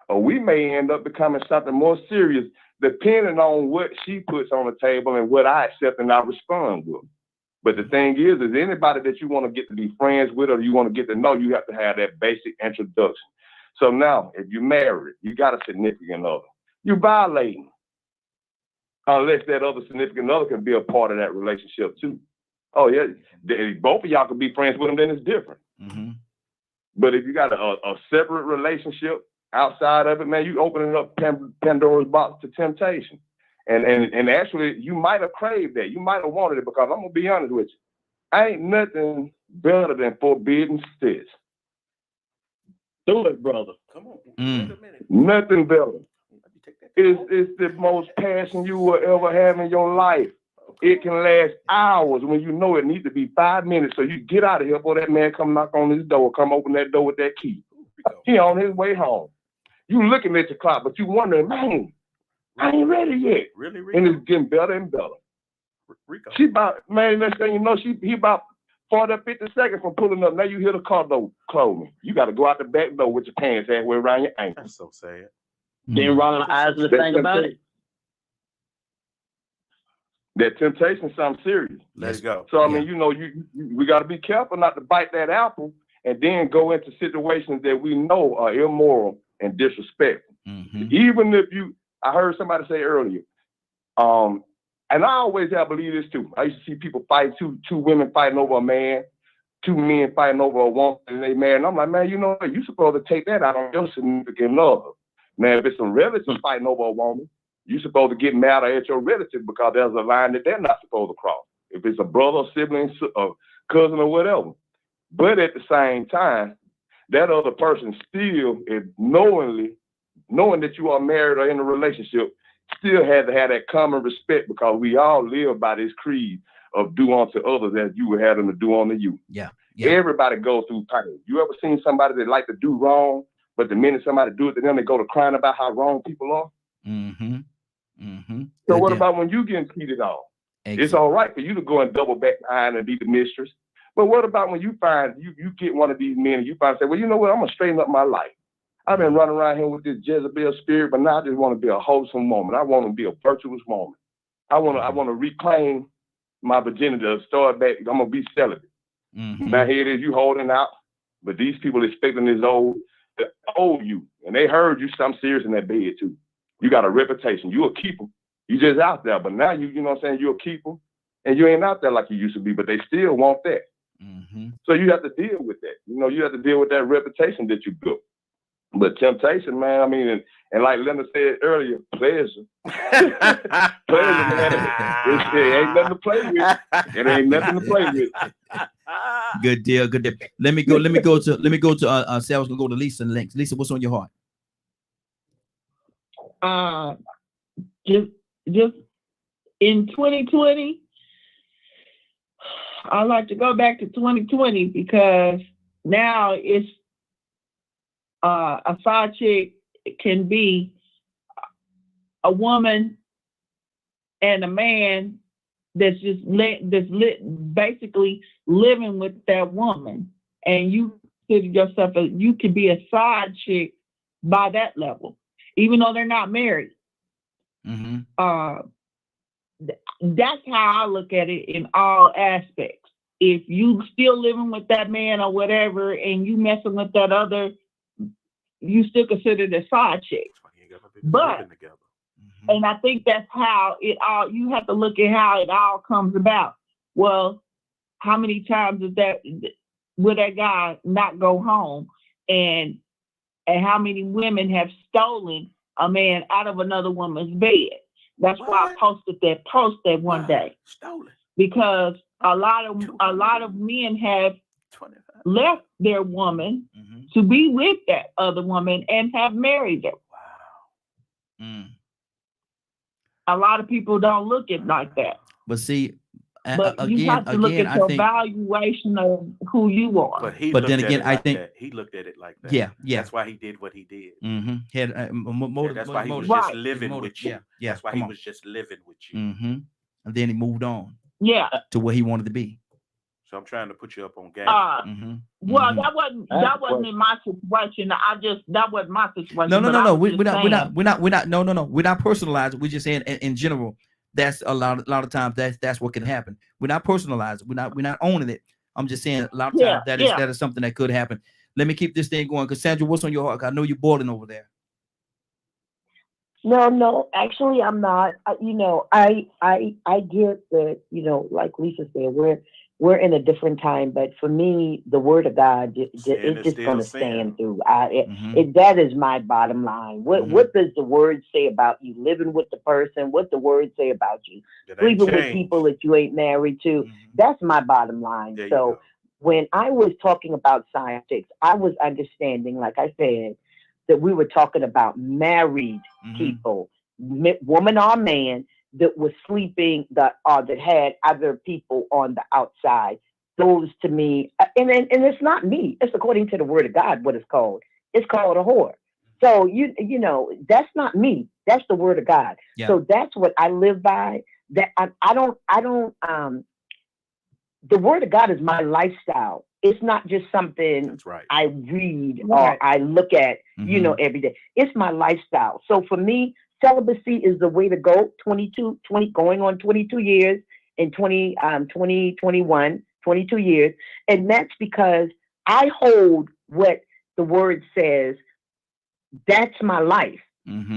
or we may end up becoming something more serious, depending on what she puts on the table and what I accept and I respond with. But the thing is anybody that you want to get to be friends with or you want to get to know, you have to have that basic introduction. So now, if you're married, you got a significant other, you're violating. Unless that other significant other can be a part of that relationship too. Oh yeah, both of y'all could be friends with them, then it's different. But if you got a separate relationship outside of it, man, you opening up Pandora's box to temptation. And actually, you might have craved that. You might have wanted it, because I'm going to be honest with you. Ain't nothing better than forbidden sex. Do it, brother. Come on. Wait a minute. Nothing better. It's the most passion you will ever have in your life. It can last hours when you know it needs to be 5 minutes. So you get out of here before that man come knock on his door, come open that door with that key. He on his way home. You looking at your clock, but you wondering, man, I ain't ready yet. Really, Rico? And it's getting better and better. Rico. She about, man, next thing you know, he about 40 or 50 seconds from pulling up. Now you hear the car door closing. You got to go out the back door with your pants halfway around your ankle. That's so sad. Then rolling the eyes and the thing about it. That temptation is something serious. Let's go. So I mean, you know, we got to be careful not to bite that apple and then go into situations that we know are immoral and disrespectful. Even if I heard somebody say earlier, and I always have believed this too. I used to see people fight, two women fighting over a man, two men fighting over a woman, and they married. And I'm like, man, you know what? You're supposed to take that out on your significant other. Now, if it's some relatives fighting over a woman, you're supposed to get mad at your relative because there's a line that they're not supposed to cross. If it's a brother, sibling, or cousin, or whatever. But at the same time, that other person still is knowing that you are married or in a relationship, still has to have that common respect, because we all live by this creed of do unto others as you would have them to do unto you. Yeah. Everybody goes through pain. You ever seen somebody that like to do wrong, but the minute somebody do it to them, they go to crying about how wrong people are? So what about when you getting cheated on? It's all right for you to go and double back behind and be the mistress. But what about when you find you get one of these men and you find say, well, you know what, I'm gonna straighten up my life. I've been running around here with this Jezebel spirit, but now I just want to be a wholesome woman. I want to be a virtuous woman. I want to reclaim my virginity, to start back. I'm gonna be celibate. Now here it is, you holding out, but these people expecting this owe you, and they heard you something serious in that bed too. You got a reputation. You a keeper. You just out there, but now you know what I'm saying, you're a keeper, and you ain't out there like you used to be, but they still want that. So you have to deal with that. You know, you have to deal with that reputation that you built. But temptation, man, I mean, and like Linda said earlier, pleasure. Pleasure, man. It ain't nothing to play with. It ain't nothing to play with. Good deal. Let me go to Sarah's gonna go to Lisa next. Lisa, what's on your heart? Just in 2020, I like to go back to 2020 because now it's a side chick can be a woman and a man basically living with that woman, and you consider yourself you could be a side chick by that level, even though they're not married. That's how I look at it in all aspects. If you still living with that man or whatever, and you messing with that other, you still consider it a side chick. But and I think that's how it all. You have to look at how it all comes about. Well, how many times will that guy not go home, and how many women have stolen a man out of another woman's bed? That's why I posted that post that one day. Stolen. Because a lot of men have left their woman to be with that other woman and have married her. Wow. A lot of people don't look at it like that. But see, but you have to look at your valuation of who you are. But then again, I think he looked at it like that. Yeah. That's why he did what he did. That's why he was just living with you. Yeah. That's why he was just living with you. And then he moved on. Yeah. To where he wanted to be. So I'm trying to put you up on game. Well, that wasn't in my situation. That wasn't my situation. No. We're not personalizing. We're just saying in general. That's a lot of times that's what can happen. We're not personalizing. We're not owning it. I'm just saying a lot of times that is something that could happen. Let me keep this thing going. Cassandra, what's on your heart? I know you're boiling over there. No, actually I'm not. I get that, like Lisa said, we're in a different time, but for me, the word of God, it's just going to stand through. That is my bottom line. What does the word say about you living with the person? What the word say about you sleeping with people that you ain't married to? That's my bottom line. So when I was talking about side chicks, I was understanding, like I said, that we were talking about married people, woman or man, that was sleeping that had other people on the outside. Those to me, and it's not me. It's according to the word of God what it's called. It's called a whore. So you know that's not me. That's the word of God. Yeah. So that's what I live by. That I don't. The word of God is my lifestyle. It's not just something I read or I look at, every day. It's my lifestyle. So for me, celibacy is the way to go. 20 going on 22 years in 2021, 22 years. And that's because I hold what the word says. That's my life.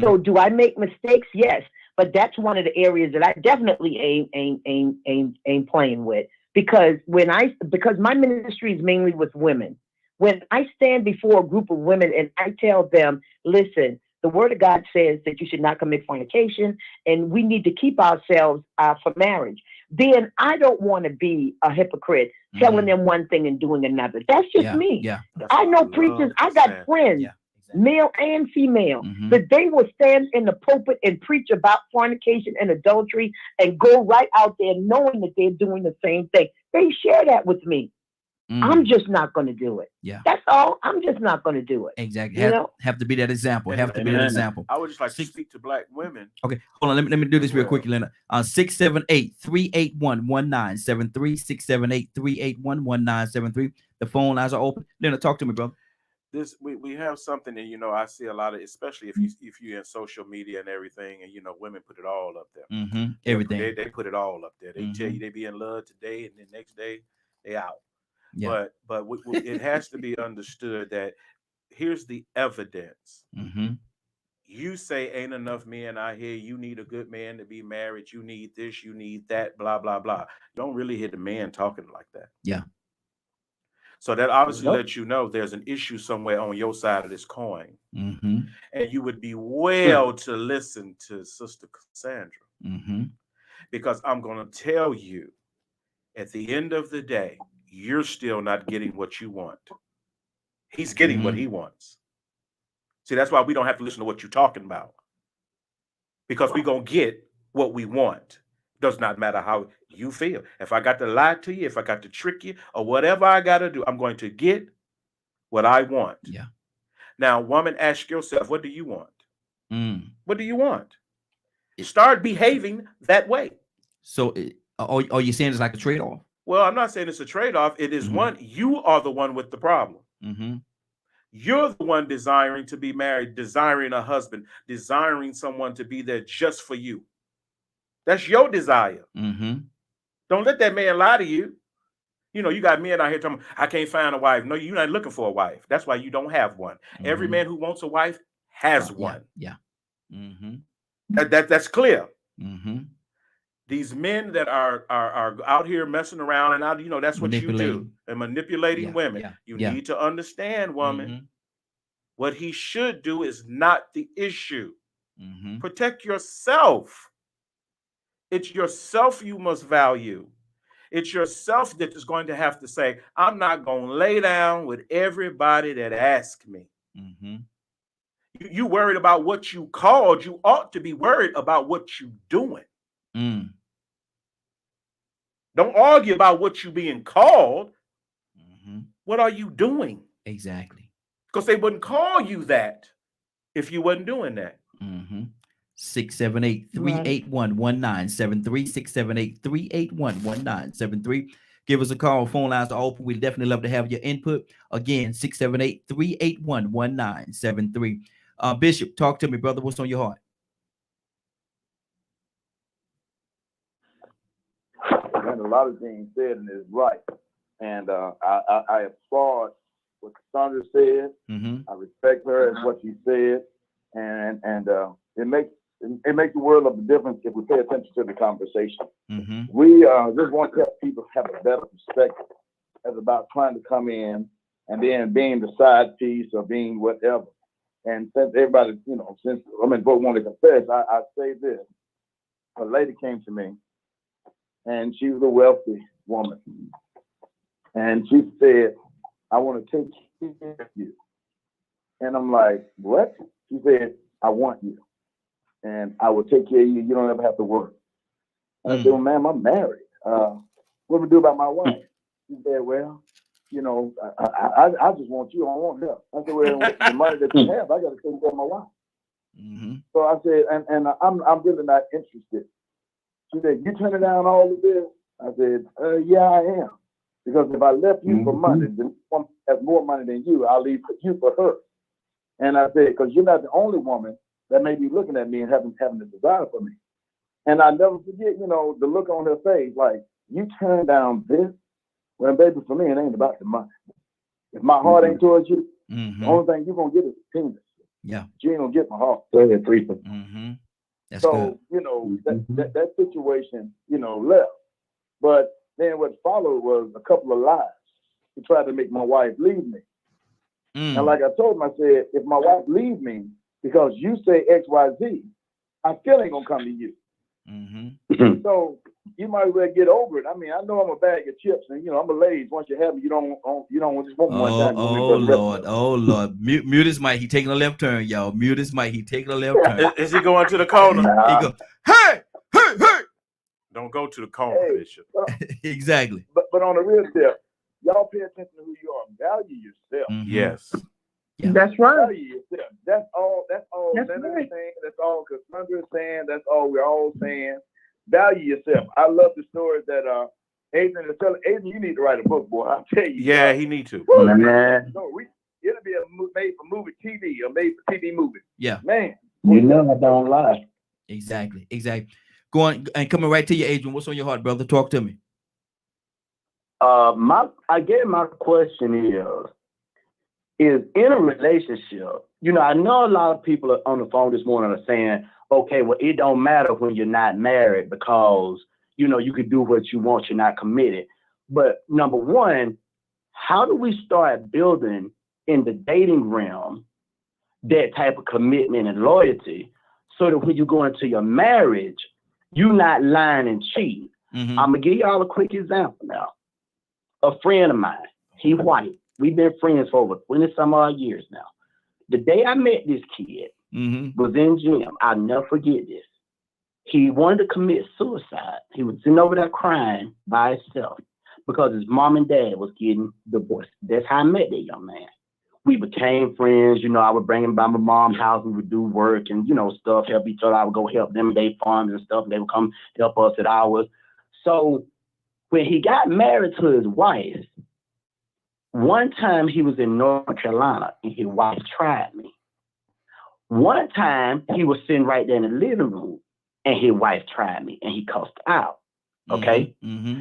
So do I make mistakes? Yes. But that's one of the areas that I definitely ain't playing with. Because my ministry is mainly with women. When I stand before a group of women and I tell them, listen, the word of God says that you should not commit fornication and we need to keep ourselves for marriage. Then I don't want to be a hypocrite telling them one thing and doing another. That's just me. Yeah. I know preachers. I got friends, male and female, that they will stand in the pulpit and preach about fornication and adultery and go right out there knowing that they're doing the same thing. They share that with me. I'm just not going to do it. Yeah. That's all. I'm just not going to do it. Exactly. Have to be that example. Have to be that example. I would just like to speak to black women. Okay. Hold on. Let me do this real quickly, Lena. 678-381-1973. 678-381-1973. The phone lines are open. Lena, talk to me, brother. We have something that I see a lot of, especially if you're in social media and everything, and women put it all up there. Everything they put it all up there. They tell you they be in love today, and the next day they out. Yeah. But it has to be understood that here's the evidence. You say ain't enough men out here. You need a good man to be married. You need this. You need that. Blah blah blah. You don't really hear the man talking like that. Yeah. So that obviously lets you know there's an issue somewhere on your side of this coin. And you would be well to listen to Sister Cassandra. Because I'm going to tell you, at the end of the day, you're still not getting what you want. He's getting what he wants. See, that's why we don't have to listen to what you're talking about. Because we're going to get what we want. Does not matter how you feel. If I got to lie to you, if I got to trick you, or whatever I got to do, I'm going to get what I want. Yeah. Now, woman, ask yourself, what do you want? What do you want? Start behaving that way. So Or you saying it's like a trade-off? Well, I'm not saying it's a trade-off. It is one, you are the one with the problem. You're the one desiring to be married, desiring a husband, desiring someone to be there just for you. That's your desire. Don't let that man lie to you. You know, you got men out here talking, I can't find a wife. No, you're not looking for a wife. That's why you don't have one. Every man who wants a wife has one. Yeah. That's clear. These men that are out here messing around and out, you know, that's what you do. And manipulating women. You need to understand, woman, what he should do is not the issue. Protect yourself. It's yourself you must value. It's yourself that is going to have to say, I'm not going to lay down with everybody that asks me. You worried about what you called. You ought to be worried about what you're doing. Don't argue about what you're being called. What are you doing? Exactly. Because they wouldn't call you that if you wasn't doing that. 678-381-1973. 678-381-1973. Give us a call. Phone lines are open. We'd definitely love to have your input. Again, 678-381-1973. Bishop, talk to me, brother. What's on your heart? And a lot of things said and is right. And I applaud what Cassandra said. I respect her and what she said. And it makes the world of a difference if we pay attention to the conversation. We just want to help people have a better perspective as about trying to come in and then being the side piece or being whatever. And since everybody, you know, since both want to confess, I say this. A lady came to me and she was a wealthy woman. And she said, I want to take care of you. And I'm like, what? She said, I want you. And I will take care of you. You don't ever have to work. And I said, well, ma'am, I'm married. What do we do about my wife? She said, well, you know, I just want you. I don't want her. I said, well, the money that you have, I got to take care of my wife. So I said, and I'm really not interested. She said, you turning down all of this? I said, yeah, I am. Because if I left you for money, then someone has more money than you, I'll leave you for her. And I said, because you're not the only woman that may be looking at me and having a desire for me. And I never forget, you know, the look on her face, like, you turn down this? Well, baby, for me, it ain't about the money. If my heart ain't towards you, the only thing you're going to get is penis. Yeah. You ain't going to get my heart. That's so, good. You know, that situation, you know, left. But then what followed was a couple of lies to try to make my wife leave me. And like I told him, I said, if my wife leaves me because you say X, Y, Z, I still ain't going to come to you. So you might as well get over it. I mean, I know I'm a bag of chips, and you know I'm a lazy. Once you have me, you don't just want one time. Oh Lord! Mute his mic. He taking a left turn, y'all. Mute his mic. He taking a left turn. Is he going to the corner? He go, hey! Don't go to the corner, Bishop. Exactly. But on the real tip, y'all pay attention to who you are. Value yourself. Yes. Yeah. That's right. Value yourself. That's all. That's all. That's all Cassandra is saying. That's all we're all saying. Value yourself. I love the story that Adrian is telling. Adrian, you need to write a book, boy. I'll tell you. Yeah, he need to. Man. No, it'll be made for movie TV or made for TV movie. Yeah. Man. You know I don't lie. Exactly. Going and coming right to you, Adrian. What's on your heart, brother? Talk to me. My question is in a relationship, you know, I know a lot of people on the phone this morning are saying, okay, well, it don't matter when you're not married because, you know, you can do what you want, you're not committed. But number one, how do we start building in the dating realm that type of commitment and loyalty so that when you go into your marriage, you're not lying and cheating? I'm going to give y'all a quick example now. A friend of mine, he white. We've been friends for over 20-some odd years now. The day I met this kid was in gym. I'll never forget this. He wanted to commit suicide. He was sitting over there crying by himself because his mom and dad was getting divorced. That's how I met that young man. We became friends. You know, I would bring him by my mom's house. We would do work and, you know, stuff, help each other. I would go help them at their farms and stuff. And they would come help us at ours. So when he got married to his wife, one time he was in North Carolina and his wife tried me. One time he was sitting right there in the living room and his wife tried me and he cussed out. Okay. Mm-hmm.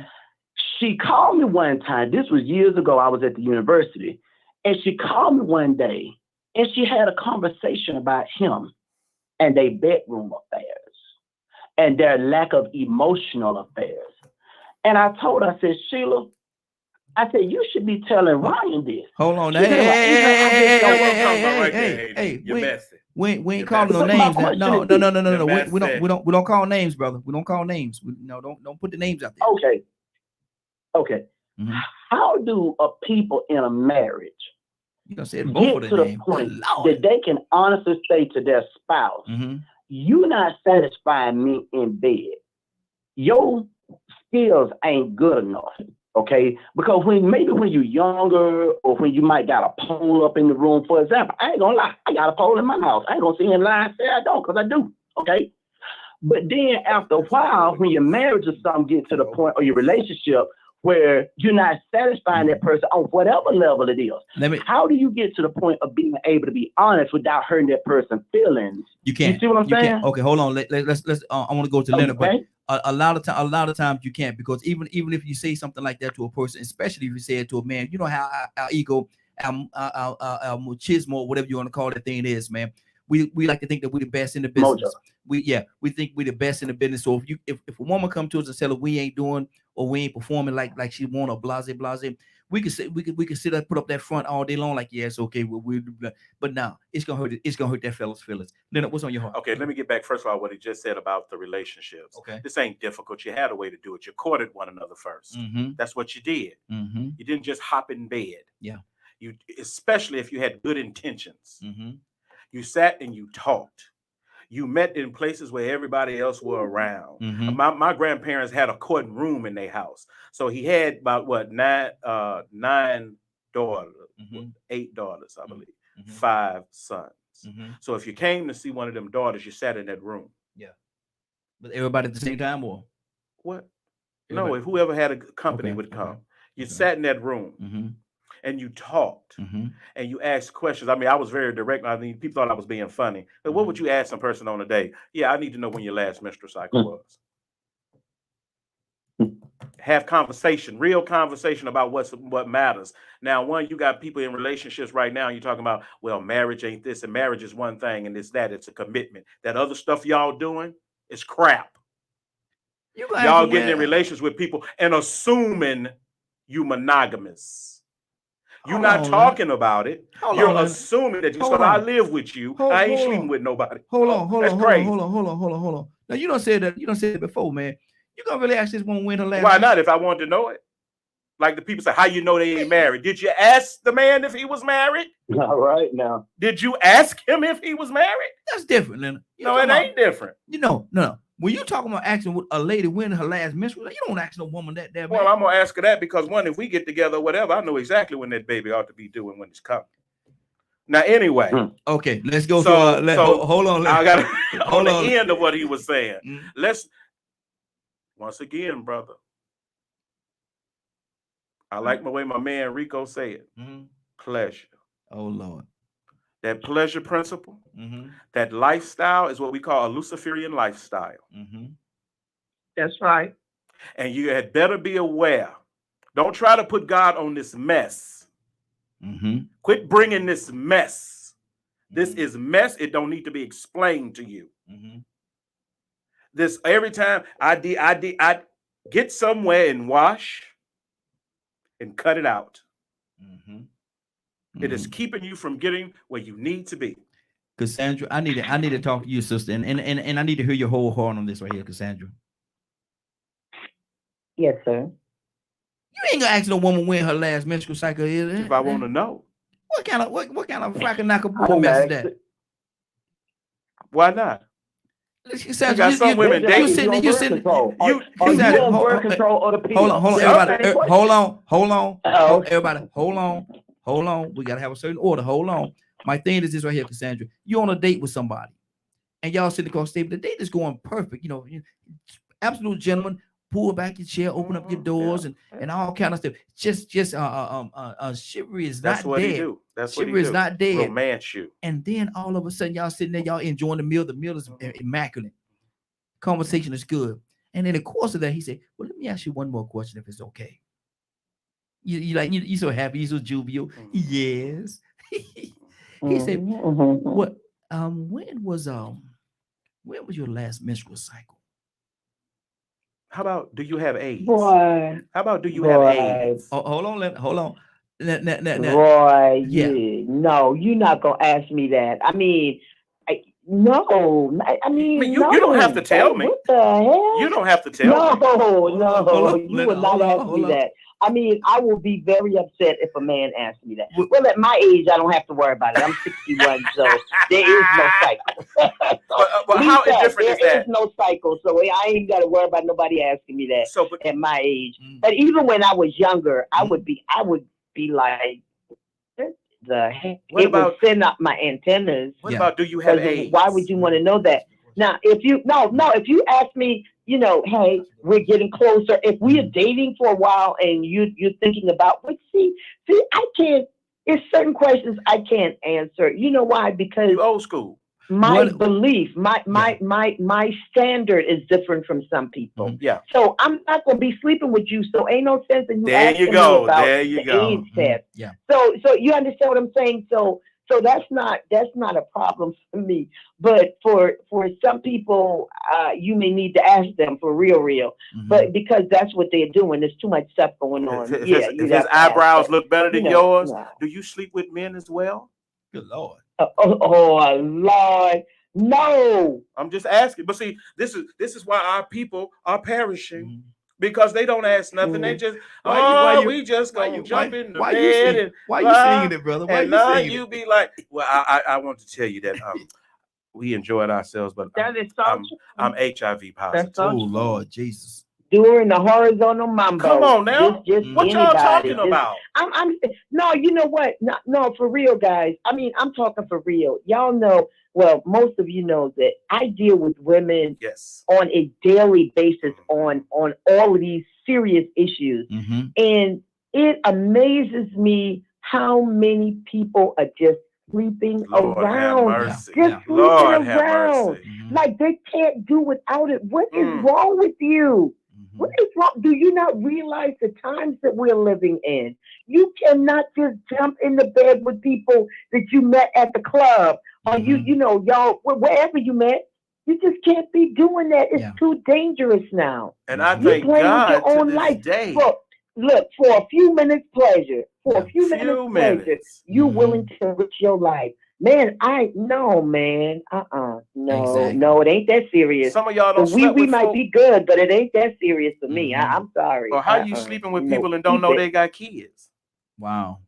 She called me one time. This was years ago. I was at the university and she called me one day and she had a conversation about him and their bedroom affairs and their lack of emotional affairs. And I told her, I said, Sheila, I said, you should be telling Ryan this. Hold on. You're Hey, we ain't calling no names. No. We don't call names, brother. We don't call names. Don't put the names out there. Okay. Mm-hmm. How do a people in a marriage get to the point that they can honestly say to their spouse, you not satisfying me in bed. Your skills ain't good enough. Okay, because when you're younger or when you might got a pole up in the room, for example, I ain't gonna lie, I got a pole in my house. I ain't gonna sit here and lie and say I don't, because I do. Okay, but then after a while, when your marriage or something get to the point, or your relationship where you're not satisfying that person on whatever level it is, how do you get to the point of being able to be honest without hurting that person's feelings? You can't. You see what I'm saying? Okay, hold on. Let's. I want to go to Leonard, but a lot of times you can't, because even if you say something like that to a person, especially if you say it to a man, you know how our ego, our machismo, whatever you want to call that thing is, man. We like to think that we're the best in the business. Mojo. We think we're the best in the business. So if a woman come to us and tell us we ain't doing or we ain't performing like she want, or blase, we can sit up, put up that front all day long, like, yeah, it's okay. But now it's gonna hurt that fella's feelings. Leonard, what's on your heart? Okay, let me get back first of all what he just said about the relationships. Okay, this ain't difficult. You had a way to do it. You courted one another first. That's what you did. You didn't just hop in bed. Yeah, you, especially if you had good intentions. You sat and you talked. You met in places where everybody else were around. My grandparents had a court room in their house. So he had about nine daughters, 8 daughters, I believe, 5 sons. So if you came to see one of them daughters, you sat in that room. Yeah. But everybody at the same time, or what? Everybody. No, if whoever had a company would come. You sat in that room. And you talked and you asked questions. I mean, I was very direct. I mean, people thought I was being funny. But what would you ask some person on a day? Yeah, I need to know when your last menstrual cycle was. Have conversation, real conversation about what matters. Now, you got people in relationships right now, and you're talking about, well, marriage ain't this, and marriage is one thing, and it's that. It's a commitment. That other stuff y'all doing is crap. Y'all getting in relations with people and assuming you monogamous. You're not talking about it. You're assuming that I live with you. I ain't sleeping with nobody. Hold on. Now you don't say that. You don't say it before, man. You gonna really ask this woman when her last? Why not? If I wanted to know it, like the people say, how you know they ain't married? Did you ask the man if he was married? All right now. Did you ask him if he was married? That's different, Leonard. No, it ain't different. No. When you talking about asking a lady when her last menstrual, you don't ask no woman that. Well, I'm gonna ask her that because if we get together or whatever, I know exactly when that baby ought to be doing when it's coming. Now, anyway. Okay, let's go. Hold on. I got on the end of what he was saying. Let's once again, brother. I like the way my man Rico said. Pleasure. Oh Lord. That pleasure principle, that lifestyle is what we call a Luciferian lifestyle. That's right. And you had better be aware. Don't try to put God on this mess. Quit bringing this mess. This is mess. It don't need to be explained to you. This every time I get somewhere and wash and cut it out. It is keeping you from getting where you need to be. Cassandra, I need to talk to you, sister, and I need to hear your whole heart on this right here, Cassandra. Yes, sir. You ain't gonna ask no woman when her last menstrual cycle is. If I want to know. What kind of frackanacka mess is that? Why not? Cassandra, you got some women dating. You sitting. Hold on, everybody. Hold on. Everybody, hold on. We gotta have a certain order. Hold on. My thing is this right here, Cassandra. You're on a date with somebody, and y'all sitting across the table. The date is going perfect. Absolute gentleman. pull back your chair, open up your doors, and all kind of stuff. Just chivalry is That's not what dead. he do. That's what he Chivalry is do. not dead. Romance you. And then all of a sudden, y'all sitting there, y'all enjoying the meal. The meal is immaculate. Conversation is good. And in the course of that, he said, "Well, let me ask you one more question, if it's okay." You so happy, you so jovial. Yes. He said, "What? When was your last menstrual cycle?" How about, do you have AIDS? Boy. How about, do you have AIDS? Oh, hold on. Roy, Yeah. No, you're not gonna ask me that. I mean, no. I mean, You don't have to tell me. What the hell? You don't have to tell me. No, you will not ask me that. I mean, I will be very upset if a man asks me that. Well, at my age, I don't have to worry about it. I'm 61, so there is no cycle. But how different is that? There is no cycle, so I ain't got to worry about nobody asking me that at my age. But even when I was younger, I would be like, the heck? It would send up my antennas. What about, do you have AIDS? Why would you want to know that? Now, if you ask me, hey, we're getting closer. If we are dating for a while and you're thinking about, but see, I can't. There's certain questions I can't answer. You know why? Because you old school. My belief, my standard is different from some people. Yeah. So I'm not gonna be sleeping with you. So ain't no sense in you asking me about the AIDS test. Yeah. So you understand what I'm saying? So that's not a problem for me. But for some people, you may need to ask them for real. But because that's what they're doing, there's too much stuff going on. If his eyebrows look better than yours, do you sleep with men as well? Good Lord. Oh Lord, no! I'm just asking. But see, this is why our people are perishing. Because they don't ask nothing. They just, we just gonna jump in the bed. Why you singing it, brother? Why you singing you be like, well, I want to tell you that we enjoyed ourselves, but I'm HIV positive. Oh Lord Jesus. Doing the horizontal mambo. Come on now. Just what y'all talking about? No, you know what? No, for real, guys. I mean, I'm talking for real. Y'all know, well, most of you know that I deal with women on a daily basis on all of these serious issues. And it amazes me how many people are just sleeping around. Just sleeping around. Like they can't do without it. What is wrong with you? What is wrong? Do you not realize the times that we're living in? You cannot just jump in the bed with people that you met at the club or y'all, wherever you met. You just can't be doing that. It's too dangerous now. And I thank God your own life. Day. For a few minutes pleasure, you're willing to enrich your life. Man, no, it ain't that serious. Some of y'all don't. We might be good, but it ain't that serious for me. I'm sorry. Or how you sleeping with people and don't know they got kids? Wow.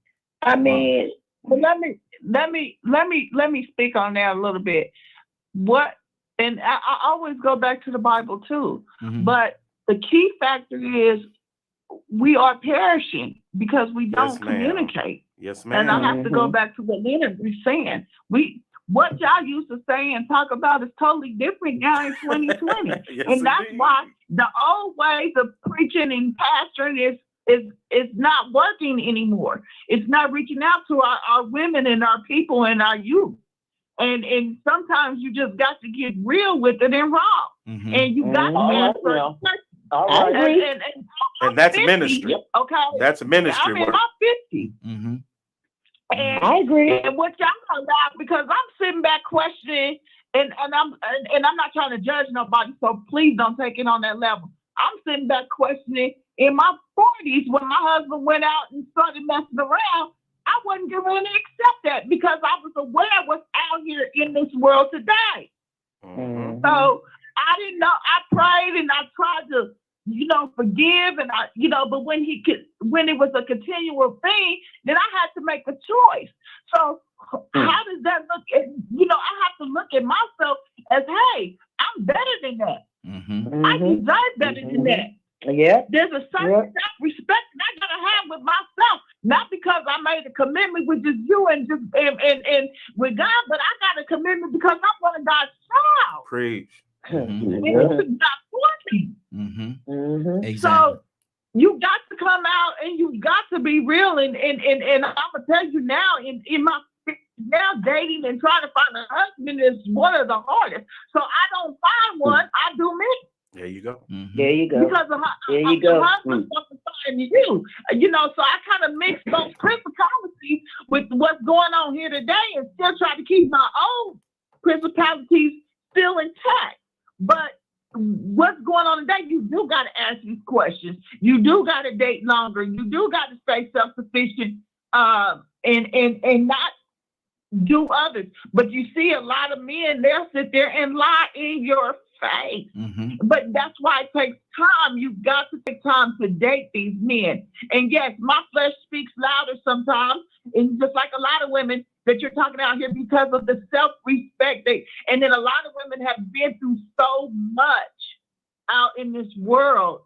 I mean, well, let me speak on that a little bit. And I always go back to the Bible too. But the key factor is we are perishing because we don't communicate. Yes, ma'am. And I have to go back to what Leonard was saying. What y'all used to say and talk about is totally different now in 2020. And that's why the old ways of preaching and pastoring is not working anymore. It's not reaching out to our women and our people and our youth. And sometimes you just got to get real with it and raw. And you got to answer. And that's 50, ministry. Okay. That's ministry work. I'm 50. And I agree. And what y'all talking about, because I'm sitting back questioning, and I'm not trying to judge nobody, so please don't take it on that level. I'm sitting back questioning in my 40s when my husband went out and started messing around. I wasn't going to accept that because I was aware of what's out here in this world today. So I didn't know. I prayed and I tried to, forgive, and but when it was a continual thing, then I had to make a choice. So how does that look? I have to look at myself as, hey, I'm better than that. I deserve better than that. Yeah. There's a certain self-respect that I gotta have with myself, not because I made a commitment with just you and with God, but I got a commitment because I'm one of God's child. Preach. And this is not for me. Exactly. So you got to come out and you got to be real. And I'm gonna tell you now, in my now dating and trying to find a husband is one of the hardest. So I don't find one, I do me. There you go. There you go. Because There you go. husband find you. You know, so I kind of mix those principalities with what's going on here today and still try to keep my own principalities still intact. But what's going on today, you do got to ask these questions. You do got to date longer. You do got to stay self-sufficient and not do others. But you see a lot of men, they'll sit there and lie in your face. But that's why it takes time. You've got to take time to date these men. And yes, my flesh speaks louder sometimes. And just like a lot of women that you're talking out here because of the self-respect. And then a lot of women have been through so much out in this world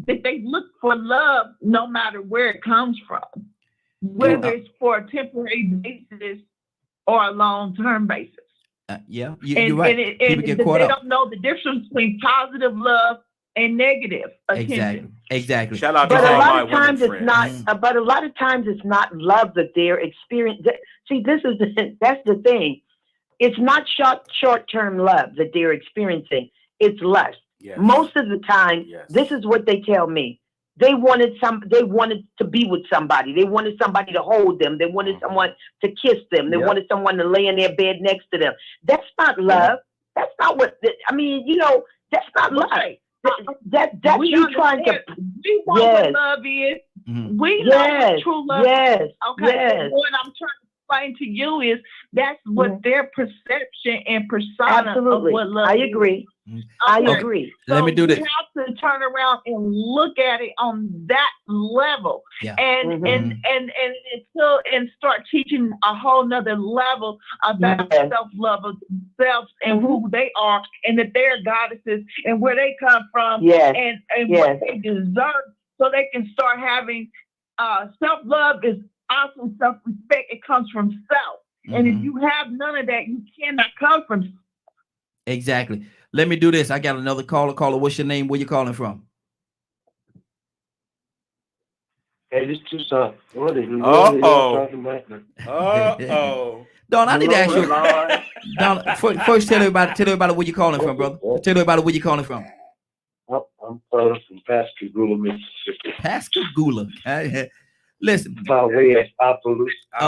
that they look for love no matter where it comes from, whether it's for a temporary basis or a long-term basis. You're right. And get they caught up. don't know the difference between positive love and negative attention. Exactly. Shout out to But a all lot my of times women it's friends. not. But a lot of times it's not love that they're experiencing. See, that's the thing. It's not short-term love that they're experiencing. It's lust. Yes. Most of the time, Yes. this is what they tell me. They wanted to be with somebody. They wanted somebody to hold them. They wanted someone to kiss them. They wanted someone to lay in their bed next to them. That's not love. That's not what. I mean, you know, that's not love. That's you trying to. We know what love is. We know what true love is. Okay. And what I'm trying to explain to you is that's what their perception and persona of what love is. I agree. I agree. So let me do this. You have to turn around and look at it on that level, and start teaching a whole nother level about self-love of themselves and who they are, and that they're goddesses and where they come from, and what they deserve, so they can start having self-love is also self-respect. It comes from self, and if you have none of that, you cannot come from. Exactly. Let me do this. I got another caller. Caller, what's your name? Where you calling from? Hey, this is what is Don, I need to ask you. Don, first tell everybody where you calling from, brother. Tell everybody where you calling from. I'm calling from Pascagoula, Mississippi. Pascagoula. Listen. Oh,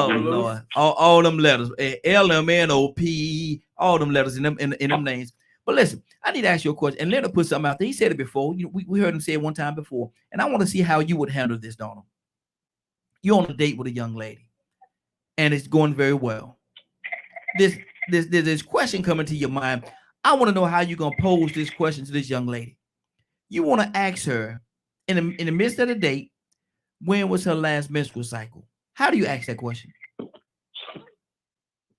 Lord. All them letters. LMNOP. All them letters in them names. But listen, I need to ask you a question. And Leonard put something out there. He said it before. We heard him say it one time before. And I want to see how you would handle this, Donald. You're on a date with a young lady, and it's going very well. This question coming to your mind. I want to know how you're gonna pose this question to this young lady. You want to ask her in the midst of the date, when was her last menstrual cycle? How do you ask that question?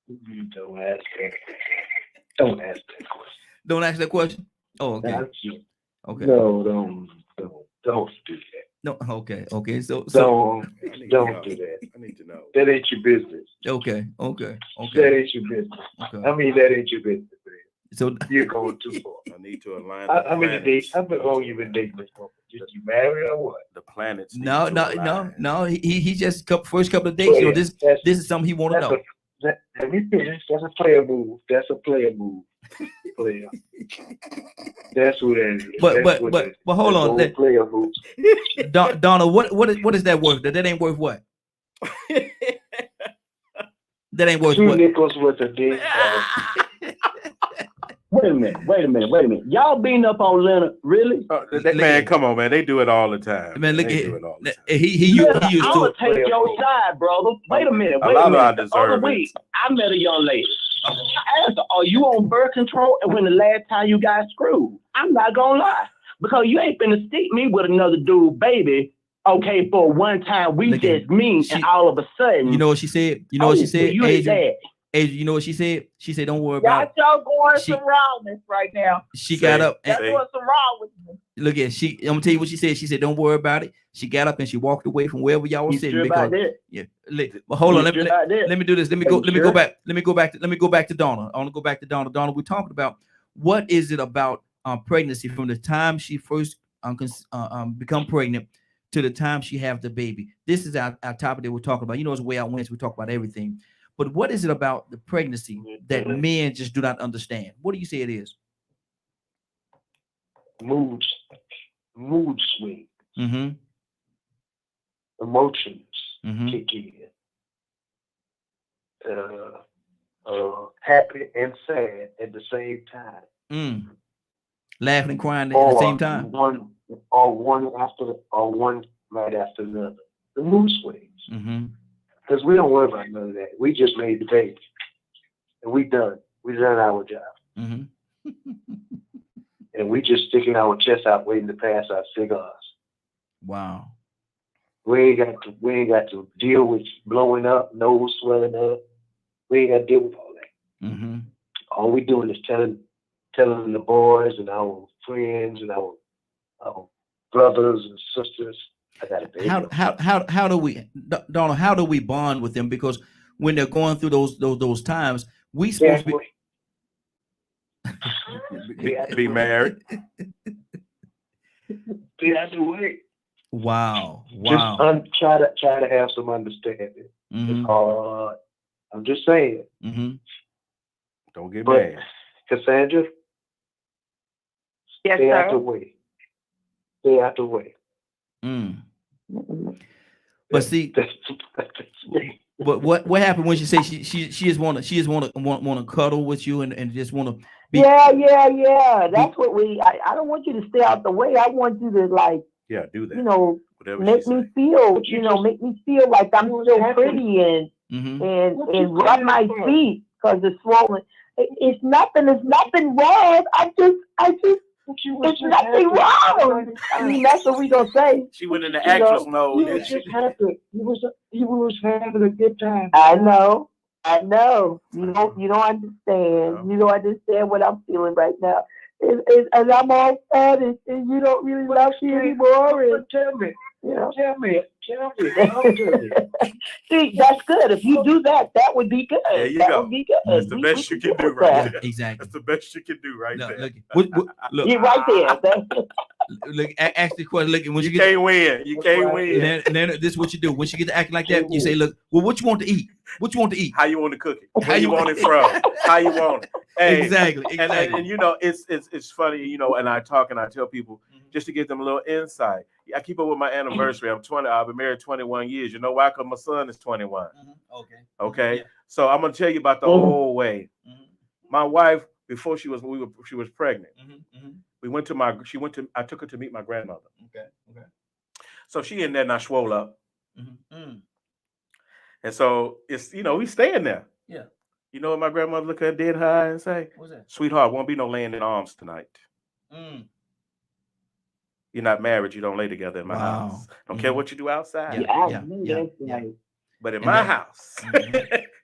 You don't ask that. Don't ask that question. Don't ask that question? Oh, okay. Okay. No, don't do that. No, okay. So don't do that. I need to know. That ain't your business. Okay. That ain't your business. Okay. I mean, that ain't your business, man. So you're going too far. I need to align. How many days? How long you been dating this woman? Did you marry or what? The planets. No. He just first couple of days. You know, this is something he want to know. Let me finish. That's a player move. That's a player move. Player. That's who that is. But hold on. Player move. Donna, what is that worth? That ain't worth what? That ain't worth Two what? nickels worth a dick. Wait a minute. Y'all beating up on Leonard, really? Man, come on, man. They do it all the time. Man, look they at do it all the time. he used I'm to gonna take your side, brother. Wait a minute. A lot of our The other deserve week, I met a young lady. I asked her, "Are you on birth control?" And when the last time you got screwed, I'm not gonna lie, because you ain't finna stick me with another dude, baby. Okay, for one time we just mean, and all of a sudden, you know what she said? You know what she said? You ain't that. Adrian, you know what she said? She said, "Don't worry about it." Y'all going some wrongness right now. She got up. That's what's wrong with me. Look at I'm gonna tell you what she said. She said, "Don't worry about it." She got up and she walked away from wherever y'all were sitting. Sure because but hold on, let me do this. Let me go back to Donna. I want to go back to Donna. Donna, we're talking about what is it about pregnancy from the time she first become pregnant to the time she have the baby. This is our topic that we're talking about. You know, it's Way Out Wednesday. We talk about everything. But what is it about the pregnancy that men just do not understand? What do you say it is? Mood swing. Mm-hmm. Emotions Mm-hmm. kick in. Happy and sad at the same time. Laughing and crying at the same time. One right after another. The mood swings. Mm-hmm. Because we don't worry about none of that. We just made the baby. And we done. We done our job. Mm-hmm. And we just sticking our chest out waiting to pass our cigars. Wow. We ain't got to deal with blowing up, nose swelling up. We ain't got to deal with all that. Mm-hmm. All we doing is telling the boys and our friends and our brothers and sisters, I got a baby. How do we, Donald? How do we bond with them? Because when they're going through those times, we supposed to be married. Be out the way. Wow. Just try to have some understanding. Mm-hmm. It's hard. I'm just saying. Mm-hmm. Don't get mad. Cassandra, Yes, stay out sir. the way. Stay out the way. But see, but what happened when she say she just want to cuddle with you and just want to be? Yeah. That's what I don't want you to stay out the way. I want you to do that. You know, whatever make me feel. Make me feel like I'm still pretty and rub my feet because it's swollen. It's nothing wrong. I just. It's nothing wrong. I mean, that's what we gonna say. She went into actress mode. You was just happy. You was having a good time. I know. You don't understand. You don't understand what I'm feeling right now. And I'm all sad, and you don't really love me anymore. And Tell me. Talk to me. See, that's good. If you do that, that would be good. There you that go. Would be good. That's the best you can do right there. Exactly. That's the best you can do right there. Look, you're right there. Look, ask the question. Look, when you can't win. You can't win. And then this is what you do. When she gets to acting like that, you say, "Look, well, what you want to eat? What you want to eat? How you want to cook it? How you want it from? How you want it?" Hey, exactly. And you know, it's funny, you know, and I tell people just to give them a little insight. I keep up with my anniversary. I'm 20. I've been married 21 years. You know why? Because my son is 21. Okay. Yeah. So I'm gonna tell you about the whole way. My wife, before she was pregnant. I took her to meet my grandmother. Okay. So she in there now, swole up. And so it's, you know, we staying there. Yeah. You know what my grandmother look at dead high and say? What's that? Sweetheart, won't be no laying in arms tonight. You're not married. You don't lay together in my house. Don't care what you do outside. Yeah. But in my house,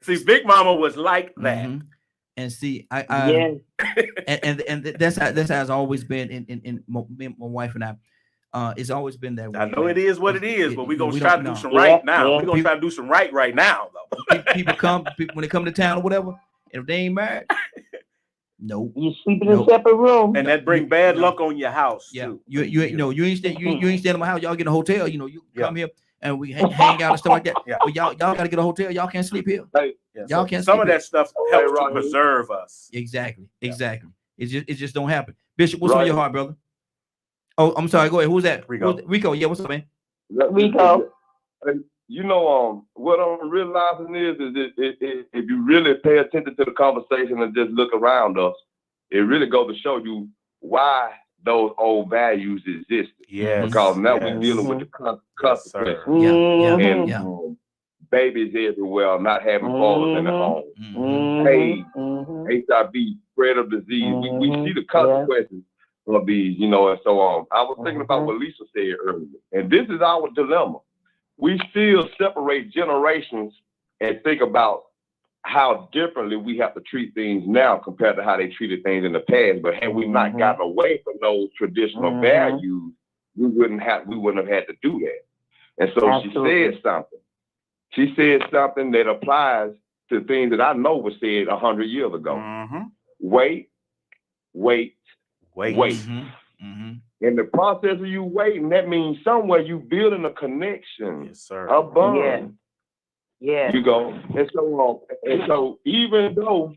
see, Big Mama was like that. And see, and that's how it's always been in my wife and I. It's always been that way. I know it is what it is, but we're gonna try to do some right now. We're gonna try to do some right now, though. People when they come to town or whatever, and if they ain't married, nope. You sleeping in separate rooms, and that bring bad luck on your house too. You ain't staying in my house. Y'all get a hotel. You know, you come here and we hang out and stuff like that. But y'all gotta get a hotel. Y'all can't sleep here. Y'all can't. Some of that stuff helps to preserve us. Exactly. It just don't happen. Bishop, what's on your heart, brother? Oh, I'm sorry. Go ahead. Who's that? Rico. Yeah, what's up, man? Rico. You know, what I'm realizing is if you really pay attention to the conversation and just look around us, it really goes to show you why those old values exist. Yes. Because now we're dealing with the consequences. And babies everywhere, not having fathers in the home. AIDS, HIV, spread of disease. We see the consequences of these, you know, and so on. I was thinking about what Lisa said earlier, and this is our dilemma. We still separate generations and think about how differently we have to treat things now compared to how they treated things in the past. But had we not gotten away from those traditional values, we wouldn't have had to do that. And so she said something that applies to things that I know was said 100 years ago. Wait. And In the process of you waiting, that means somewhere you building a connection, Yes, sir. a bond. Yeah. You go, and so even though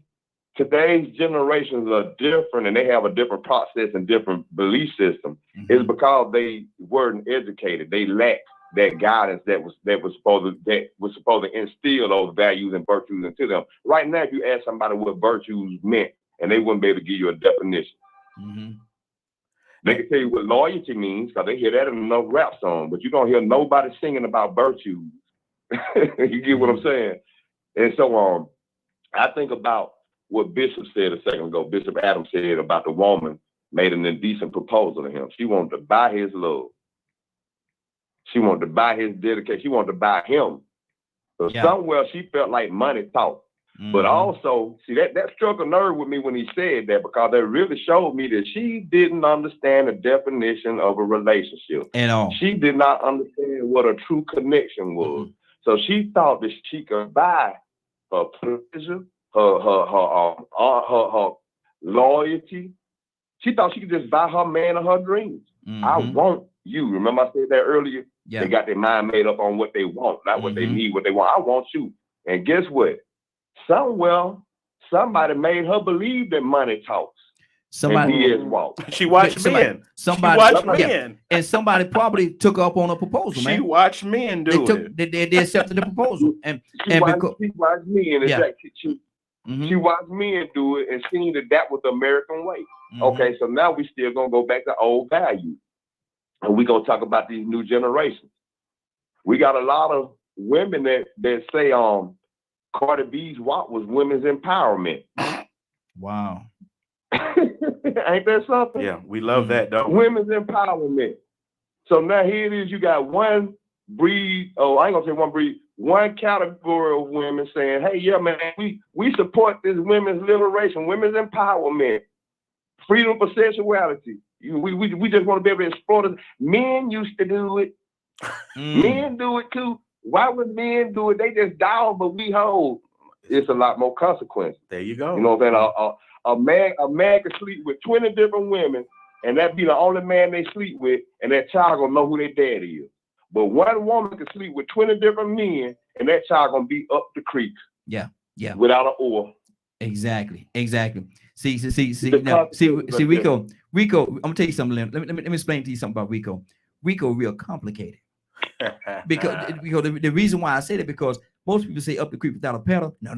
today's generations are different and they have a different process and different belief system, it's because they weren't educated. They lacked that guidance that was supposed to instill those values and virtues into them. Right now, if you ask somebody what virtues meant, and they wouldn't be able to give you a definition. They can tell you what loyalty means because they hear that in enough rap song, but you don't hear nobody singing about virtues. You get what I'm saying? And so I think about what Bishop said a second ago. Bishop Adams said about the woman made an indecent proposal to him. She wanted to buy his love. She wanted to buy his dedication. She wanted to buy him. So somewhere she felt like money talked. But also, see, that struck a nerve with me when he said that, because that really showed me that she didn't understand the definition of a relationship. At all. She did not understand what a true connection was. So she thought that she could buy her pleasure, her loyalty. She thought she could just buy her man or her dreams. I want you. Remember I said that earlier? Yeah. They got their mind made up on what they want, not what they need, what they want. I want you. And guess what? Somewhere, somebody made her believe that money talks. Somebody, and he is walk. She watched men. Somebody watched men. And somebody probably took up on a proposal, man. She watched men do it. They accepted the proposal. And she watched men. She watched men do it and seen that was the American way. Okay, so now we still gonna go back to old values. And we're gonna talk about these new generations. We got a lot of women that say Cardi B's walk was women's empowerment. Wow. Ain't that something? Yeah, we love that, don't we? Women's empowerment. So now here it is, you got one breed, I ain't gonna say one breed, one category of women saying, hey, yeah, man, we support this women's liberation, women's empowerment, freedom for sexuality. We just want to be able to explore this. Men used to do it. Men do it too. Why would men do it? They just down, but we hold. It's a lot more consequence. There you go. You know what I'm saying? A man can sleep with 20 different women, and that be the only man they sleep with, and that child gonna know who their daddy is. But one woman can sleep with 20 different men, and that child gonna be up the creek. Yeah. Without an oar. Exactly. See, Rico, I'm gonna tell you something. Let me explain to you something about Rico. Rico real complicated. because the reason why I say that, because most people say up the creek without a pedal. No.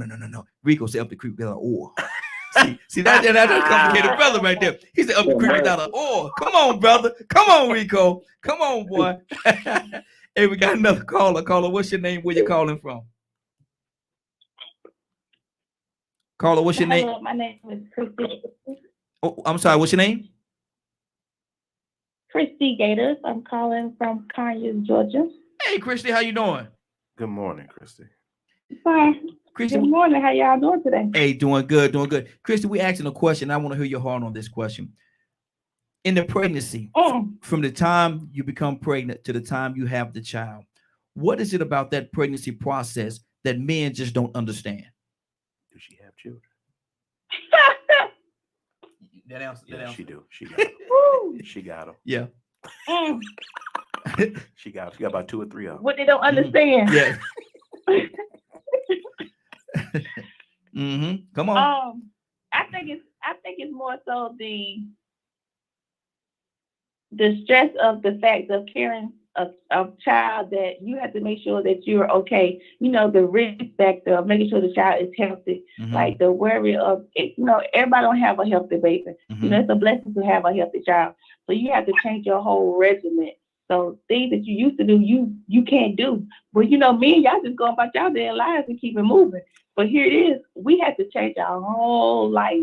Rico say up the creek without an oar. See that's a complicated brother right there. He said up the creek without an oar. Come on, brother. Come on, Rico. Come on, boy. Hey, we got another caller. Caller, what's your name? Where you calling from? Caller, what's your name? My name is Christy. Oh, I'm sorry. What's your name? Christy Gators. I'm calling from Conyers, Georgia. Hey, Christy, how you doing? Good morning, Christy. Fine. Christy, good morning. How y'all doing today? Hey, doing good. Christy, we asking a question. I want to hear your heart on this question. In the pregnancy, from the time you become pregnant to the time you have the child, what is it about that pregnancy process that men just don't understand? Do she have children? That answer. She do. She got them. She got them. Yeah. She got about 2 or 3 of them. What they don't understand. Yeah. Come on. I think it's more so the stress of the fact of caring a child, that you have to make sure that you're okay. You know, the risk factor of making sure the child is healthy, like the worry of it. You know, everybody don't have a healthy baby. You know, it's a blessing to have a healthy child. So you have to change your whole regimen. So things that you used to do, you can't do. But you know, me and y'all just go about y'all daily lives and keep it moving. But here it is, we have to change our whole life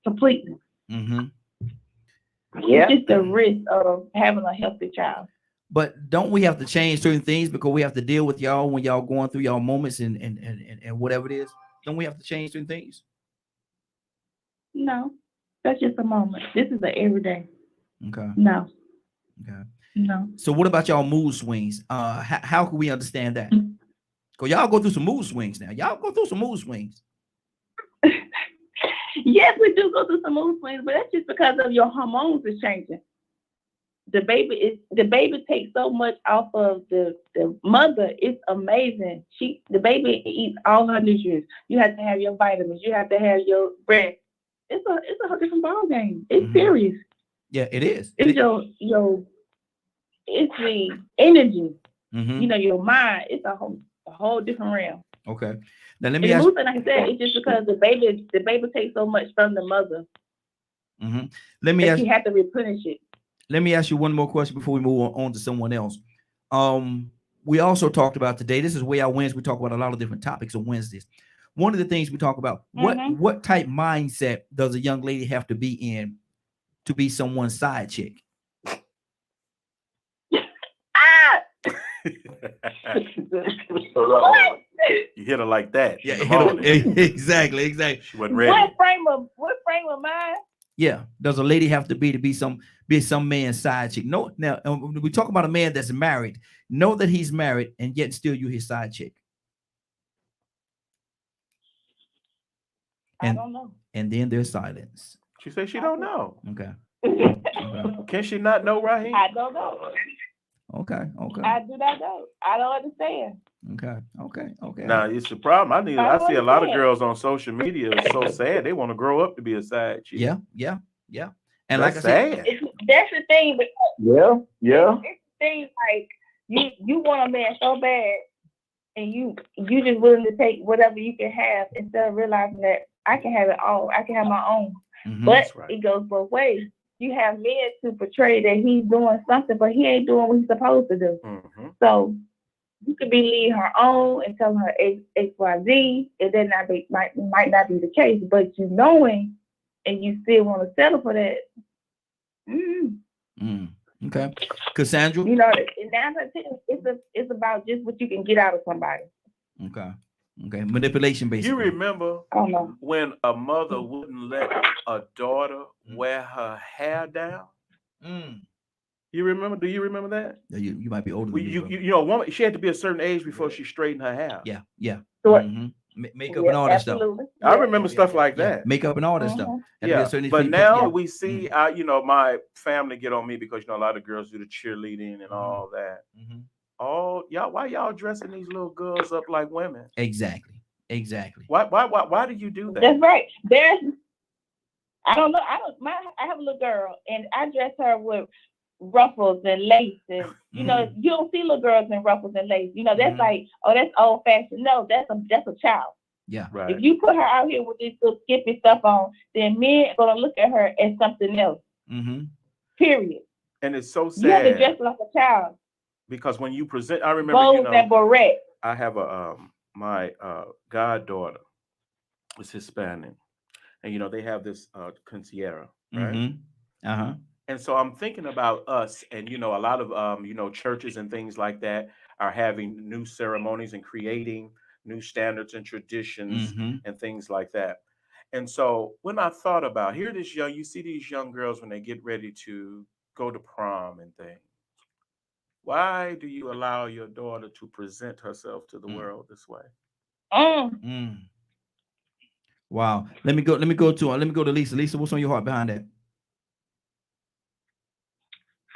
completely. It's just the risk of having a healthy child. But don't we have to change certain things because we have to deal with y'all when y'all going through y'all moments and whatever it is? Don't we have to change certain things? No, that's just a moment. This is an everyday. Okay. No. Okay. No. So what about y'all mood swings? How can we understand that? Because y'all go through some mood swings now. Y'all go through some mood swings. Yes, we do go through some mood swings, but that's just because of your hormones is changing. the baby takes so much off of the mother. It's amazing. The baby eats all her nutrients. You have to have your vitamins. You have to have your breast. It's a whole different ball game. It's serious. Yeah, it is. It's it's the energy. You know, your mind. It's a whole different realm. Okay. Now let me and ask. Like I said, it's just because the baby takes so much from the mother. Let me ask. You have to replenish it. Let me ask you one more question before we move on to someone else. We also talked about today. This is Way Out Wednesday. We talk about a lot of different topics on Wednesdays. One of the things we talk about, what type mindset does a young lady have to be in to be someone's side chick? You hit her like that. Yeah, exactly. She wasn't ready. What frame of mind? Yeah, does a lady have to be some man's side chick? No. Now we talk about a man that's married. Know that he's married, and yet still you his side chick. I don't know. And then there's silence. She says she don't know. Okay. Can she not know, Raheem? I don't know. Okay. I do not know. I don't understand. Okay. Now it's the problem. I see a lot of girls on social media so sad they want to grow up to be a side chick. Yeah. And that's like I said, that's the thing. But Yeah. It's the thing, like you want a man so bad, and you just willing to take whatever you can have instead of realizing that I can have it all. I can have my own. But it goes both ways. You have men to portray that he's doing something, but he ain't doing what he's supposed to do. So you could be leading her on and telling her X, Y, Z. It then might not be the case, but you knowing and you still want to settle for that. Okay, Cassandra. You know, and that's it's about just what you can get out of somebody. Okay, manipulation basically. You remember when a mother wouldn't let a daughter wear her hair down? You remember? Do you remember that? You might be older. You know, a woman, she had to be a certain age before she straightened her hair. Yeah. Makeup and all that stuff. I remember stuff like that. Makeup and all that stuff. Yeah, but now we see, you know, my family get on me because, you know, a lot of girls do the cheerleading and all that. Oh, y'all, why y'all dressing these little girls up like women? Exactly. Why do you do that? That's right. I don't know. I have a little girl, and I dress her with ruffles and lace, and you know, you don't see little girls in ruffles and lace. You know, that's like, oh, that's old fashioned. No, that's a child. Yeah. Right. If you put her out here with this little skippy stuff on, then men are gonna look at her as something else. Period. And it's so sad. You have to dress like a child. Because when you present, I remember, Bows you know, and barrette. I have my goddaughter is Hispanic, and you know they have this quinceañera, right? And so I'm thinking about us, and you know, a lot of you know, churches and things like that are having new ceremonies and creating new standards and traditions and things like that. And so when I thought about you see these young girls when they get ready to go to prom and things. Why do you allow your daughter to present herself to the world this way? Wow. Let me go to Lisa. Lisa, what's on your heart behind that?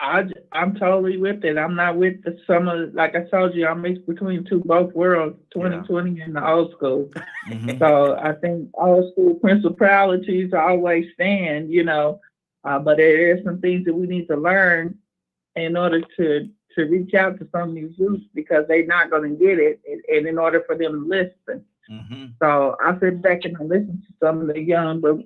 I'm totally with it. I'm not with like I told you, I'm mixed between both worlds, 2020 and the old school. So I think old school principalities always stand, you know, but there are some things that we need to learn in order to reach out to some of these youths, because they're not going to get it, and in order for them to listen. So I sit back and I listen to some of the young, but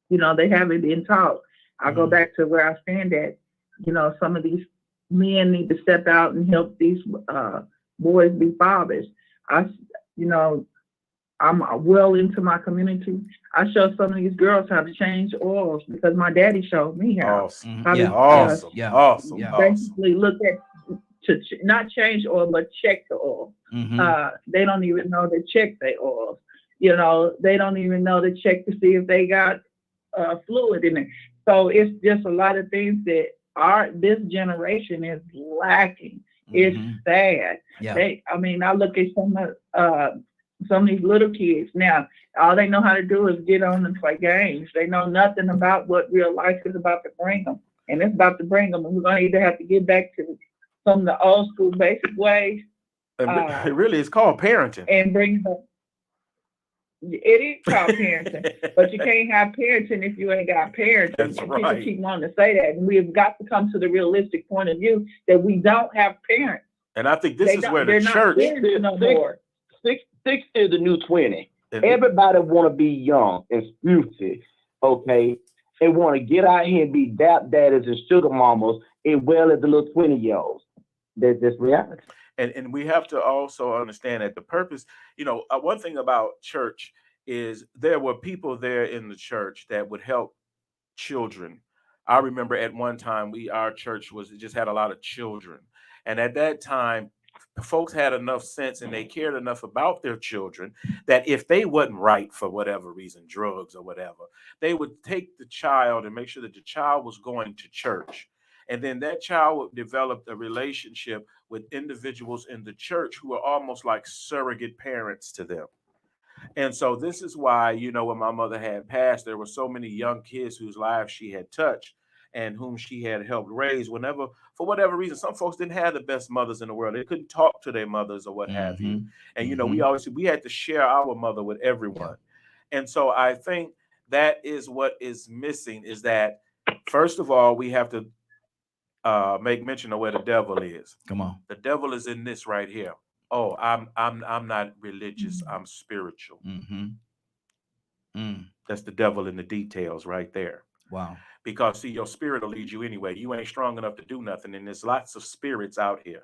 you know, they haven't been taught. I go back to where I stand at. You know, some of these men need to step out and help these boys be fathers. You know, I'm well into my community. I show some of these girls how to change oils because my daddy showed me how. Awesome. Basically, look at not change oil, but check the oil. They don't even know to check their oils. You know, they don't even know to check to see if they got fluid in it. So it's just a lot of things that this generation is lacking. It's sad. I look at some of these little kids now. All they know how to do is get on and play games. They know nothing about what real life is about to bring them. and it's about to bring them. And we're gonna either have to get back to some of the old school basic ways. It really is called parenting. And bring them. It is called parenting, but you can't have parenting if you ain't got parenting. That's and right. People keep wanting to say that, and we've got to come to the realistic point of view that we don't have parents. And I think this is where the they're church. not no more. Six is the new 20. Everybody want to be young and spirited, okay, and want to get out here and be dap daddies and sugar mamas as well as the little 20-year-olds. That's reality. And we have to also understand that the purpose, one thing about church is there were people there in the church that would help children. I remember at one time our church just had a lot of children. And at that time, folks had enough sense and they cared enough about their children that if they wasn't right for whatever reason, drugs or whatever, they would take the child and make sure that the child was going to church. And then that child would develop a relationship with individuals in the church who are almost like surrogate parents to them. And so this is why, when my mother had passed, there were so many young kids whose lives she had touched and whom she had helped raise. Whenever, for whatever reason, some folks didn't have the best mothers in the world. They couldn't talk to their mothers or what have you. And, we had to share our mother with everyone. Yeah. And so I think that is what is missing, is that, first of all, we have to make mention of where the devil is. Come on. The devil is in this right here. Oh, I'm not religious. I'm spiritual. That's the devil in the details right there. Wow. Because see, your spirit will lead you anyway. You ain't strong enough to do nothing, and there's lots of spirits out here.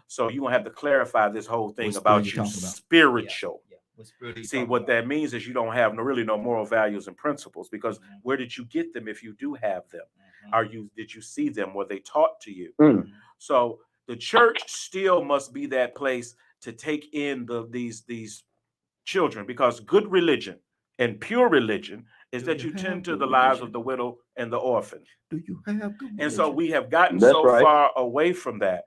So you gonna have to clarify this whole thing about you spiritual. See, what that means is you don't have really no moral values and principles, because where did you get them if you do have them? Did you see them? Were they taught to you? So the church still must be that place to take in these children, because good religion and pure religion is that you tend to the lives of the widow and the orphan. Do you have good and so we have gotten That's so right. far away from that.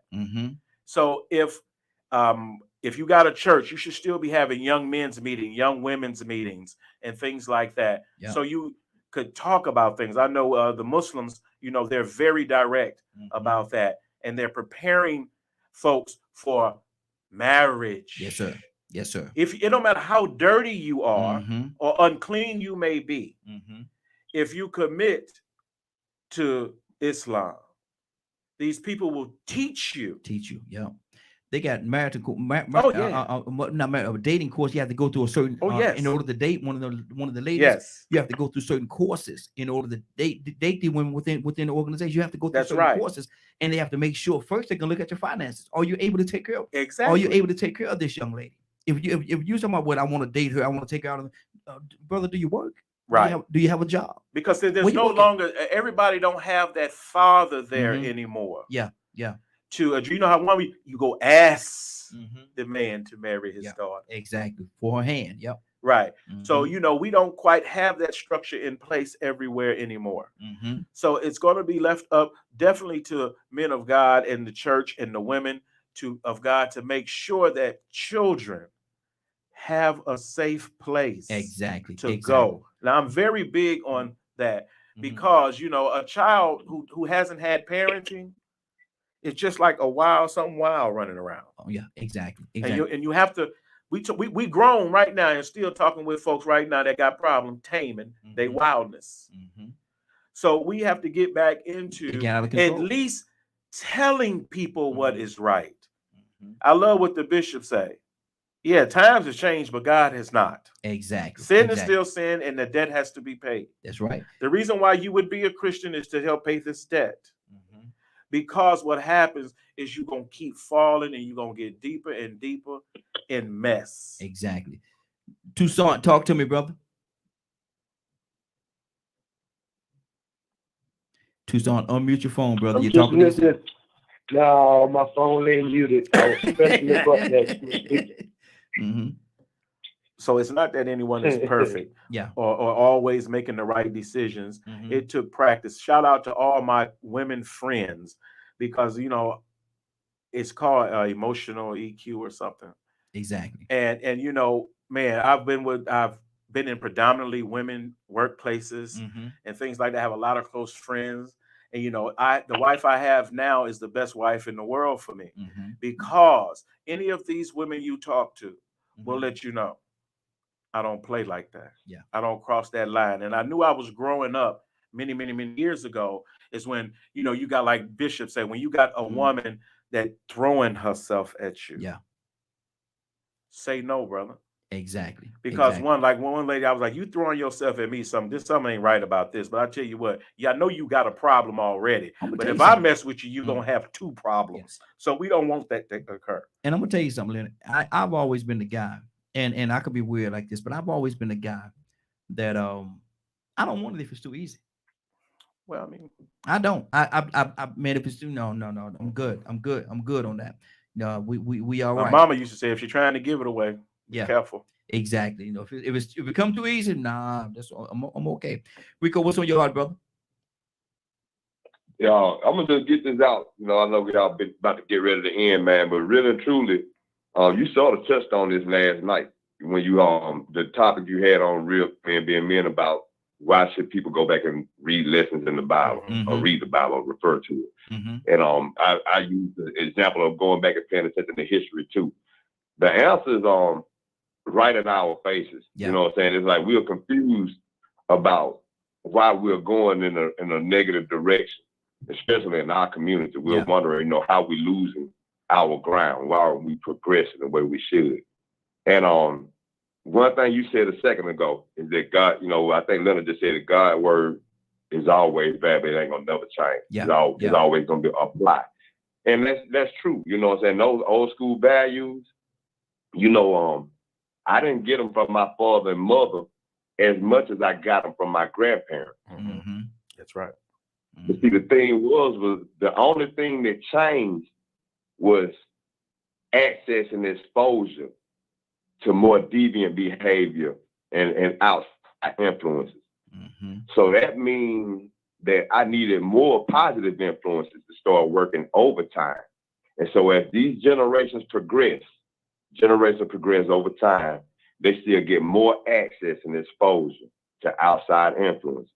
So if you got a church, you should still be having young men's meetings, young women's meetings, and things like that. Yeah. So you could talk about things. I know the Muslims, they're very direct about that, and they're preparing folks for marriage. Yes, sir. Yes, sir. If it don't matter how dirty you are or unclean you may be, if you commit to Islam, these people will teach you. Yeah. They got married to yeah. dating course. You have to go through a certain yes. in order to date one of the ladies. Yes. You have to go through certain courses in order to date the women within the organization. You have to go through certain courses, and they have to make sure first they can look at your finances. Are you able to take care of? Exactly. Are you able to take care of this young lady? If you're talking about what I want to date her, I want to take her out of, brother, do you work? Right. Do you have a job? Because there's no longer, everybody don't have that father there anymore. Yeah. To you know how you go ask the man to marry his daughter. Exactly. For her hand. Yep. Right. So we don't quite have that structure in place everywhere anymore. So it's going to be left up definitely to men of God and the church and the women of God to make sure that children have a safe place to go. Now I'm very big on that, because a child who hasn't had parenting, it's just like something wild running around. Oh yeah, exactly. And you have to. We grown right now and still talking with folks right now that got problem taming their wildness. So we have to get back into at least telling people what is right. I love what the bishop say. Yeah, times have changed, but God has not. Exactly. Sin is still sin, and the debt has to be paid. That's right. The reason why you would be a Christian is to help pay this debt. Because what happens is you're going to keep falling, and you're going to get deeper and deeper in mess. Exactly. Toussaint, talk to me, brother. Toussaint, unmute your phone, brother. You're talking to me. No, my phone ain't muted. I was pressing the button. So it's not that anyone is perfect, or always making the right decisions. It took practice. Shout out to all my women friends, because it's called emotional EQ or something. Exactly. And man, I've been in predominantly women workplaces and things like that. I have a lot of close friends, And the wife I have now is the best wife in the world for me, Mm-hmm. because any of these women you talk to will Mm-hmm. let you know I don't play like that. Yeah. I don't cross that line. And I knew I was growing up many, many, many years ago is when, you got, like Bishop said, when you got a woman that throwing herself at you. Yeah. Say no, brother. Exactly. Because exactly. one lady, I was like, you throwing yourself at me, something ain't right about this. But I tell you what, I know you got a problem already. But if I mess with you, you're going to have two problems. Yes. So we don't want that to occur. And I'm going to tell you something, Leonard. I've always been the guy, and I could be weird like this, but I've always been the guy that I don't want it if it's too easy. Well, I mean, I don't. I made if it's too no. I'm good on that. No, we all my right. mama used to say, if you're trying to give it away, be careful. Exactly. If it become too easy, nah, I'm okay. Rico, what's on your heart, brother? Y'all, I'm gonna just get this out. I know we all been about to get ready to end, man, but really and truly, you sort of touched on this last night when you the topic you had on Real Men Being Men about why should people go back and read lessons in the Bible or read the Bible or refer to it. And I use the example of going back and paying attention to history too. The answer is right in our faces. Yeah. You know what I'm saying? It's like we're confused about why we're going in a negative direction, especially in our community. We're wondering, how we losing our ground. Why are we progressing the way we should? And one thing you said a second ago is that God, I think Leonard just said that God's word is always bad, but it ain't gonna never change. Yeah. It's always gonna be applied. And that's true. You know what I'm saying? Those old school values, I didn't get them from my father and mother as much as I got them from my grandparents. Mm-hmm. That's right. But see, the thing was the only thing that changed was access and exposure to more deviant behavior and outside influences. Mm-hmm. So that means that I needed more positive influences to start working overtime. And so as these generations progress over time, they still get more access and exposure to outside influence.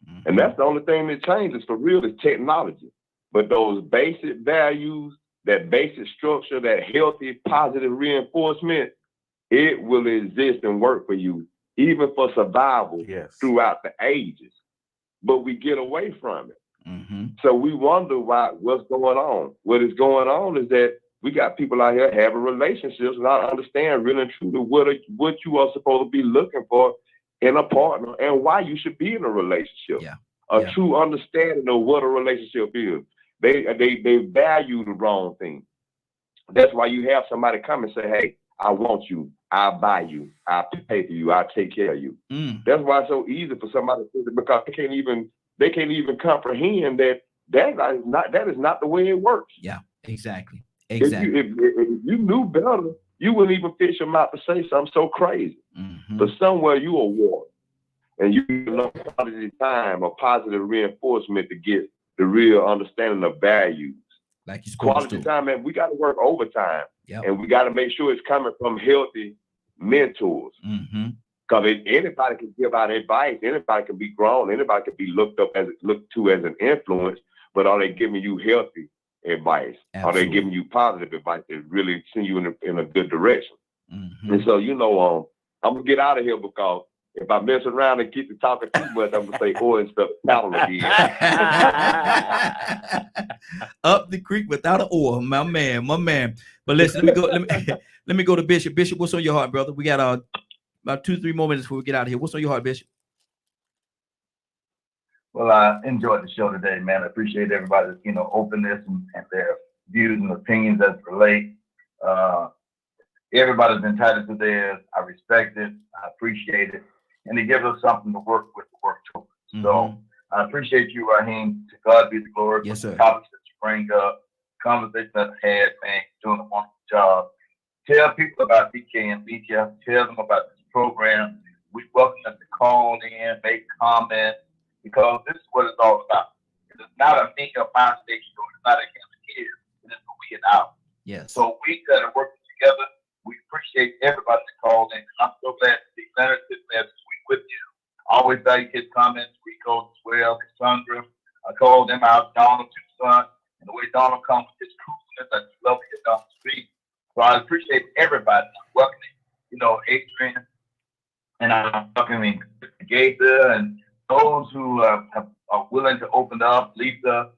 Mm-hmm. And that's the only thing that changes for real is technology. But those basic values, that basic structure, that healthy, positive reinforcement, it will exist and work for you, even for survival throughout the ages. But we get away from it. Mm-hmm. So we wonder what's going on. What is going on is that we got people out here having relationships and not understand really and truly what you are supposed to be looking for in a partner and why you should be in a relationship. Yeah. True understanding of what a relationship is. They value the wrong thing. That's why you have somebody come and say, hey, I want you, I'll buy you, I'll pay for you, I'll take care of you. That's why it's so easy for somebody to do it, because they can't even comprehend that is not the way it works. Yeah, exactly. If you knew better, you wouldn't even fish your mouth to say something so crazy. Mm-hmm. But somewhere you are warned, and you know quality time or positive reinforcement to get the real understanding of values. Like you're supposed quality to. Time, man, we got to work overtime. Yep. And we got to make sure it's coming from healthy mentors. Mm-hmm. Because anybody can give out advice, anybody can be grown, anybody can be looked to as an influence, but are they giving you healthy advice? Absolutely. Are they giving you positive advice that really send you in a good direction? Mm-hmm. And so, I'm going to get out of here, because if I mess around and get to talking too much, I'm going to say oil and stuff again. Up the creek without an oar, my man. But listen, let me go to Bishop. Bishop, what's on your heart, brother? We got about 2-3 more minutes before we get out of here. What's on your heart, Bishop? Well, I enjoyed the show today, man. I appreciate everybody's, openness and their views and opinions as it relate. Everybody's entitled to theirs. I respect it. I appreciate it. And it gives us something to work with, to work towards. Mm-hmm. So I appreciate you, Raheem. To God be the glory. Yes, sir. The topics that you bring up, conversations I've had, man, you're doing a wonderful job. Tell people about DK and BTF. Tell them about this program. We welcome them to call in, make comments, because this is what it's all about. It's not a me or my station, it's not a him and his. It is a we and our. Yes. So we got to work together. We appreciate everybody that called in. I'm so glad to see Leonard sitting there this week with you. Always value his comments. Rico as well. Cassandra. I called called them out, Donald, your son, and the way Donald comes with his truthfulness, I just love it down the street. So I appreciate everybody welcoming, Adrian, and I'm welcoming Gaither and those who are willing to open up, Lisa.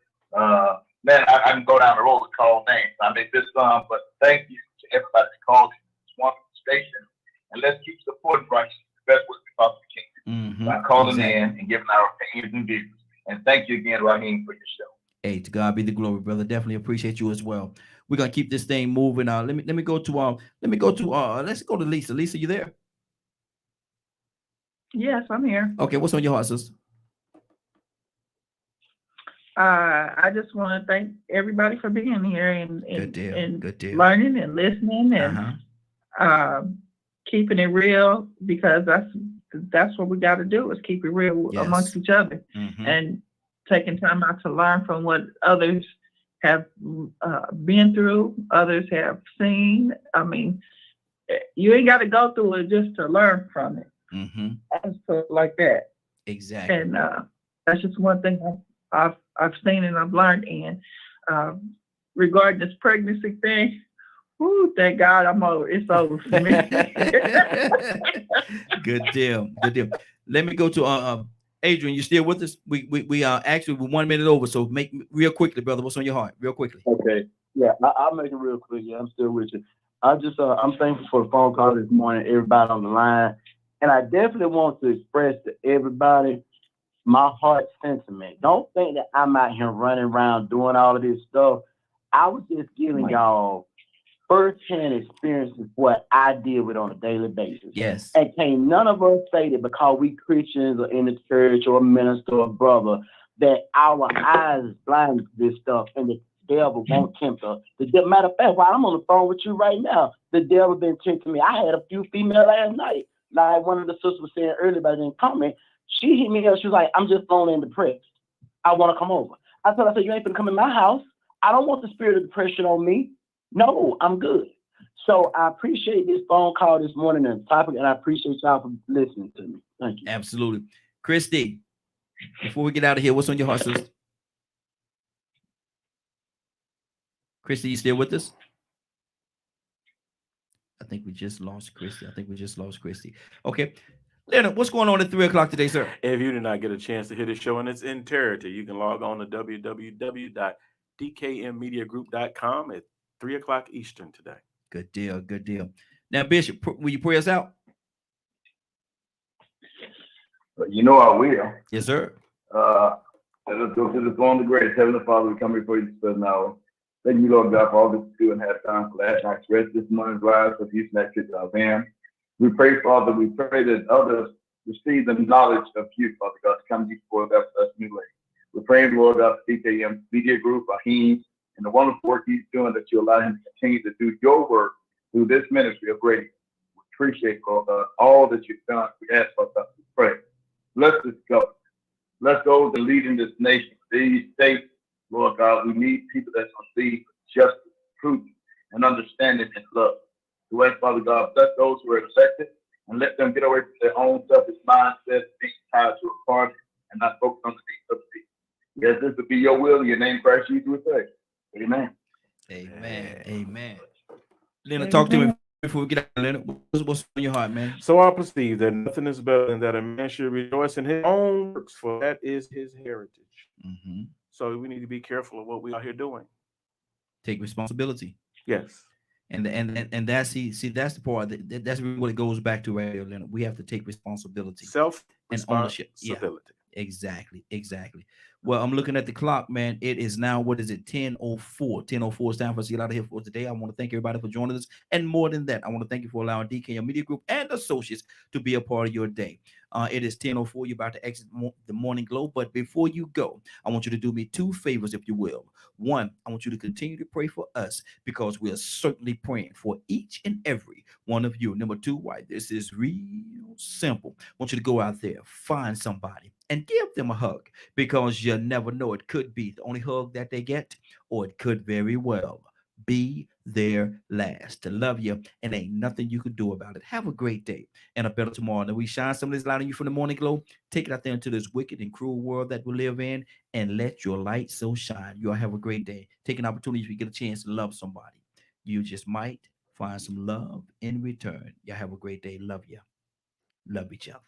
Man, I can go down the road and call names. I may miss some, but thank you to everybody that called this wonderful station. And let's keep supporting Bryce the best way we possibly can by calling in and giving our opinions and views. And thank you again, Raheem, for your show. Hey, to God be the glory, brother. Definitely appreciate you as well. We're gonna keep this thing moving. Let me go to let's go to Lisa. Lisa, you there? Yes, I'm here. Okay, what's on your heart, sister? I just want to thank everybody for being here and Good deal. Learning and listening and keeping it real, because that's what we got to do, is keep it real amongst each other and taking time out to learn from what others have been through, others have seen. I mean, you ain't got to go through it just to learn from it. And stuff like that. Exactly. And that's just one thing I've seen and I've learned. And regarding this pregnancy thing, whoo, thank God I'm over. It's over for me. Good deal. Let me go to Adrian. You still with us? We are actually 1 minute over, so make real quickly, brother. What's on your heart? Real quickly. Okay. Yeah, I'll make it real quick. Yeah, I'm still with you. I'm thankful for the phone call this morning, everybody on the line. And I definitely want to express to everybody my heart sentiment. Don't think that I'm out here running around doing all of this stuff. I was just giving y'all first-hand experiences what I deal with on a daily basis. Yes. And can't none of us say that because we Christians or in the church or a minister or a brother that our eyes is blind to this stuff and the devil won't tempt us. Matter of fact, while I'm on the phone with you right now, the devil been tempting me. I had a few female last night. Like one of the sisters was saying earlier, but I didn't comment. She hit me up. She was like, I'm just lonely and depressed. I want to come over. I said, you ain't gonna come in my house. I don't want the spirit of depression on me. No, I'm good. So I appreciate this phone call this morning and the topic, and I appreciate y'all for listening to me. Thank you. Absolutely. Christy, before we get out of here, what's on your heart, sister? Christy, you still with us? I think we just lost Christy. Okay. Leonard, what's going on at 3 o'clock today, sir? If you did not get a chance to hear the show in its entirety, you can log on to www.dkmmediagroup.com at 3 o'clock Eastern today. Good deal. Now, Bishop, will you pray us out? You know I will. Yes, sir. Let us go to the throne of grace. Heavenly Father, we come before you this present hour. Thank you, Lord God, for all that you do and have time for last night's rest this morning's rise for peace and access to our van. We pray, Father, we pray that others receive the knowledge of you, Father God, to come before us newly. We're praying, Lord God, for DKM Media Group, Raheem, and the wonderful work he's doing, that you allow him to continue to do your work through this ministry of grace. We appreciate, Lord God, all that you've done. We ask, Father God, to pray. Bless this government. Bless those that lead in this nation, these states. Lord God, we need people that's going to lead with justice, truth, and understanding and love. So ask, Father God, bless those who are affected and let them get away from their own selfish mindset, being tied to a party and not focus on the needs of the people. Yes, this would be your will in your name, Christ Jesus, we say. Amen. Amen. Leonard, talk to me before we get out. Leonard, what's on your heart, man? So I perceive that nothing is better than that a man should rejoice in his own works, for that is his heritage. So we need to be careful of what we are here doing. Take responsibility. Yes. And that's that's the part that's really what it goes back to right here, Leonard. We have to take responsibility. And ownership. Yeah, exactly. Well, I'm looking at the clock, man. It is now, what is it? 10:04. 10:04 is time for us to get out of here for today. I want to thank everybody for joining us. And more than that, I want to thank you for allowing DKM Media Group and associates to be a part of your day. It is 10:04. You're about to exit the morning glow. But before you go, I want you to do me two favors, if you will. One, I want you to continue to pray for us, because we are certainly praying for each and every one of you. Number two, why this is real simple. I want you to go out there, find somebody, and give them a hug, because you never know. It could be the only hug that they get, or it could very well be their last. To love you, and ain't nothing you could do about it. Have a great day and a better tomorrow. And we shine some of this light on you from the morning glow. Take it out there into this wicked and cruel world that we live in, and let your light so shine. You'll have a great day. Take an opportunity if you get a chance to love somebody. You just might find some love in return. Y'all have a great day. Love you. Love each other.